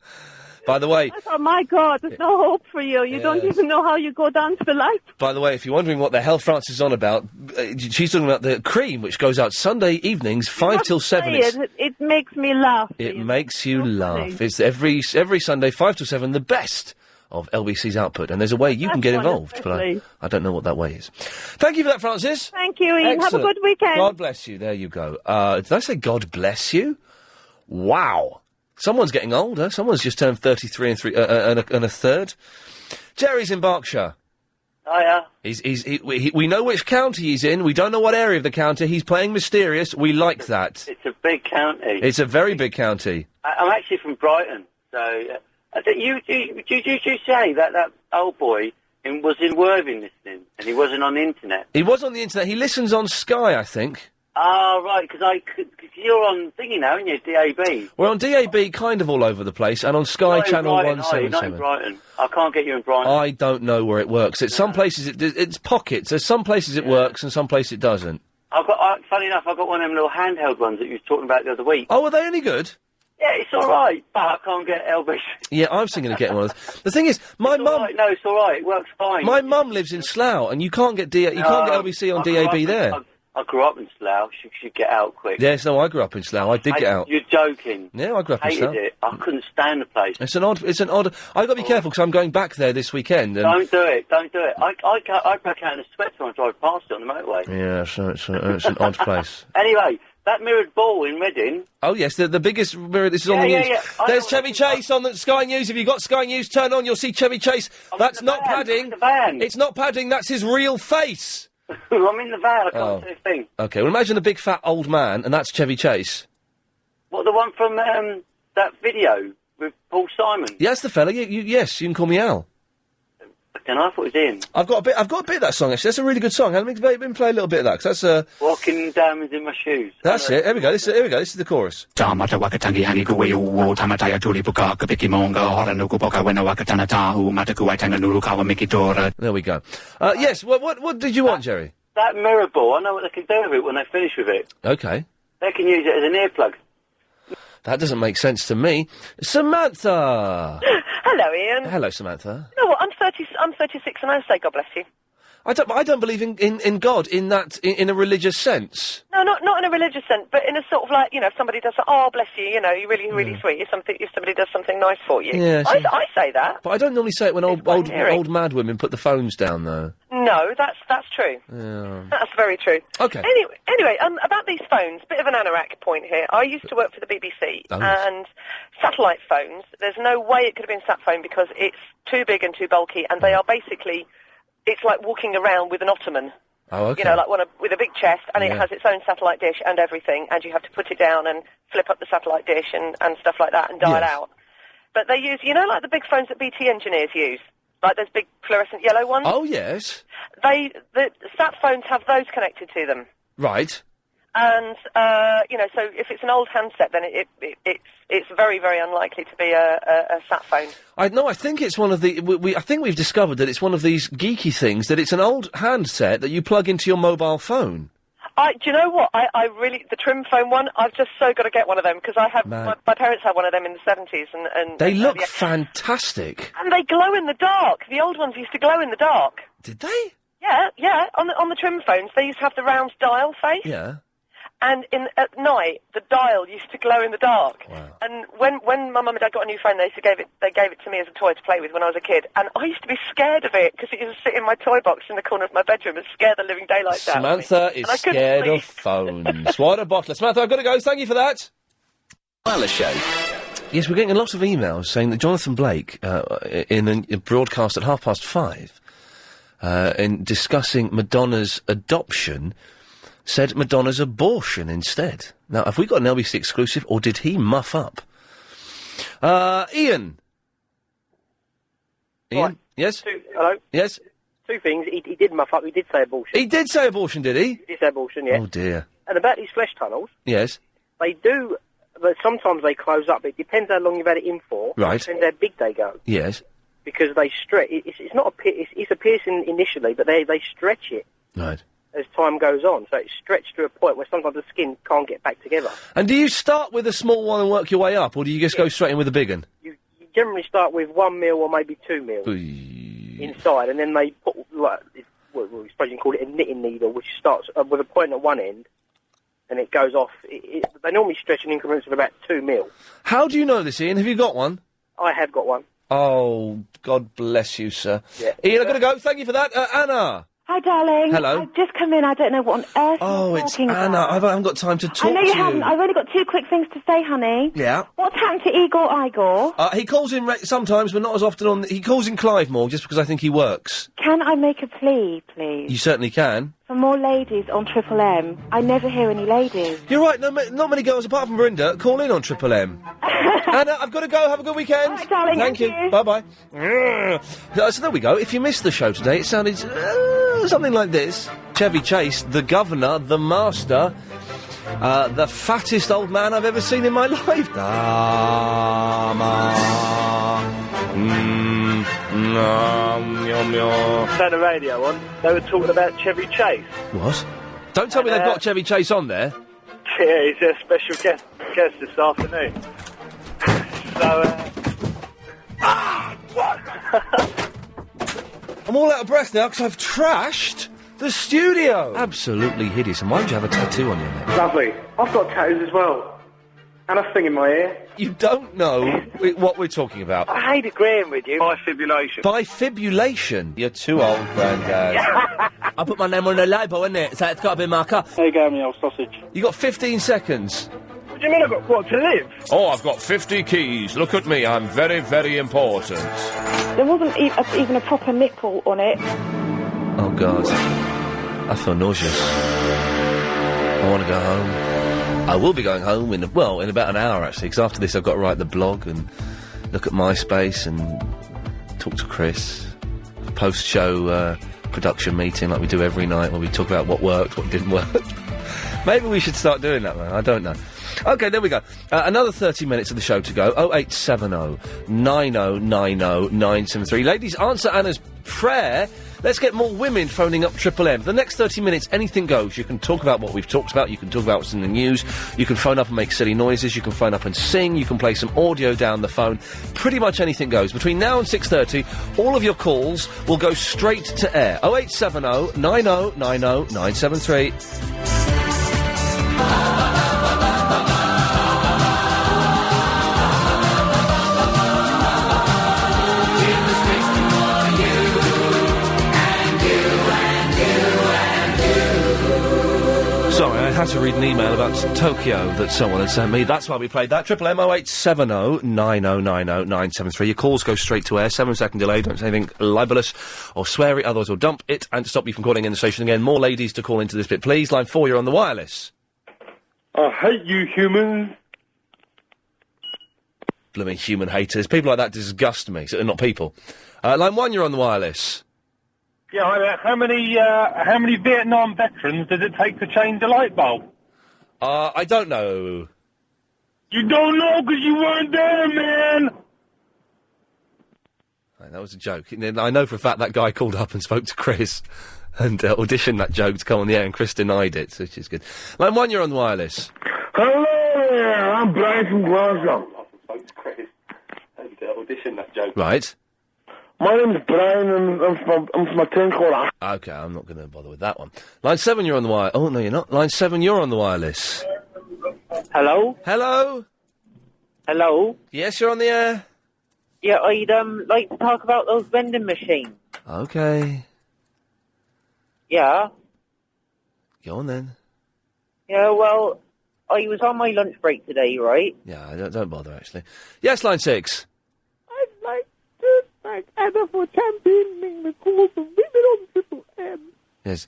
By the way... I thought, my God, there's no hope for you. You don't even know how you go down to the library. By the way, if you're wondering what the hell Francis is on about, she's talking about the Cream, which goes out Sunday evenings, 5 till 7. It makes me laugh. It makes you laugh. It's every Sunday, 5 till 7, the best of LBC's output, and there's a way you can get involved, but I don't know what that way is. Thank you for that, Francis. Thank you, Ian. Excellent. Have a good weekend. God bless you. There you go. Did I say God bless you? Wow. Someone's getting older. Someone's just turned 33 and a third. Jerry's in Berkshire. Hiya. We know which county he's in. We don't know what area of the county. He's playing mysterious. We like that. It's a big county. It's a very big county. I'm actually from Brighton, so... did you say that old boy was in Worthing listening, and he wasn't on the internet? He was on the internet. He listens on Sky, I think. Oh, right, because you're on thingy now, aren't you, DAB? We're on DAB kind of all over the place, and on Sky Channel 177. Not in Brighton. I can't get you in Brighton. I don't know where it works. At some places, it's pockets. There's some places it works, and some places it doesn't. Funny enough, I've got one of them little handheld ones that you were talking about the other week. Oh, are they any good? Yeah, it's all right, but I can't get LBC. Yeah, I'm thinking of getting one of those. The thing is, my mum... No, it's all right. It works fine. My mum lives in Slough, and you can't get LBC on DAB there. I grew up in Slough. You should get out quick. Yes, no, I grew up in Slough. I did get out. You're joking. Yeah, I grew up in Hated Slough. it. I couldn't stand the place. It's an odd. I've got to be careful because I'm going back there this weekend. And Don't do it. Don't do it. I broke out in a sweat when I drove past it on the motorway. yeah, so it's an odd place. Anyway, that mirrored ball in Reading. Oh yes, the biggest mirror. This is on the news. Yeah. There's Chevy Chase on the Sky News. If you've got Sky News, turn on. You'll see Chevy Chase. That's not padding. It's not padding. That's his real face. I'm in the van. I can't see a thing. Okay, well imagine a big fat old man, and that's Chevy Chase. What, the one from that video with Paul Simon? Yeah, that's the fella. Yes, you can call me Al. Then I thought it was Ian. I've got a bit of that song actually. That's a really good song. Let me play a little bit of that. 'Cause that's Walking Diamonds in My Shoes. That's it. Here we go. This is the chorus. There we go. Yes. What did you want, Jerry? That mirror ball. I know what they can do with it when they finish with it. Okay. They can use it as an earplug. That doesn't make sense to me. Samantha. Hello, Ian. Hello, Samantha. You know what? I'm 36, and I say God bless you. I don't believe in God in a religious sense. No, not in a religious sense, but in a sort of like, if somebody does, bless you, you're really sweet. If somebody does something nice for you. Yeah, I say that. But I don't normally say it when old mad women put the phones down, though. No, that's true. Yeah. That's very true. Okay. Anyway, about these phones, bit of an anorak point here. I used to work for the BBC, and satellite phones, there's no way it could have been sat phone because it's too big and too bulky, and they are basically, it's like walking around with an ottoman. Oh, okay. Like with a big chest, and it has its own satellite dish and everything, and you have to put it down and flip up the satellite dish and stuff like that and dial out. But they use, like the big phones that BT engineers use. Like those big fluorescent yellow ones. Oh, yes. The sat phones have those connected to them. Right. And, so if it's an old handset, then it's very, very unlikely to be a sat phone. I think it's one of the... I think we've discovered that it's one of these geeky things, that it's an old handset that you plug into your mobile phone. Do you know what? I really... The trim phone one, I've just so got to get one of them, because I have... My parents had one of them in the 70s, and they look fantastic. And they glow in the dark. The old ones used to glow in the dark. Did they? Yeah. On the trim phones, they used to have the round dial face. Yeah. And at night, the dial used to glow in the dark. Wow. And when my mum and dad got a new phone, they gave it to me as a toy to play with when I was a kid. And I used to be scared of it because it used to sit in my toy box in the corner of my bedroom and scare the living daylights out of me. Samantha is scared of phones. What a bottler. Samantha, I've got to go. Thank you for that. Wireless Show. Yes, we're getting a lot of emails saying that Jonathan Blake, in a broadcast at 5:30, in discussing Madonna's adoption, said Madonna's abortion instead. Now, have we got an LBC exclusive, or did he muff up? Ian? Ian? Yes? Hello? Yes? Two things. He did muff up. He did say abortion. He did say abortion, did he? He did say abortion, yeah. Oh, dear. And about these flesh tunnels, Yes? they do... But sometimes they close up. It depends how long you've had it in for. Right. It depends how big they go. Yes. Because they stretch. It's not it's a piercing initially, but they stretch it. Right. As time goes on, so it's stretched to a point where sometimes the skin can't get back together. And do you start with a small one and work your way up, or do you just go straight in with a big one? You generally start with 1 mil or maybe 2 mil inside, and then they put, I suppose you can call it a knitting needle, which starts with a point at one end, and it goes off. They normally stretch in increments of about 2 mil. How do you know this, Ian? Have you got one? I have got one. Oh, God bless you, sir. Yeah. Ian, I've got to go. Thank you for that. Anna. Hi, darling. Hello. I've just come in. I don't know what on earth you're talking about. I haven't got time to talk to you. I know you haven't. I've only got 2 quick things to say, honey. Yeah. What's happened to Igor? He calls in sometimes, but not as often he calls in Clive more, just because I think he works. Can I make a plea, please? You certainly can. For more ladies on Triple M. I never hear any ladies. You're right, not many girls, apart from Brenda, call in on Triple M. Anna, I've got to go. Have a good weekend. All right, darling. Thank you. Bye-bye. So there we go. If you missed the show today, it sounded something like this. Chevy Chase, the governor, the master, the fattest old man I've ever seen in my life. Turn the radio on. They were talking about Chevy Chase. What? Don't tell me they've got Chevy Chase on there. Yeah, he's a special guest this afternoon. I'm all out of breath now because I've trashed The studio! Absolutely hideous. And why would you have a tattoo on your neck? Lovely. I've got tattoos as well. And a thing in my ear. You don't know what we're talking about. I hate agreeing with you. Bifibulation. Bifibulation? You're too old, Grandad. I put my name on the label, innit? So it's got to be marker. There you go, me old sausage. You got 15 seconds. What do you mean I've got what, to live? Oh, I've got 50 keys. Look at me. I'm very, very important. There wasn't even a proper nipple on it. Oh, God. I feel nauseous. I want to go home. I will be going home in about an hour, actually, because after this I've got to write the blog and look at MySpace and talk to Chris. A post-show production meeting like we do every night where we talk about what worked, what didn't work. Maybe we should start doing that, man. I don't know. OK, there we go. Another 30 minutes of the show to go. 0870 9090 973. Ladies, answer Anna's prayer. Let's get more women phoning up Triple M. For the next 30 minutes, anything goes. You can talk about what we've talked about. You can talk about what's in the news. You can phone up and make silly noises. You can phone up and sing. You can play some audio down the phone. Pretty much anything goes. Between now and 6:30, all of your calls will go straight to air. 0870 9090 973. Sorry, I had to read an email about Tokyo that someone had sent me. That's why we played that. Triple M 0870 9090 973. Your calls go straight to air. 7-second delay. Don't say anything libellous or sweary, otherwise we'll dump it and stop you from calling in the station again. More ladies to call into this bit, please. Line 4, you're on the wireless. I hate you humans. Blooming human haters. People like that disgust me. So they're not people. Line 1, you're on the wireless. Yeah, how many Vietnam veterans does it take to change a light bulb? I don't know. You don't know because you weren't there, man! Right, that was a joke. I know for a fact that guy called up and spoke to Chris and auditioned that joke to come on the air, and Chris denied it, which is good. Line 1, you're on the wireless. Hello there, I'm Brian from Glasgow. I spoke to Chris and auditioned that joke. Right. My name's Brian, and I'm from a town called... OK, I'm not going to bother with that one. Line 7, you're on the wire. Oh, no, you're not. Line 7, you're on the wireless. Hello? Hello? Hello? Yes, you're on the air? Yeah, I'd, like to talk about those vending machines. OK. Yeah? Go on, then. Yeah, well, I was on my lunch break today, right? Yeah, don't bother, actually. Yes, line 6. I'd like to thank Anna for championing the cause of women on Triple M. Yes.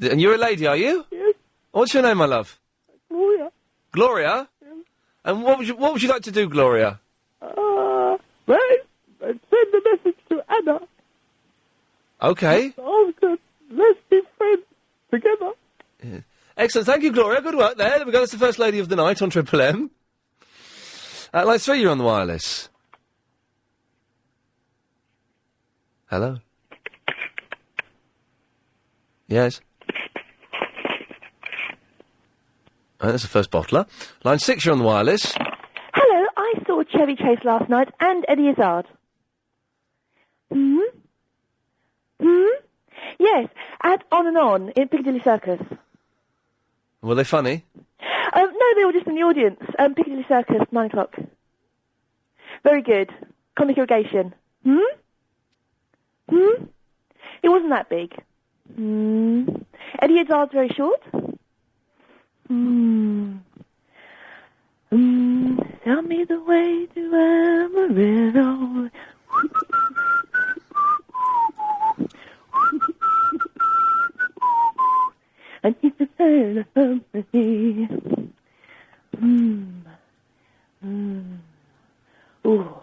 And you're a lady, are you? Yes. What's your name, my love? Gloria. Gloria? Yes. And what would you like to do, Gloria? Well, I'd send a message to Anna. OK. Let's be friends together. Yeah. Excellent. Thank you, Gloria. Good work there. There we go. That's the first lady of the night on Triple M. Line 3, you're on the wireless. Hello? Yes? That's the first bottler. Line 6, you're on the wireless. Hello, I saw Chevy Chase last night and Eddie Izzard. Yes, at On and On in Piccadilly Circus. Were they funny? No, they were just in the audience. Piccadilly Circus, 9 o'clock. Very good. Comic irrigation. It wasn't that big. Eddie Izzard's very short. Tell me the way to Amarillo. I need to turn from me. Ooh.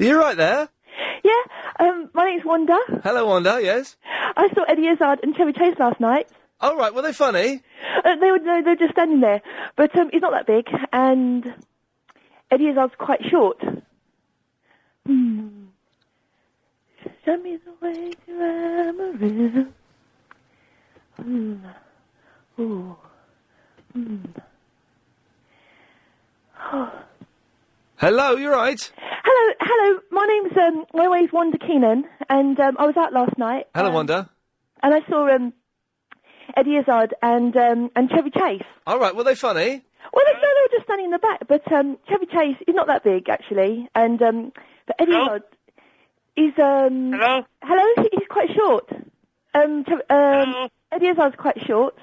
Are you right there? Yeah, my name's Wanda. Hello, Wanda, yes? I saw Eddie Izzard and Chevy Chase last night. Oh, right, were they funny? They were just standing there. But he's not that big, and Eddie Izzard's quite short. Show me the way to Amarillo. Hello, you right? Hello. My name's Wanda Keenan, and I was out last night. Hello, Wanda. And I saw Eddie Izzard and Chevy Chase. All right, were they funny? Well, they were just standing in the back, but Chevy Chase is not that big, actually, and but Eddie Izzard is... Hello? Hello? He's quite short. Eddie Izzard's quite short.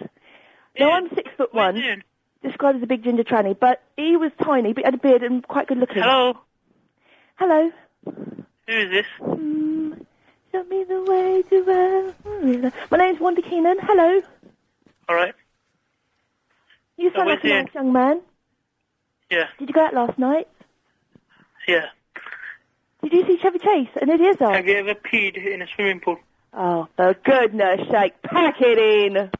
Now, I'm 6'1", described as a big ginger tranny, but he was tiny, but he had a beard and quite good looking. Hello? Hello? Who is this? Show me the way to... My name's Wanda Keenan. Hello? All right. You sound like a nice young man. Yeah. Did you go out last night? Yeah. Did you see Chevy Chase and Eddie Izzard? Have you ever peed in a swimming pool? Oh, for goodness sake, pack it in!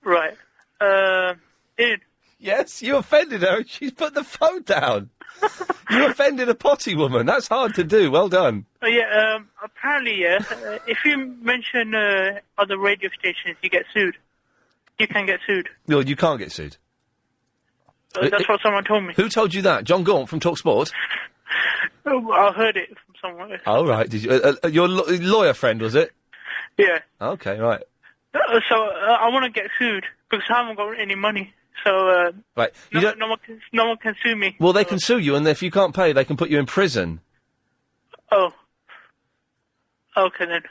Right. Ian. Yes, you offended her. She's put the phone down. You offended a potty woman. That's hard to do. Well done. Apparently, if you mention other radio stations, you get sued. You can get sued. No, you can't get sued. That's what someone told me. Who told you that? John Gaunt from TalkSport? I heard it from someone. Oh, right. Did you? Your lawyer friend, was it? Yeah. Okay, right. I want to get sued because I haven't got any money. So right. No one can sue me. Well, they can sue you, and if you can't pay, they can put you in prison. Oh. Okay, then.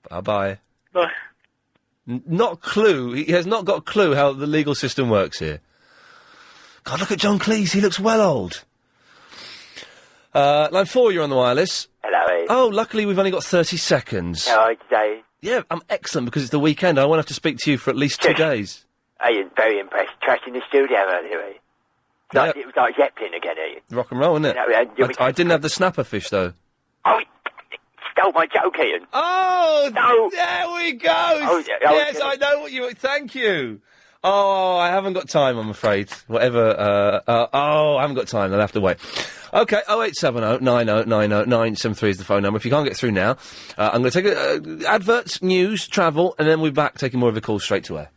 Bye-bye. Bye. Not a clue. He has not got a clue how the legal system works here. God, look at John Cleese. He looks well old. Line 4, you're on the wireless. Hello. Oh, luckily we've only got 30 seconds. How are you today? Yeah, I'm excellent because it's the weekend. I won't have to speak to you for at least 2 days. Ian, very impressed. Trash in the studio earlier, eh? Yeah. It was like Zeppelin again, Ian. Rock and roll, isn't it? I didn't have the snapper fish, though. Oh, stole my joke, Ian. Oh, no. There we go. Yes, I know what you... Thank you. Oh, I haven't got time, I'm afraid. Whatever. I haven't got time. I'll have to wait. OK, 0870 90 90 973 is the phone number. If you can't get through now, I'm going to take adverts, news, travel, and then we'll be back taking more of the calls straight to air.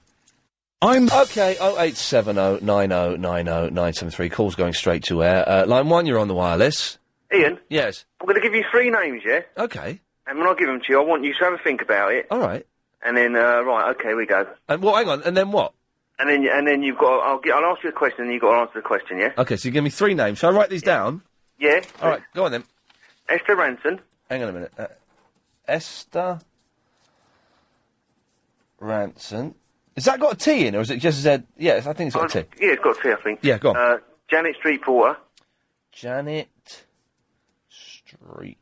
OK, 0870 90 90 973. Calls going straight to air. Line 1, you're on the wireless. Ian? Yes? I'm going to give you 3 names, yeah? OK. And when I give them to you, I want you to have a think about it. All right. And then, right, OK, we go. And well, hang on, and then what? And then you've got... I'll ask you a question, and you've got to answer the question, yeah? OK, so you give me 3 names. Shall I write these down? Yeah. All right, go on then. Esther Ranson. Hang on a minute. Esther Ranson. Has that got a T in, or is it just Z? Yes, I think it's got a T. Yeah, it's got a T, I think. Yeah, go on. Janet Street Porter. Janet Street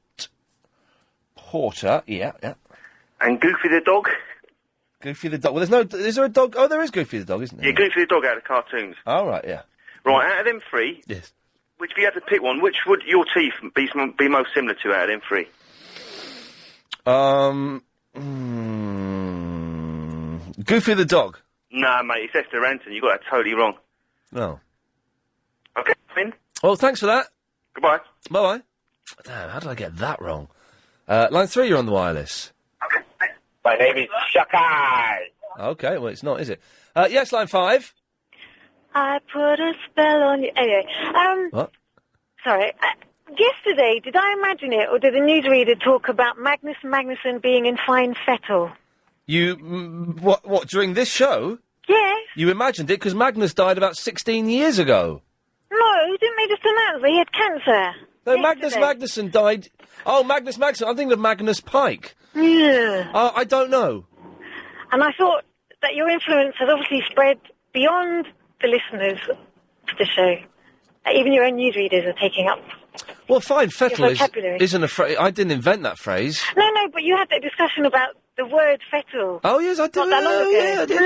Porter. Yeah. And Goofy the dog. Goofy the dog. Well, is there a dog? Oh, there is Goofy the dog, isn't there? Yeah, Goofy the dog out of the cartoons. Oh, right, yeah. Right, out of them 3... Yes. If you had to pick one, which would your teeth be most similar to out of them 3? Goofy the dog. Nah, mate, it's Esther Ranson. You got that totally wrong. No. Okay, Finn. Well, thanks for that. Goodbye. Bye-bye. Damn, how did I get that wrong? Line 3, you're on the wireless. Okay. My name is Shakai. Okay, well, it's not, is it? Yes, line 5. I put a spell on you. Anyway, What? Sorry. Yesterday, did I imagine it, or did the newsreader talk about Magnus Magnusson being in fine fettle? You... What, during this show? Yes. You imagined it because Magnus died about 16 years ago. No, didn't they just announce that he had cancer? No, Magnus Magnusson died... Oh, Magnus Magnusson. I'm thinking of Magnus Pike. Yeah. I don't know. And I thought that your influence has obviously spread beyond the listeners of the show. Even your own newsreaders are taking up. Well, fine, fettle vocabulary. isn't a phrase. I didn't invent that phrase. No, but you had that discussion about the word fettle. Oh, yes, I did. Not that long ago. Yeah, I did.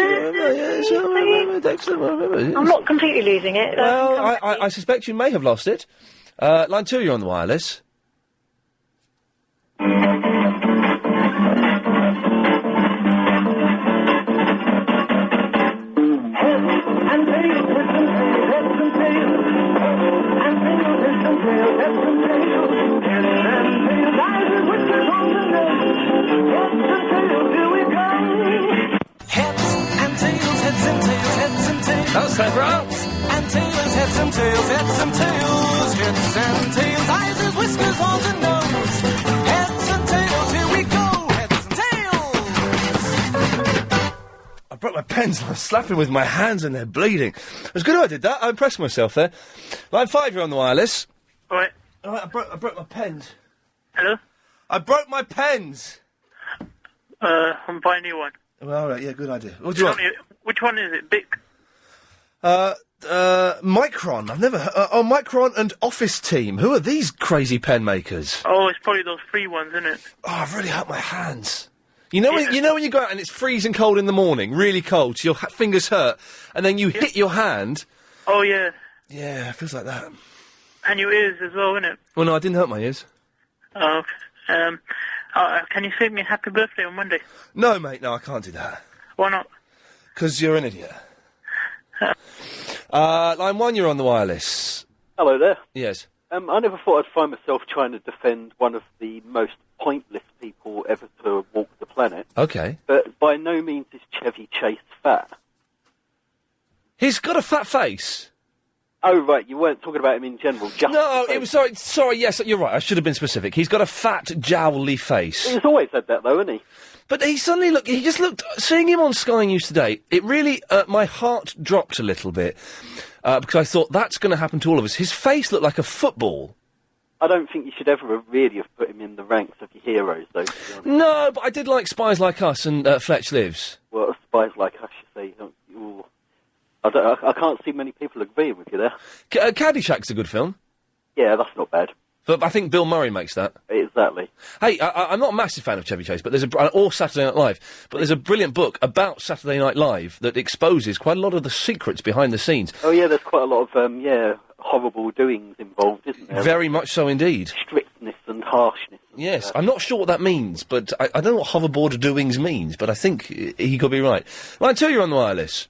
Remember, I'm not completely losing it. Well, I suspect you may have lost it. Line 2, you're on the wireless. That's clever. And tails, heads and tails, heads and tails, heads hands. I'm slapping with my hands and they're bleeding. It was good I did that. I impressed myself there. Line 5, you're on the wireless. All right. I broke my pens. Hello? I broke my pens. I'm buying a new one. Well, all right, yeah, good idea. What do you want? Which one is it? Bic? Micron. I've never heard... Micron and Office Team. Who are these crazy pen makers? Oh, it's probably those free ones, isn't it? Oh, I've really hurt my hands. You know when you go out and it's freezing cold in the morning, really cold, so your fingers hurt, and then you hit your hand... Oh, yeah. Yeah, it feels like that. And your ears as well, innit? Well, no, I didn't hurt my ears. Oh, can you sing me a happy birthday on Monday? No, mate, no, I can't do that. Why not? Because you're an idiot. Line 1, you're on the wireless. Hello there. Yes. I never thought I'd find myself trying to defend one of the most pointless people ever to walk the planet. Okay. But by no means is Chevy Chase fat. He's got a fat face. Oh, right, you weren't talking about him in general, just... No, it was... Sorry, yes, you're right, I should have been specific. He's got a fat, jowly face. He's always had that, though, hasn't he? But he suddenly he just looked... Seeing him on Sky News today, it really... my heart dropped a little bit, because I thought, that's going to happen to all of us. His face looked like a football. I don't think you should ever really have put him in the ranks of your heroes, though, to be honest. No, but I did like Spies Like Us and Fletch Lives. Well, Spies Like Us, you say... I can't see many people agreeing with you there. Caddyshack's a good film. Yeah, that's not bad. But I think Bill Murray makes that. Exactly. Hey, I'm not a massive fan of Chevy Chase, but or Saturday Night Live, but there's a brilliant book about Saturday Night Live that exposes quite a lot of the secrets behind the scenes. Oh, yeah, there's quite a lot of, horrible doings involved, isn't there? Very much so indeed. Strictness and harshness. Yes, I'm not sure what that means, but I don't know what hoverboard doings means, but I think he could be right. Line 2, you're on the wireless.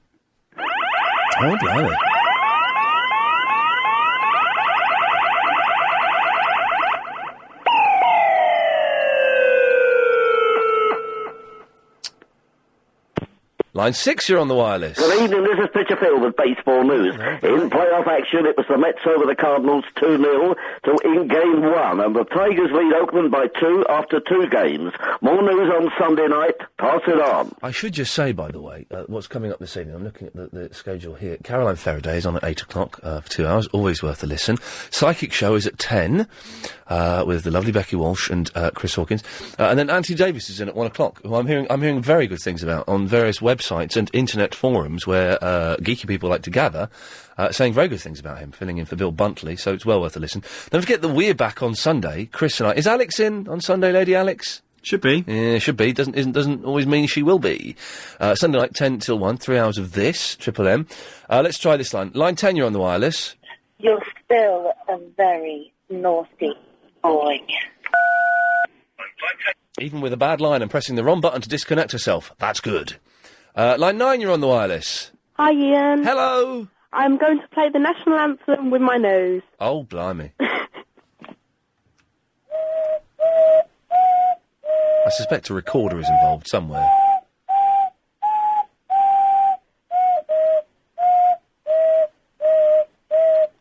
Oh, blimey. Line 6, you're on the wireless. Good evening, this is Pitcher Phil with Baseball News. In playoff action, it was the Mets over the Cardinals 2-0 in Game 1, and the Tigers lead Oakland by 2 after 2 games. More news on Sunday night. Pass it on. I should just say, by the way, what's coming up this evening. I'm looking at the schedule here. Caroline Faraday is on at 8 o'clock for 2 hours. Always worth a listen. Psychic Show is at 10 with the lovely Becky Walsh and Chris Hawkins. And then Anthony Davis is in at 1 o'clock, who I'm hearing very good things about on various websites and internet forums where geeky people like to gather, saying very good things about him, filling in for Bill Buntley, so it's well worth a listen. Don't forget that we're back on Sunday, Chris and I. Is Alex in on Sunday, Lady Alex? Should be. Yeah, should be. Doesn't always mean she will be. Sunday night, 10 till 1, 3 hours of this, Triple M. Let's try this line. Line 10, you're on the wireless. You're still a very naughty boy. Even with a bad line and pressing the wrong button to disconnect herself. That's good. Line 9, you're on the wireless. Hi, Ian. Hello. I'm going to play the national anthem with my nose. Oh, blimey. I suspect a recorder is involved somewhere.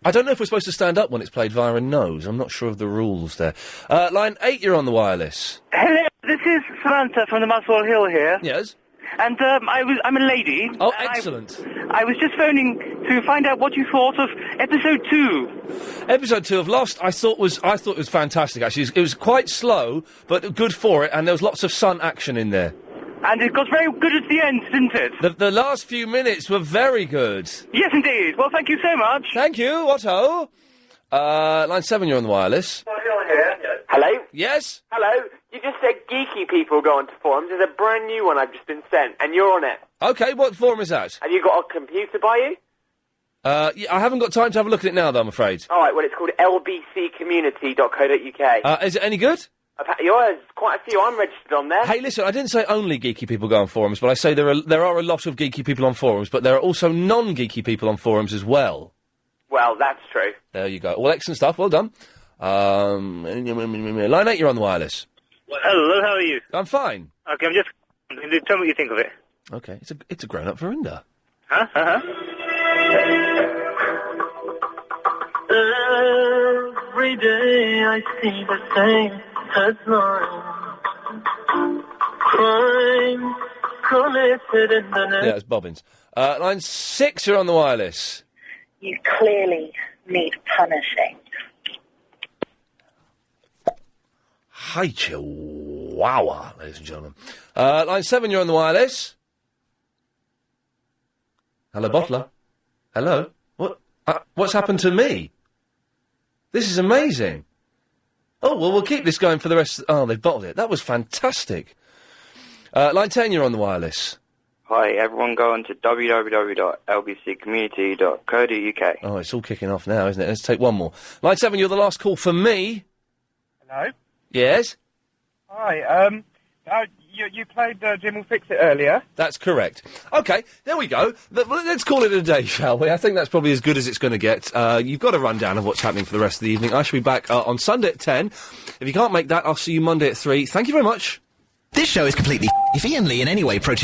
I don't know if we're supposed to stand up when it's played via a nose. I'm not sure of the rules there. Line 8, you're on the wireless. Hello, this is Samantha from the Muswell Hill here. Yes? And I'm a lady. Oh, excellent. I was just phoning to find out what you thought of episode 2. Episode 2 of Lost, I thought it was fantastic. Actually, it was quite slow, but good for it, and there was lots of sun action in there. And it got very good at the end, didn't it? The last few minutes were very good. Yes, indeed. Well, thank you so much. Thank you, Otto. Line 7, you're on the wireless. Hello? Yes? Hello? You just said geeky people go onto forums. There's a brand new one I've just been sent, and you're on it. Okay, what forum is that? Have you got a computer by you? Yeah, I haven't got time to have a look at it now, though, I'm afraid. All right, well, it's called lbccommunity.co.uk. Is it any good? Yours, quite a few. I'm registered on there. Hey, listen, I didn't say only geeky people go on forums, but I say there are a lot of geeky people on forums, but there are also non-geeky people on forums as well. Well, that's true. There you go. Well, excellent stuff. Well done. Line 8, you're on the wireless. Hello, how are you? I'm fine. Okay, tell me what you think of it. Okay, it's a grown-up Verinda. Huh? Every day I see the same headline. Crime Yeah, it's Bobbins. Line 6, you're on the wireless. You clearly need punishing. Hi, Chihuahua, ladies and gentlemen. Line 7, you're on the wireless. Hello, Bottler. Hello. What's happened to me? This is amazing. Oh, well, we'll keep this going for the rest... Oh, they've bottled it. That was fantastic. Line 10, you're on the wireless. Hi, everyone go on to www.lbccommunity.co.uk. Oh, it's all kicking off now, isn't it? Let's take one more. Line 7, you're the last call for me. Hello? Yes? Hi, you played Jim Will Fix It earlier. That's correct. OK, there we go. Let's call it a day, shall we? I think that's probably as good as it's going to get. You've got a rundown of what's happening for the rest of the evening. I shall be back on Sunday at 10. If you can't make that, I'll see you Monday at 3. Thank you very much. This show is completely... If Iain Lee in any way approaches